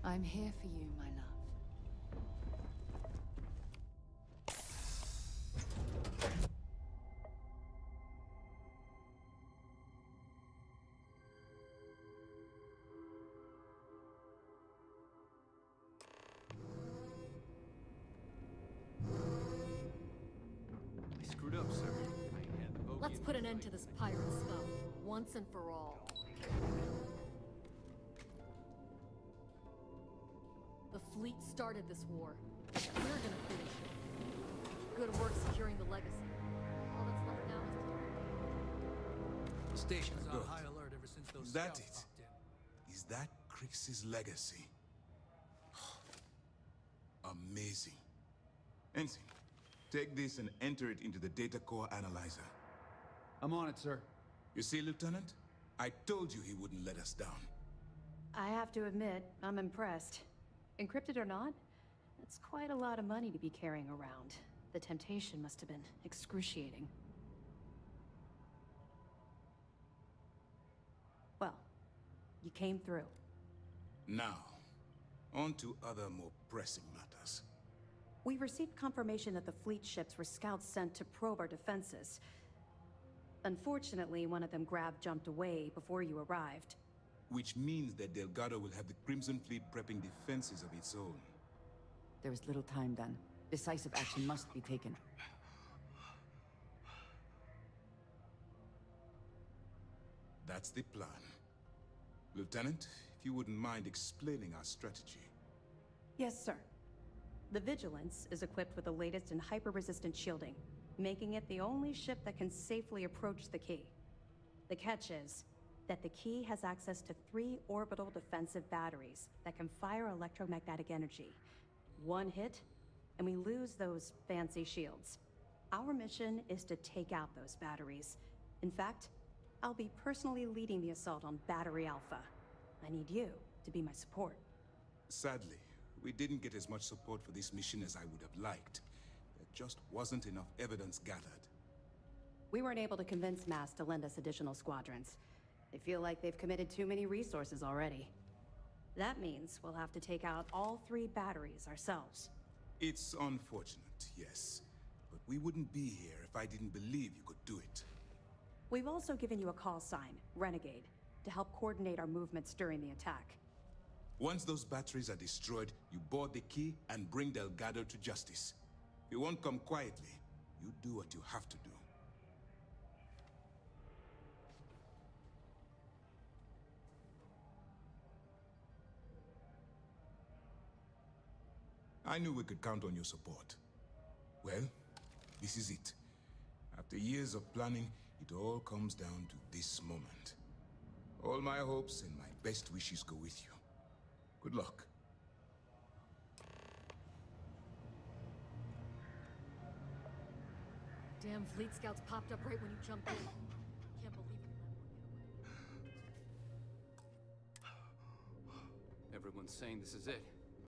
I'm here for you, my love. I screwed up, sir. I had the bogey Let's in put my an end to sight. this pirate scum, once and for all. The fleet started this war. We're gonna finish it. Good work securing the legacy. All that's left now is The station's on Good. high alert ever since those Is that scouts it? popped in. Is that Crix's legacy? Amazing. Ensign, take this and enter it into the data core analyzer. I'm on it, sir. You see, Lieutenant? I told you he wouldn't let us down. I have to admit, I'm impressed. Encrypted or not, that's quite a lot of money to be carrying around. The temptation must have been excruciating. Well, you came through. Now, on to other more pressing matters. We received confirmation that the fleet ships were scouts sent to probe our defenses. Unfortunately, one of them jumped away before you arrived. Which means that Delgado will have the Crimson Fleet prepping defenses of its own. There is little time then. Decisive action must be taken. That's the plan. Lieutenant, if you wouldn't mind explaining our strategy. Yes, sir. The Vigilance is equipped with the latest in hyper-resistant shielding, making it the only ship that can safely approach the key. The catch is that the key has access to 3 orbital defensive batteries that can fire electromagnetic energy. One hit, and we lose those fancy shields. Our mission is to take out those batteries. In fact, I'll be personally leading the assault on Battery Alpha. I need you to be my support. Sadly, we didn't get as much support for this mission as I would have liked. There just wasn't enough evidence gathered. We weren't able to convince Mass to lend us additional squadrons. They feel like they've committed too many resources already. That means we'll have to take out all 3 batteries ourselves. It's unfortunate, yes. But we wouldn't be here if I didn't believe you could do it. We've also given you a call sign, Renegade, to help coordinate our movements during the attack. Once those batteries are destroyed, you board the key and bring Delgado to justice. If you won't come quietly, you do what you have to do. I knew we could count on your support. Well, this is it. After years of planning, it all comes down to this moment. All my hopes and my best wishes go with you. Good luck. Damn fleet scouts popped up right when you jumped in. Can't believe it. Everyone's saying this is it.